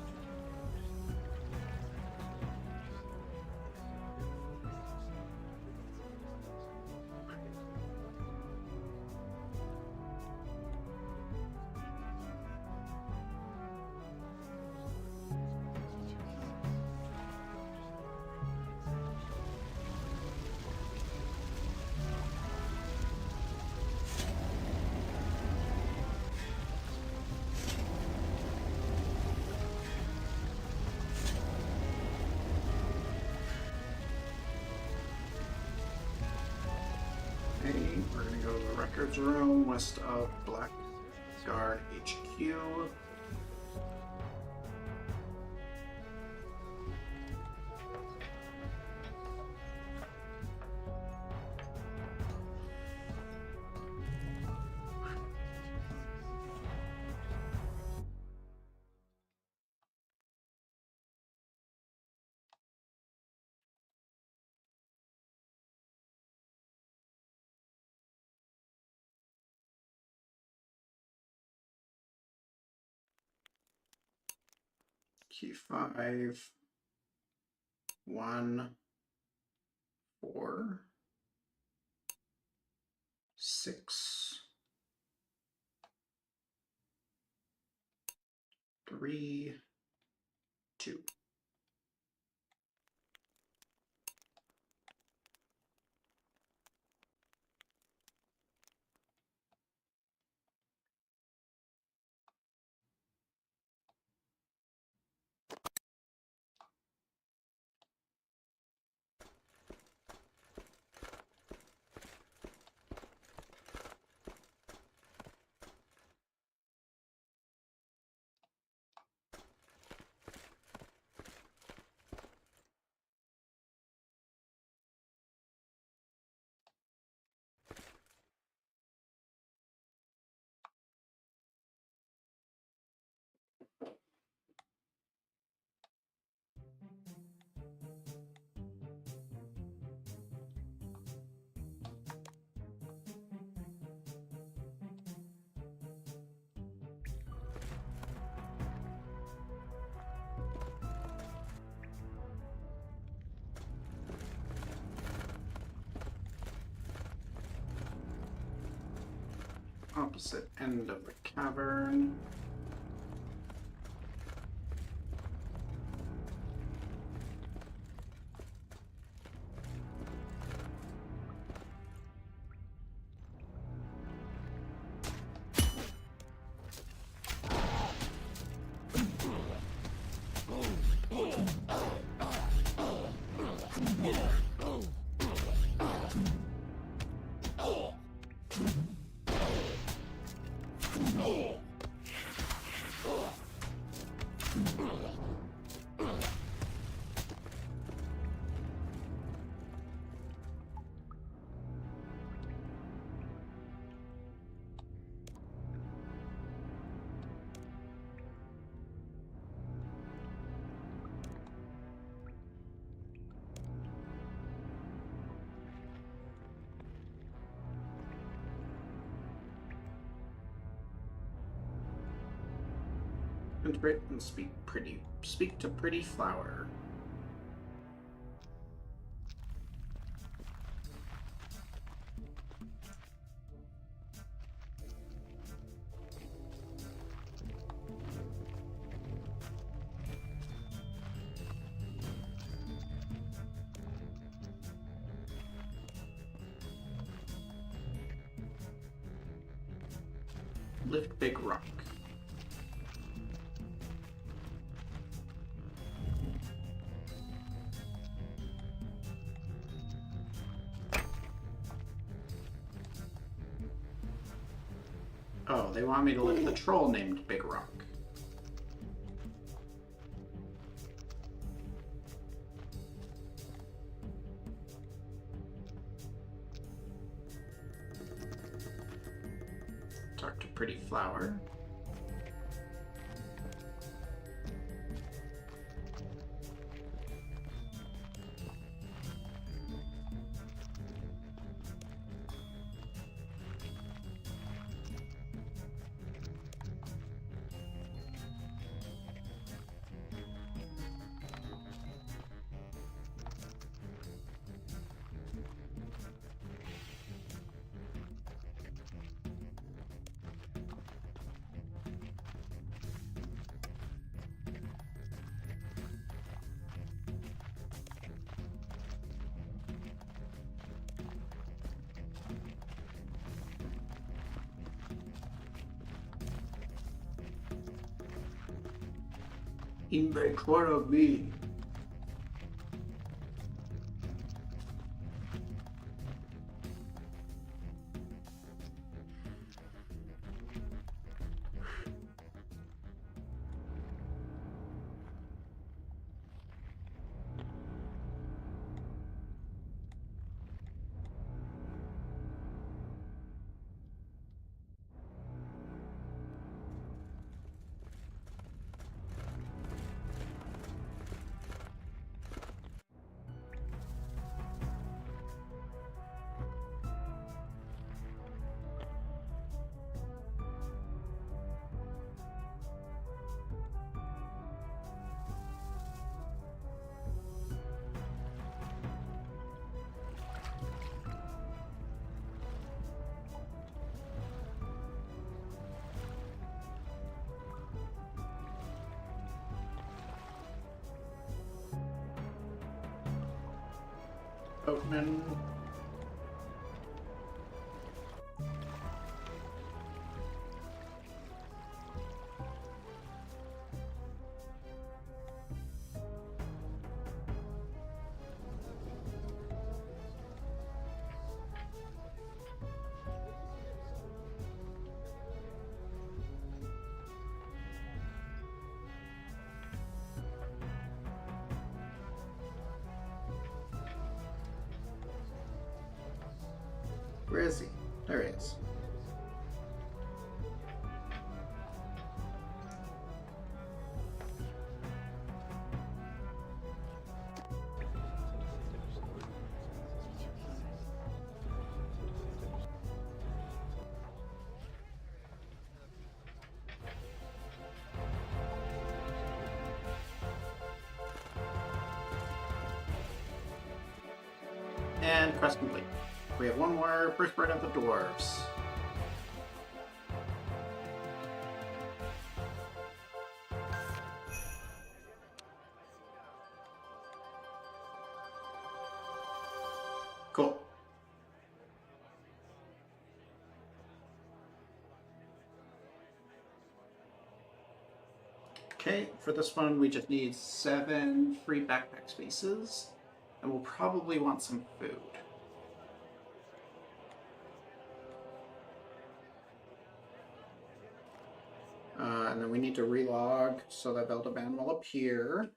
Okay, we're gonna go to the records room west of Blackguard HQ. Key 5, 1, 4, 6, 3, 2. opposite end of the cavern. Integrate and speak to pretty flower. Lift big rock. Oh, they want me to lift the troll named Big Rock. Talk to Pretty Flower. In my corner of me. Boatman. Where is he? There he is. And quest complete. We have one more first bird of the dwarves. Okay, for this one, we just need 7 free backpack spaces, and we'll probably want some food. And then we need to relog so that Veldaban will appear.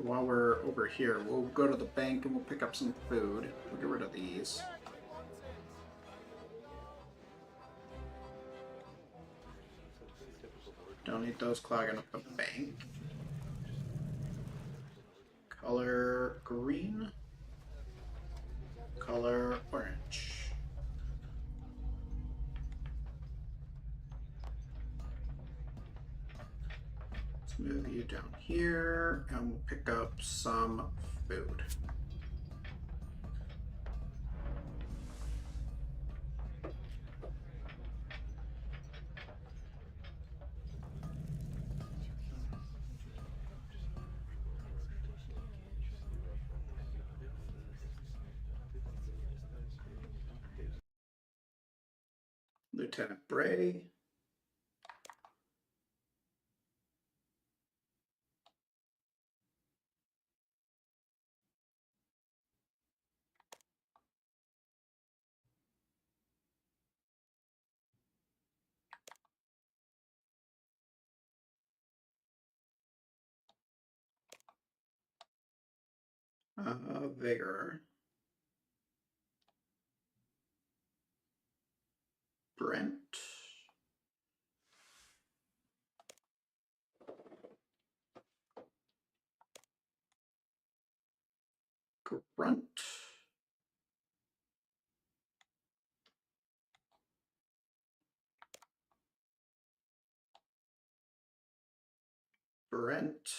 While we're over here, we'll go to the bank and we'll pick up some food. We'll get rid of these. Don't need those clogging up the bank. Color green. Color orange. Let's move you down here and we'll pick up some food. Lieutenant Bray. Vigor. Brent. Grunt. Brent.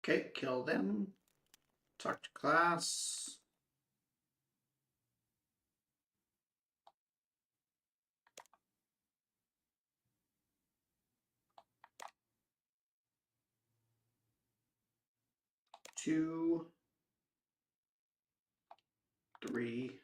Okay, kill them. Talk to class. Two. 3.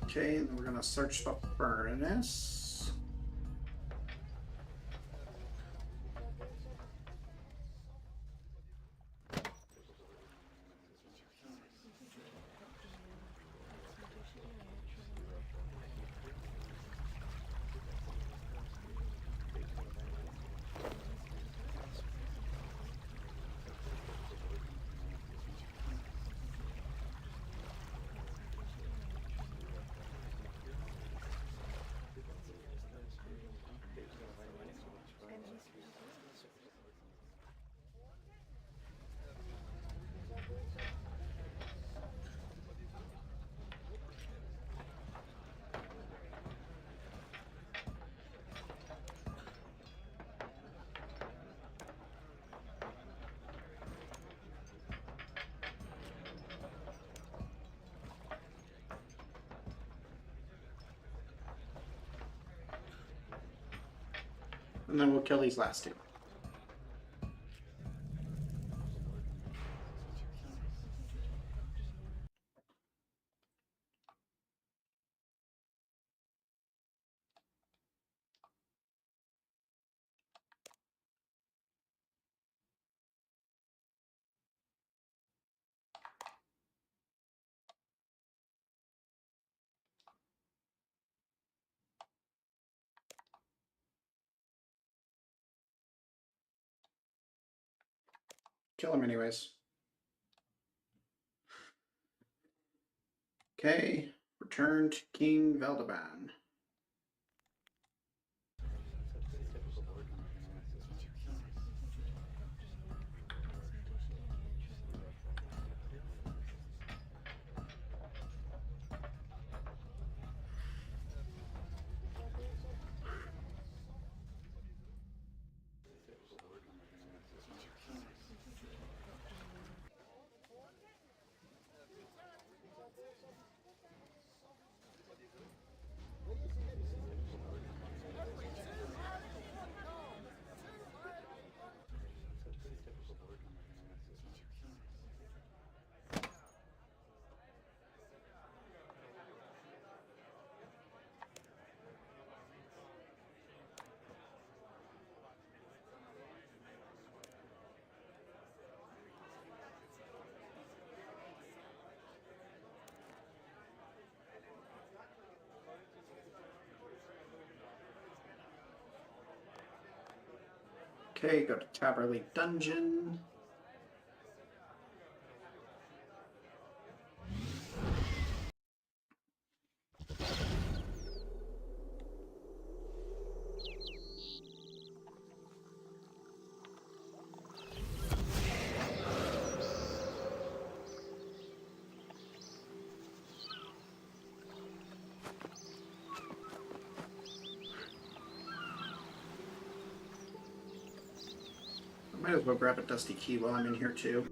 Okay, and then we're gonna search the furnace. And then we'll kill these last 2. Kill him anyways. Okay, return to King Veldeban. Okay, go to Taberley Dungeon. Might as well grab a dusty key while I'm in here too.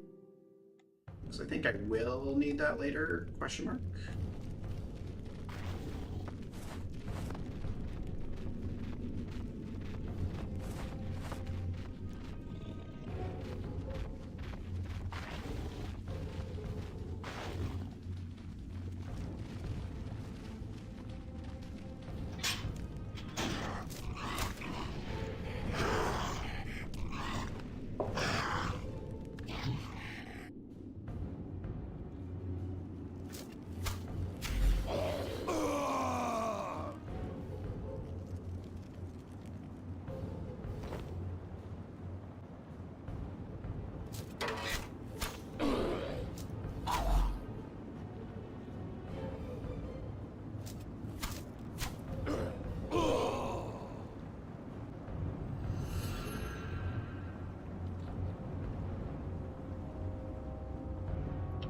Because I think I will need that later, question mark.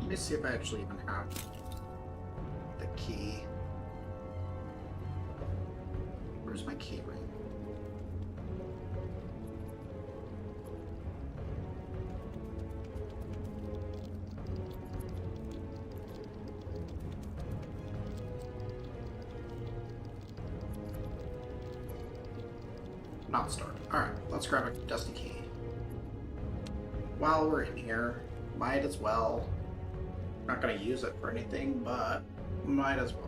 Let me see if I actually even have the key. Where's my key ring? Not start. Alright, let's grab a dusty key. While we're in here, might as well. Not gonna use it for anything, but might as well.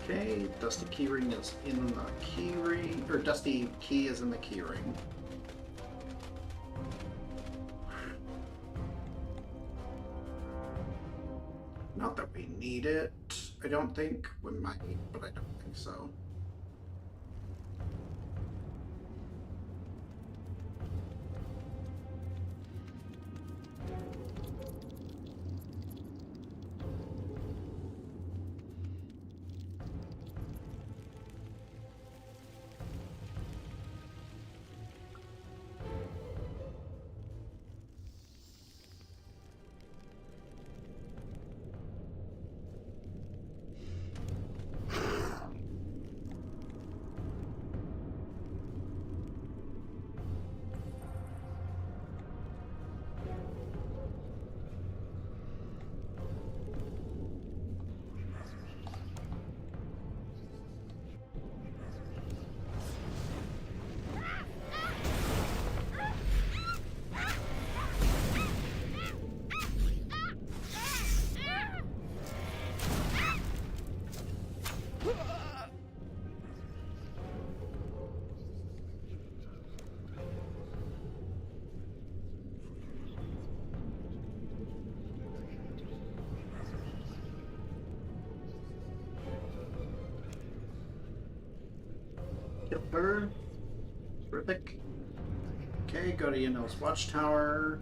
Okay, dusty keyring is in the keyring, or dusty key is in the keyring. Not that we need it, I don't think. We might, but I don't think so. Kill her. Terrific. Okay, go to Yanil's Watchtower.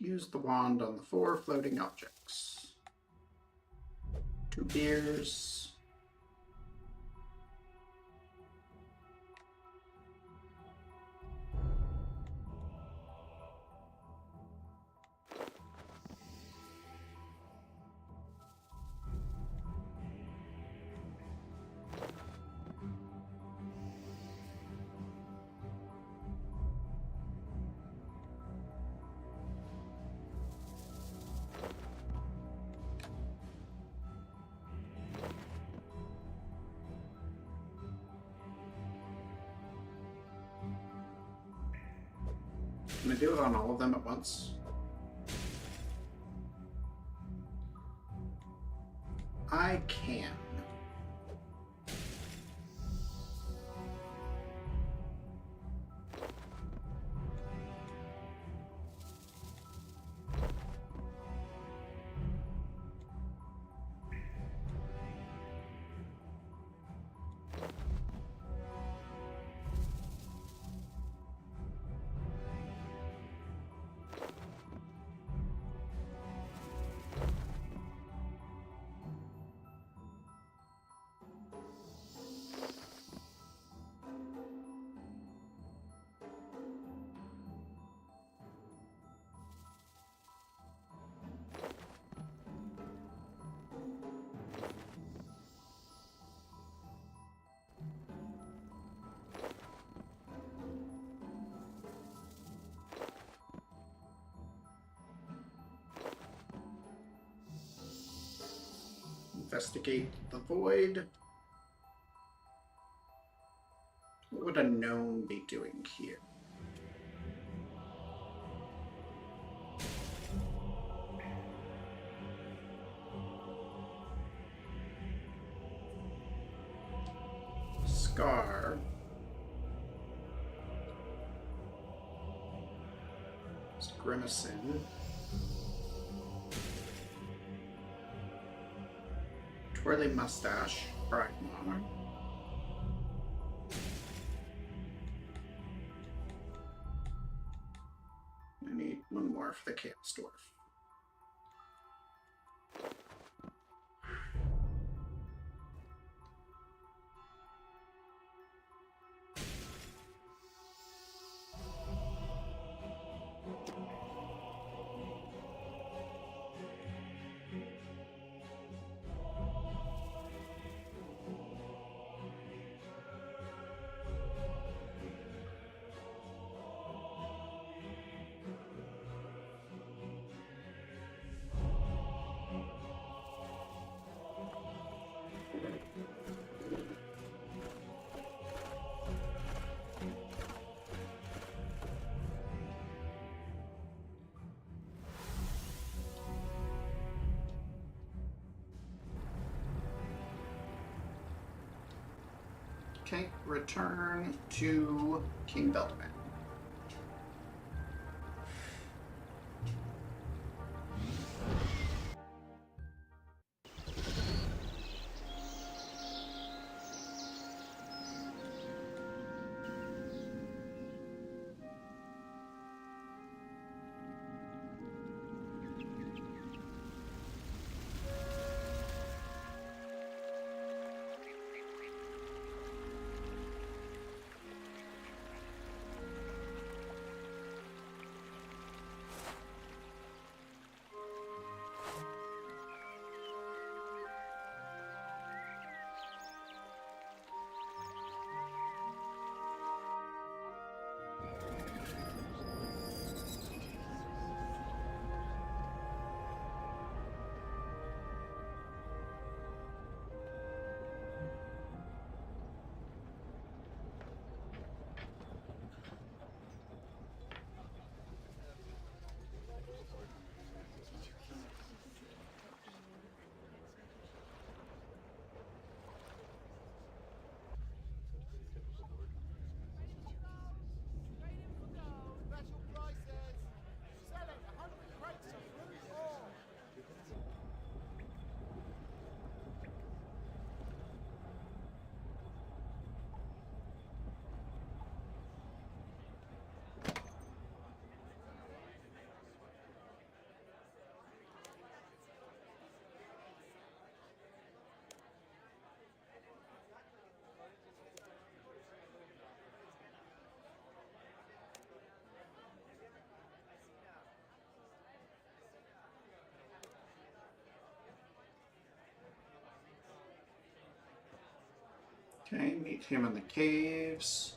Use the wand on the 4 floating objects. 2 beers. Can I do it on all of them at once? I can. Investigate the void. What would a gnome be doing here? Scar. It's grimacing. Twirly mustache, Bragmar. I need one more for the Chaos Dwarf. Okay, return to King Beltman. Okay, meet him in the caves.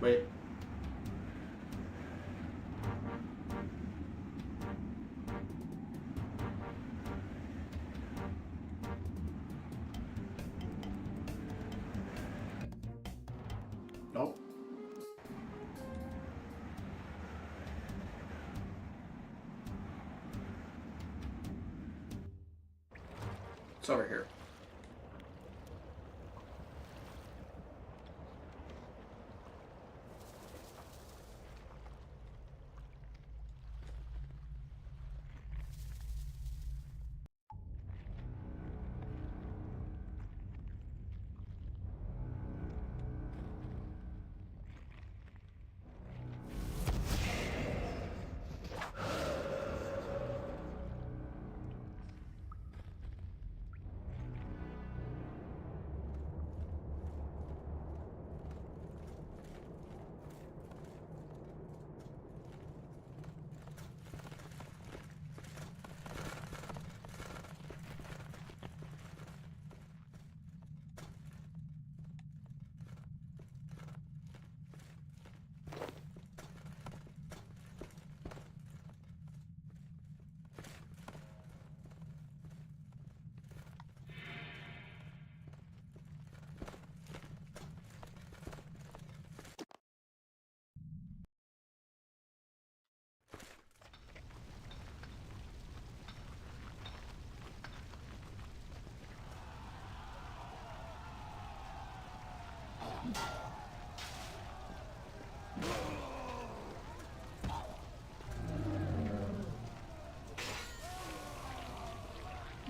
Wait. Nope. It's over here.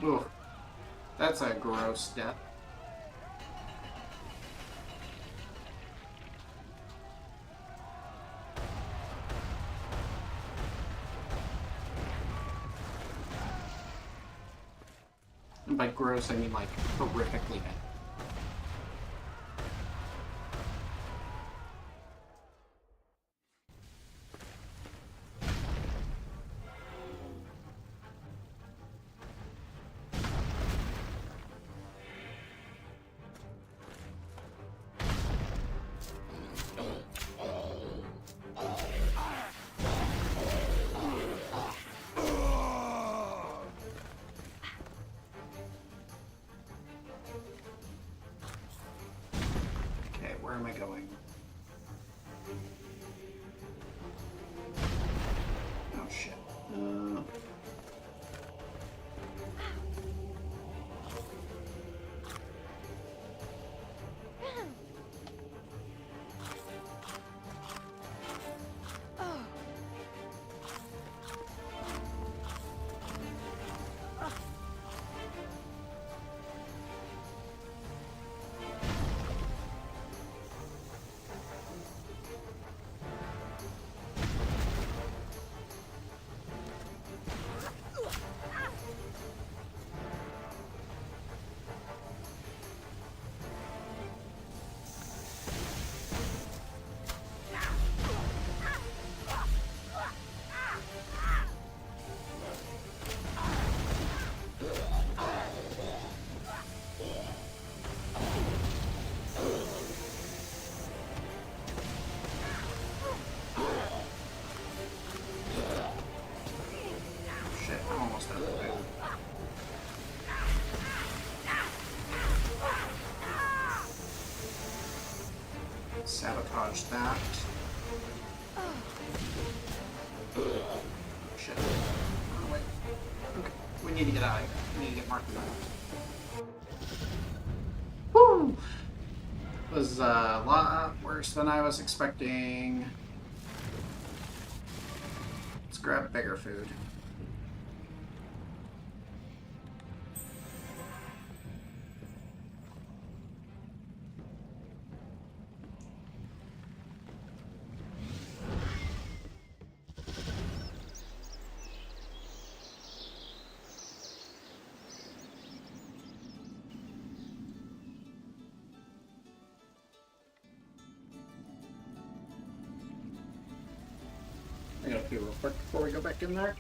Ooh, that's a gross death. And by gross, I mean like horrifically bad. dodge that. Oh, shit. Oh, wait. Okay. We need to get out of here. We need to get Mark out. Woo! Was a lot worse than I was expecting. Let's grab bigger food. I gotta pee real quick before we go back in there.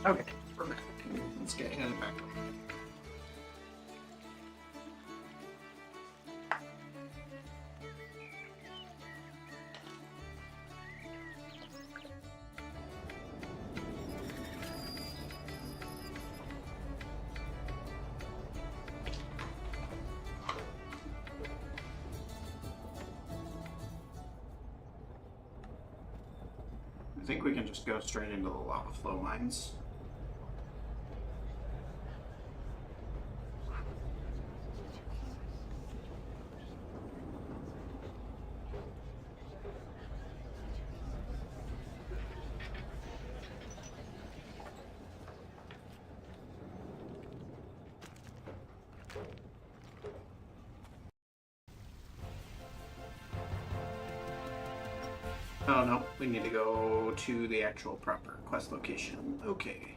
Okay, we're back. Let's get headed back. I think we can just go straight into the lava flow mines. Oh no, we need to go to the actual proper quest location. Okay.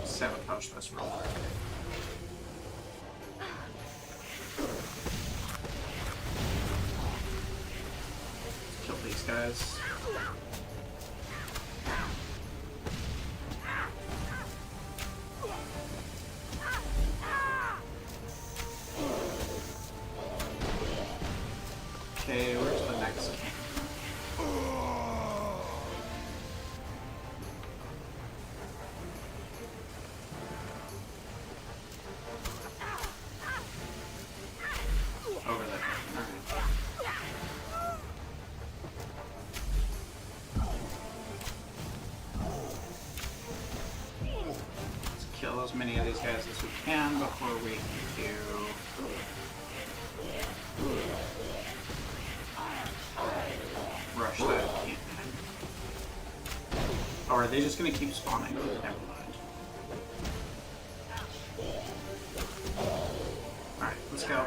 Sabotage this real quick. Kill these guys. guys. Okay, where's the next king? Over there. Alright. Let's kill as many of these guys as we can before we do rush that cannon. Or are they just gonna keep spawning? Never mind. Alright, let's go.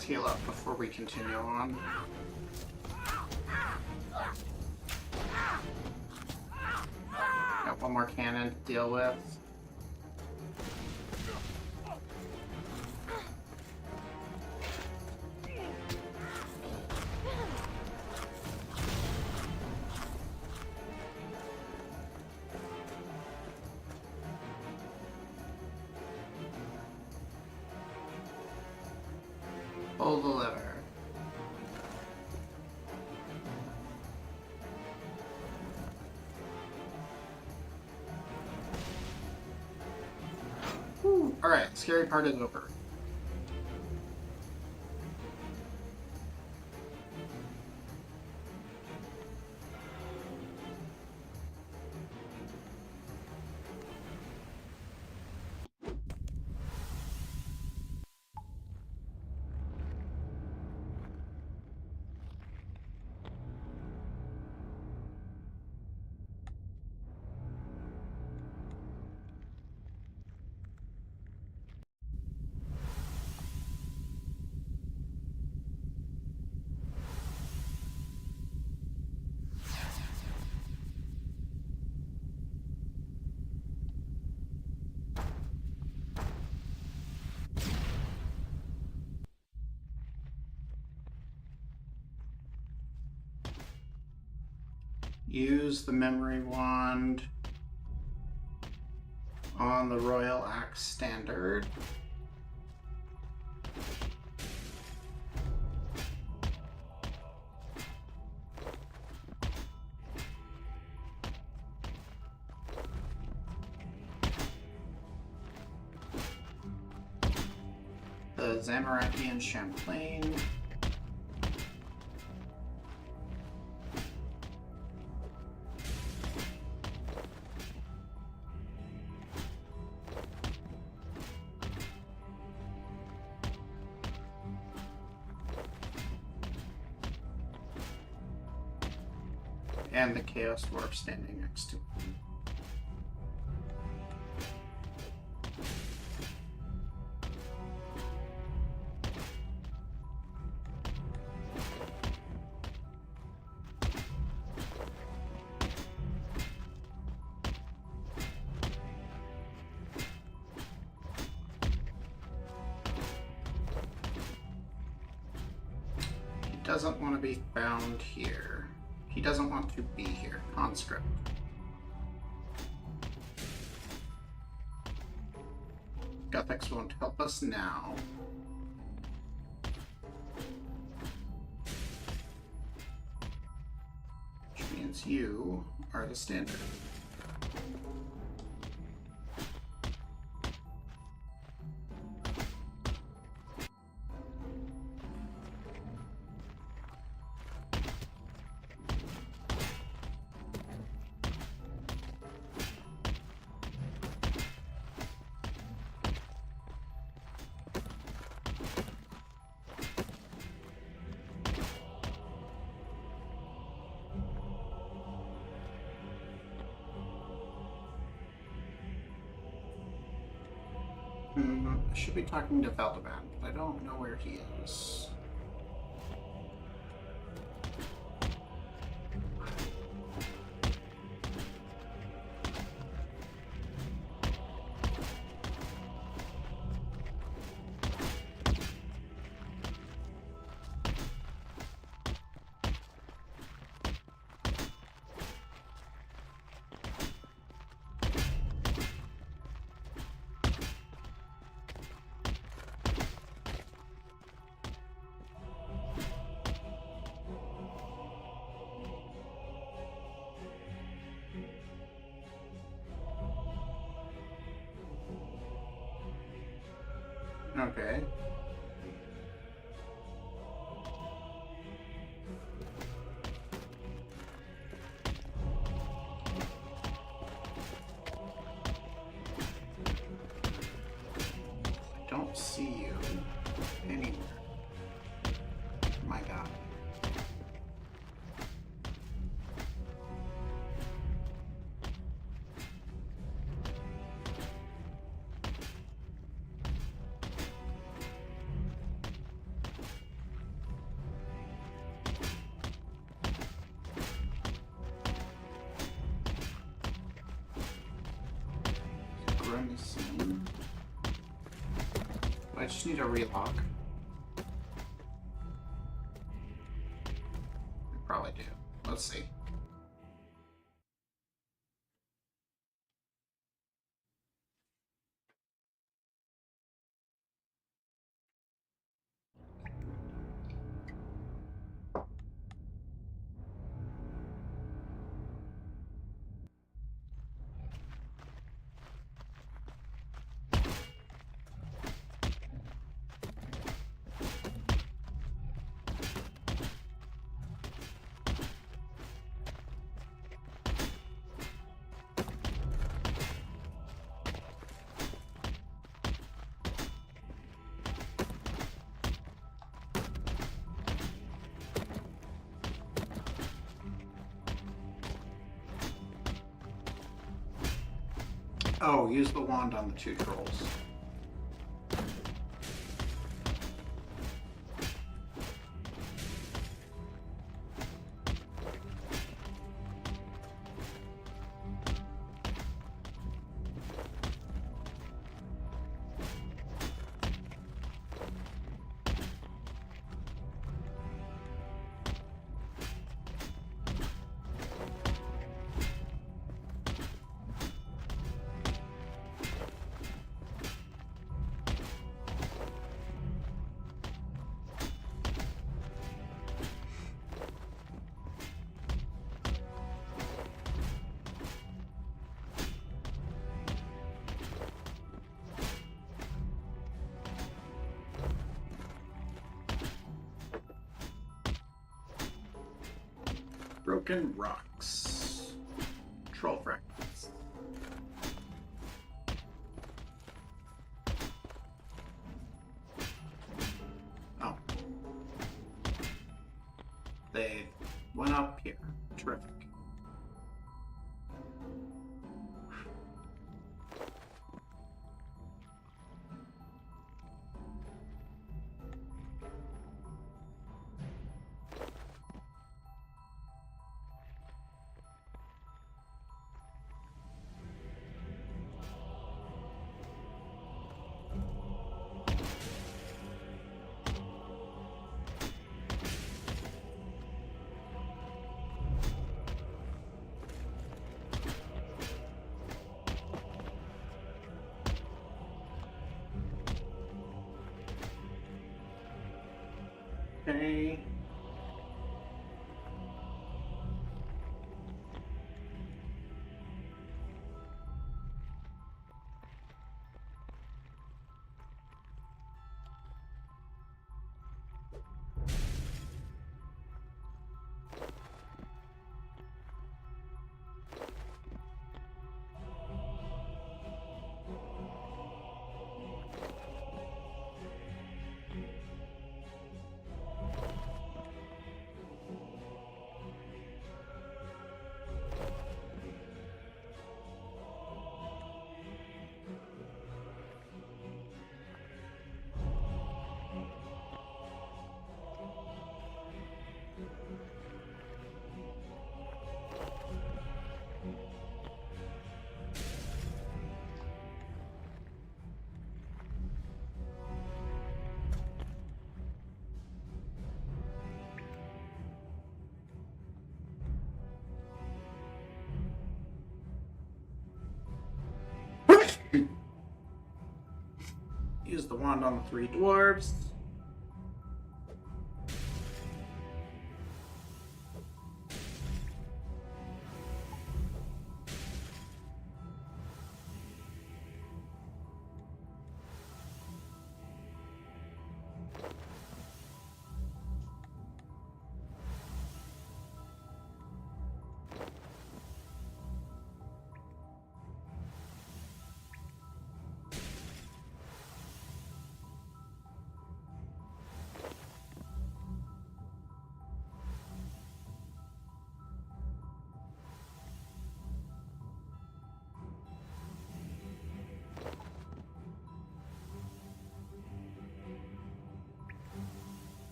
Heal up before we continue on. Got one more cannon to deal with. Pull the lever. Alright, scary part is over. Use the memory wand on the Royal Axe Standard. The Zamorakian Champlain. And the Chaos Dwarf standing next to him. He doesn't want to be found here. He doesn't want to be here. Conscript. Gothics won't help us now. Which means you are the standard. I should be talking to Valdeban, but I don't know where he is. Okay. I don't see you anywhere. My God. Grimacing. I just need a relock. I probably do. Let's see. Oh, use the wand on the two trolls. Broken rocks. Troll fragments. Oh. They went up here. Terrific. Okay. spawned on the 3 dwarves.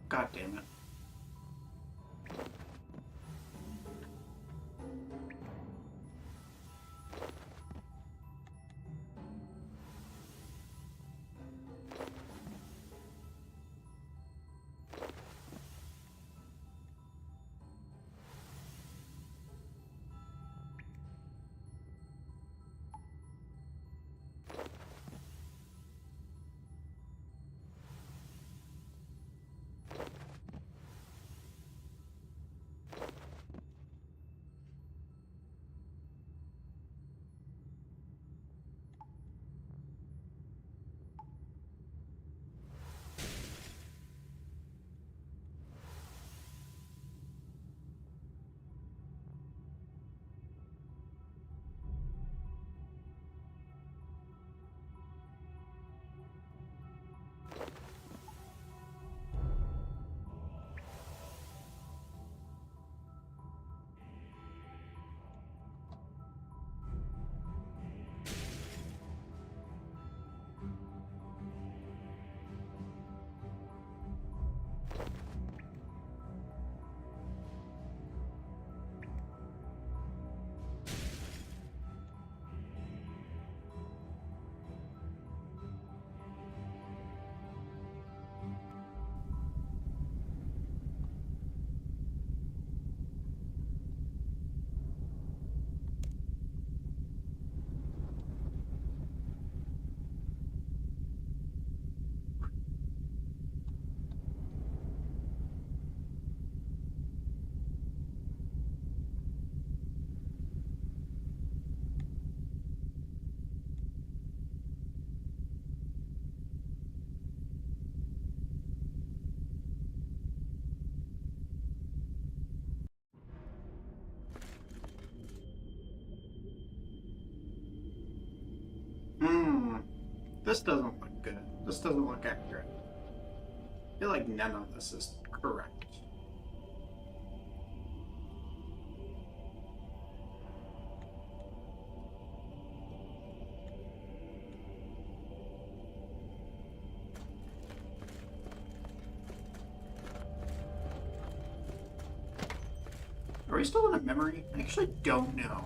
God damn it. This doesn't look good. This doesn't look accurate. I feel like none of this is correct. Are we still in a memory? I actually don't know.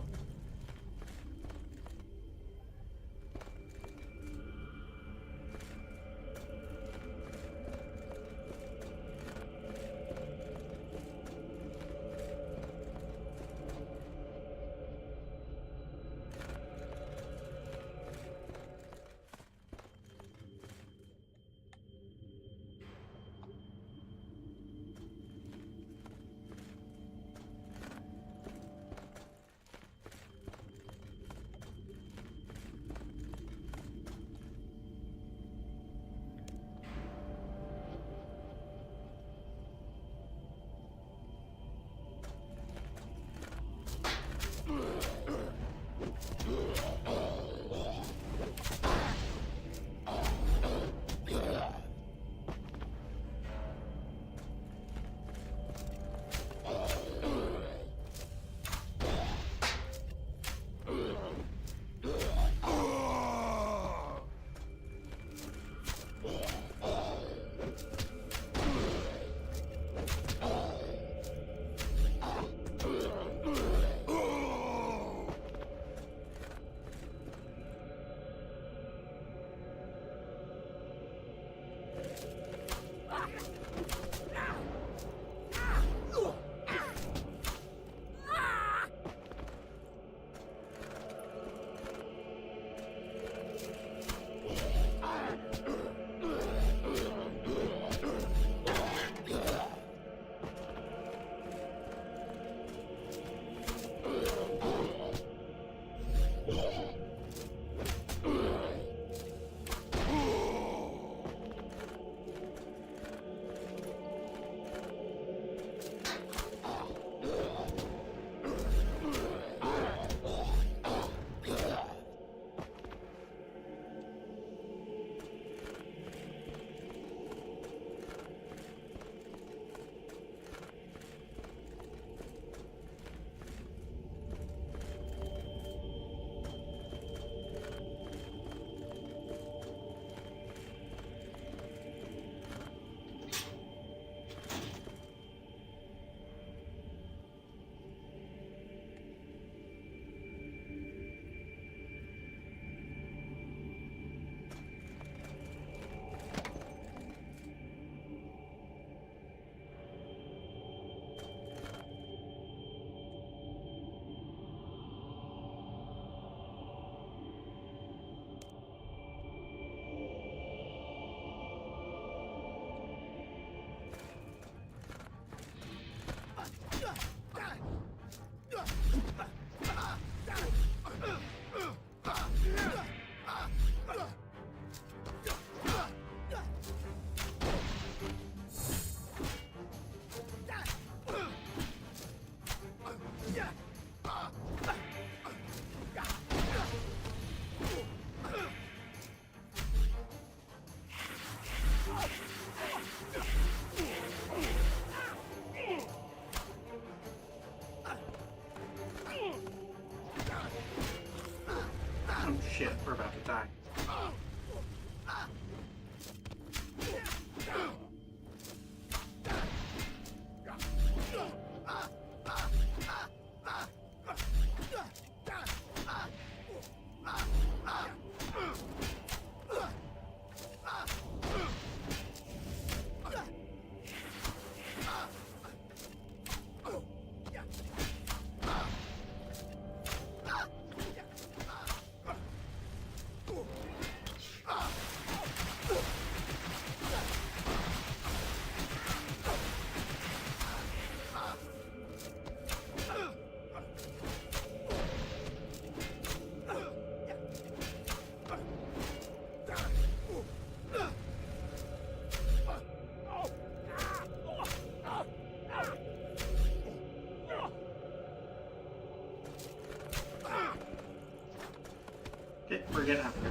Okay, we're getting up here.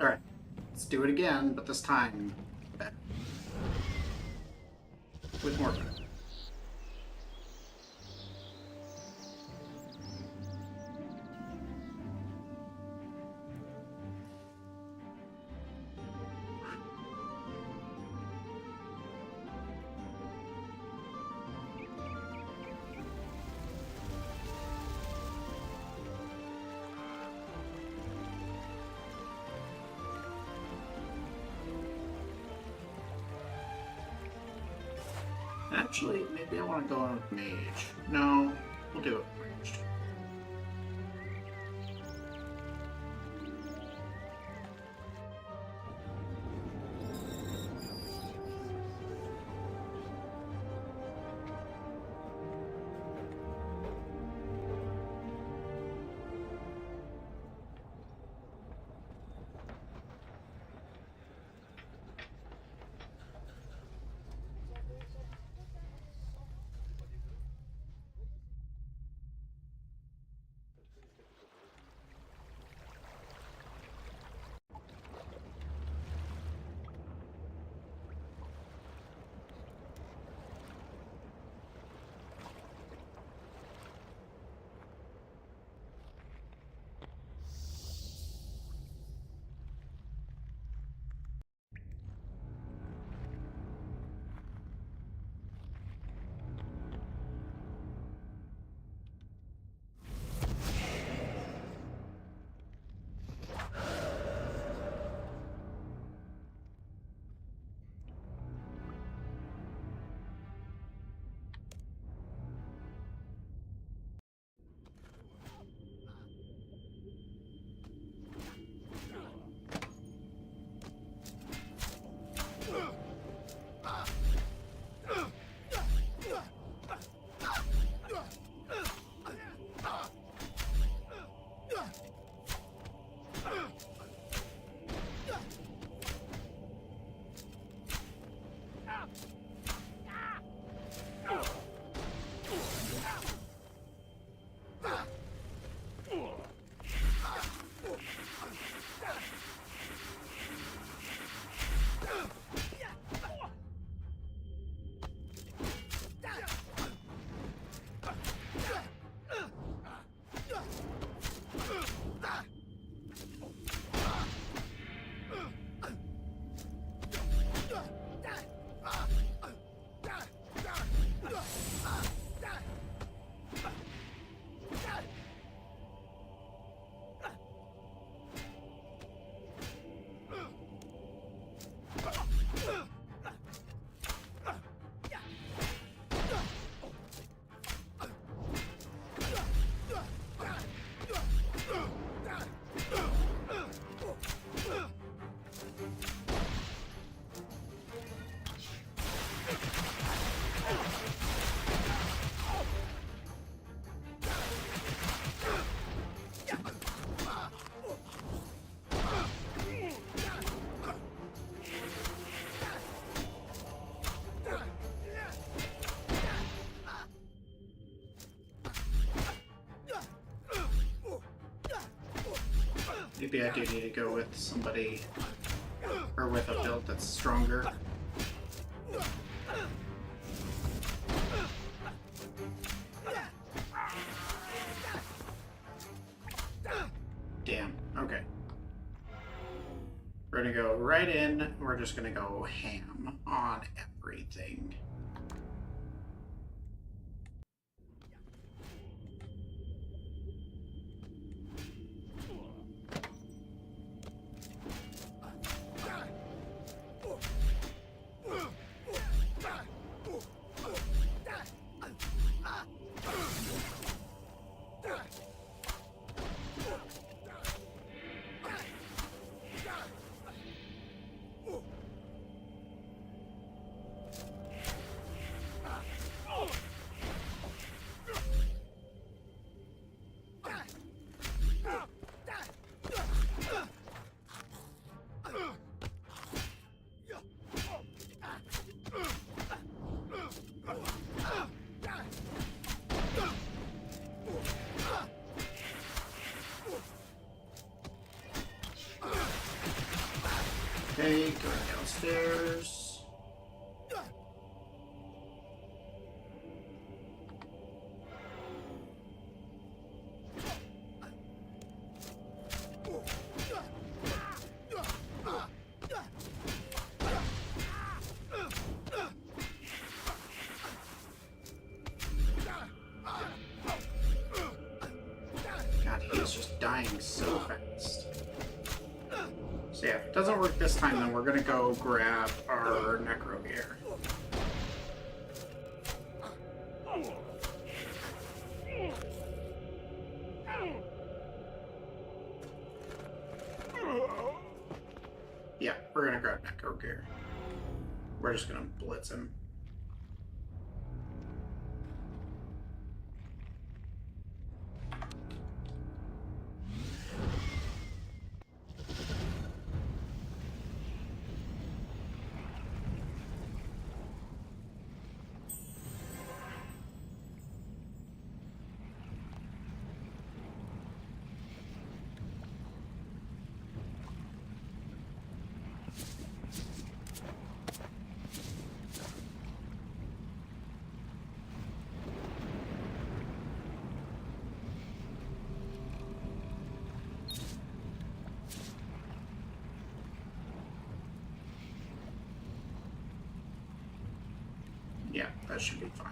Alright, let's do it again, but this time better. With more food. Actually, maybe I want to go on with mage. No, we'll do it with ranged. Maybe I do need to go with somebody, or with a build that's stronger. Damn, okay. We're gonna go right in, we're just gonna go ham on everything. Okay, going downstairs. God, he's just dying so fast. So yeah, if it doesn't work this time, then we're gonna go grab our Necro Gear. Yeah, we're gonna grab Necro Gear. We're just gonna blitz him. Yeah, that should be fine.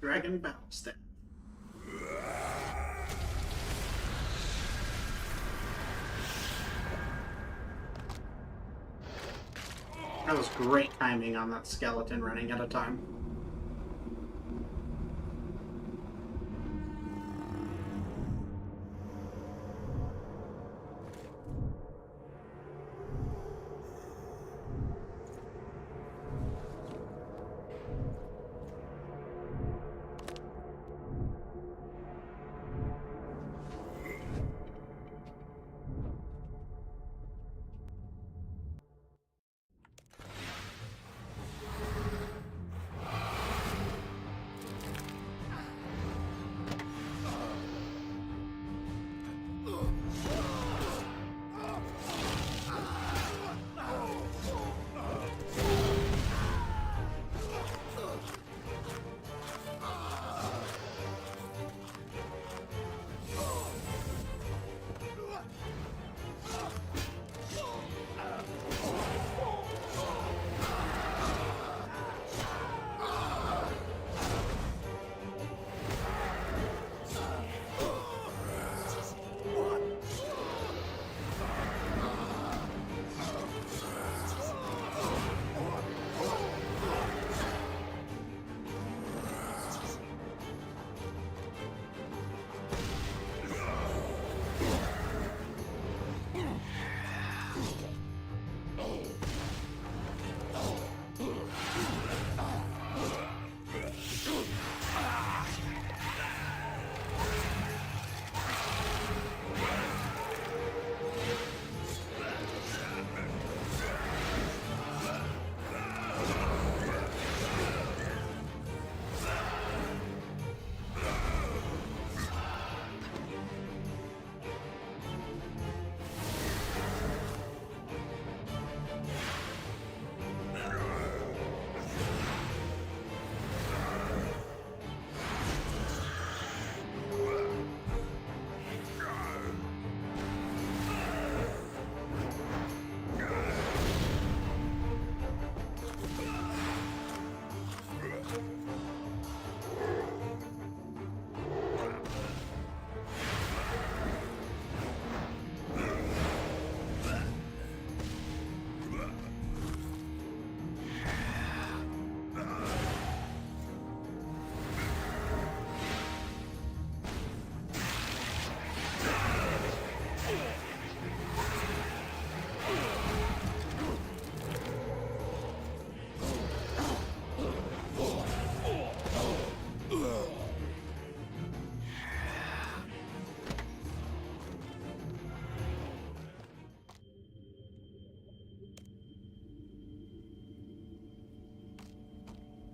Dragon Battlestick. That was great timing on that skeleton running out of time.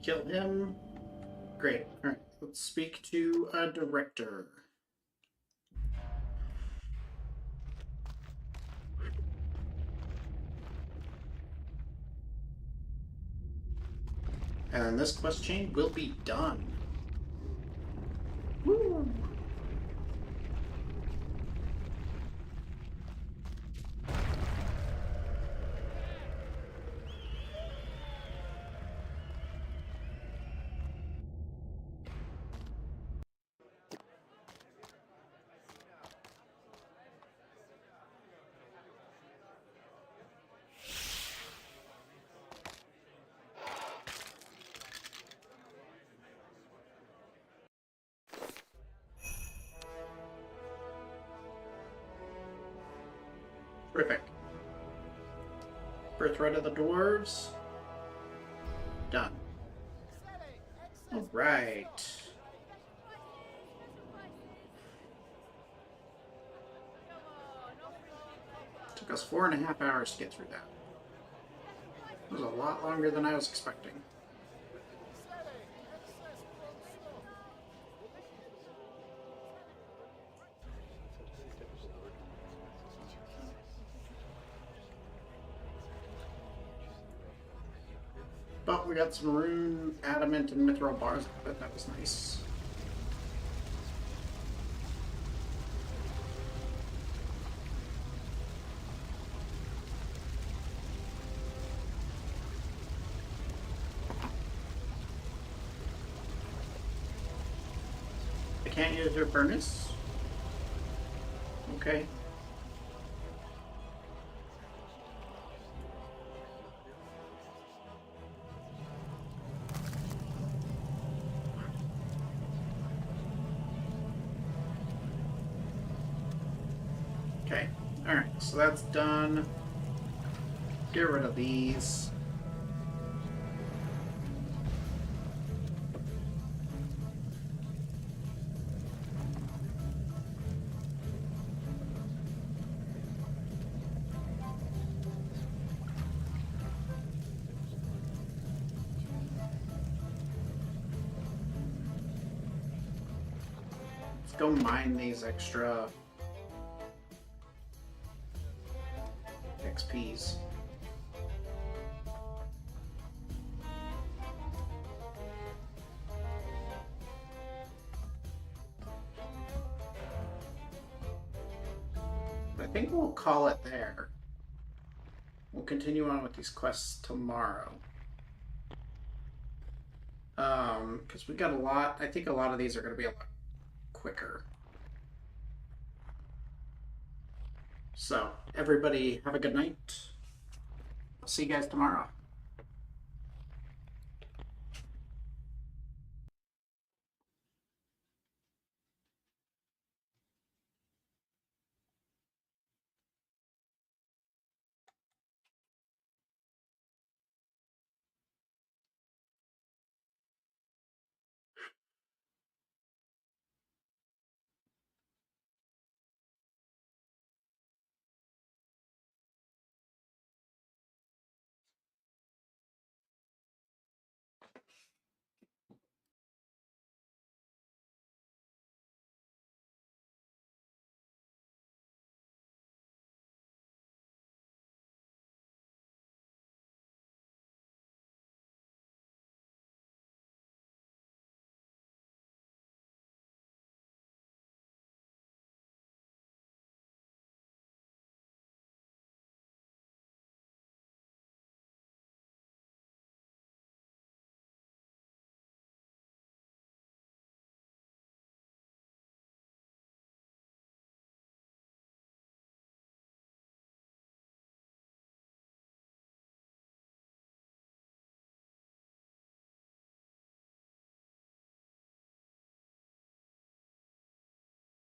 kill him. Great. All right, let's speak to a director. And then this quest chain will be done. Woo! Terrific. Birthright of the Dwarves. Done. Alright. Took us 4.5 hours to get through that. It was a lot longer than I was expecting. But we got some rune, adamant, and mithril bars, but that was nice. I can't use their furnace? Okay. Okay, alright, so that's done. Get rid of these. Let's go mine these extra XPs. I think we'll call it there. We'll continue on with these quests tomorrow. Because we got a lot. I think a lot of these are going to be a lot quicker. So, everybody have a good night. I'll see you guys tomorrow.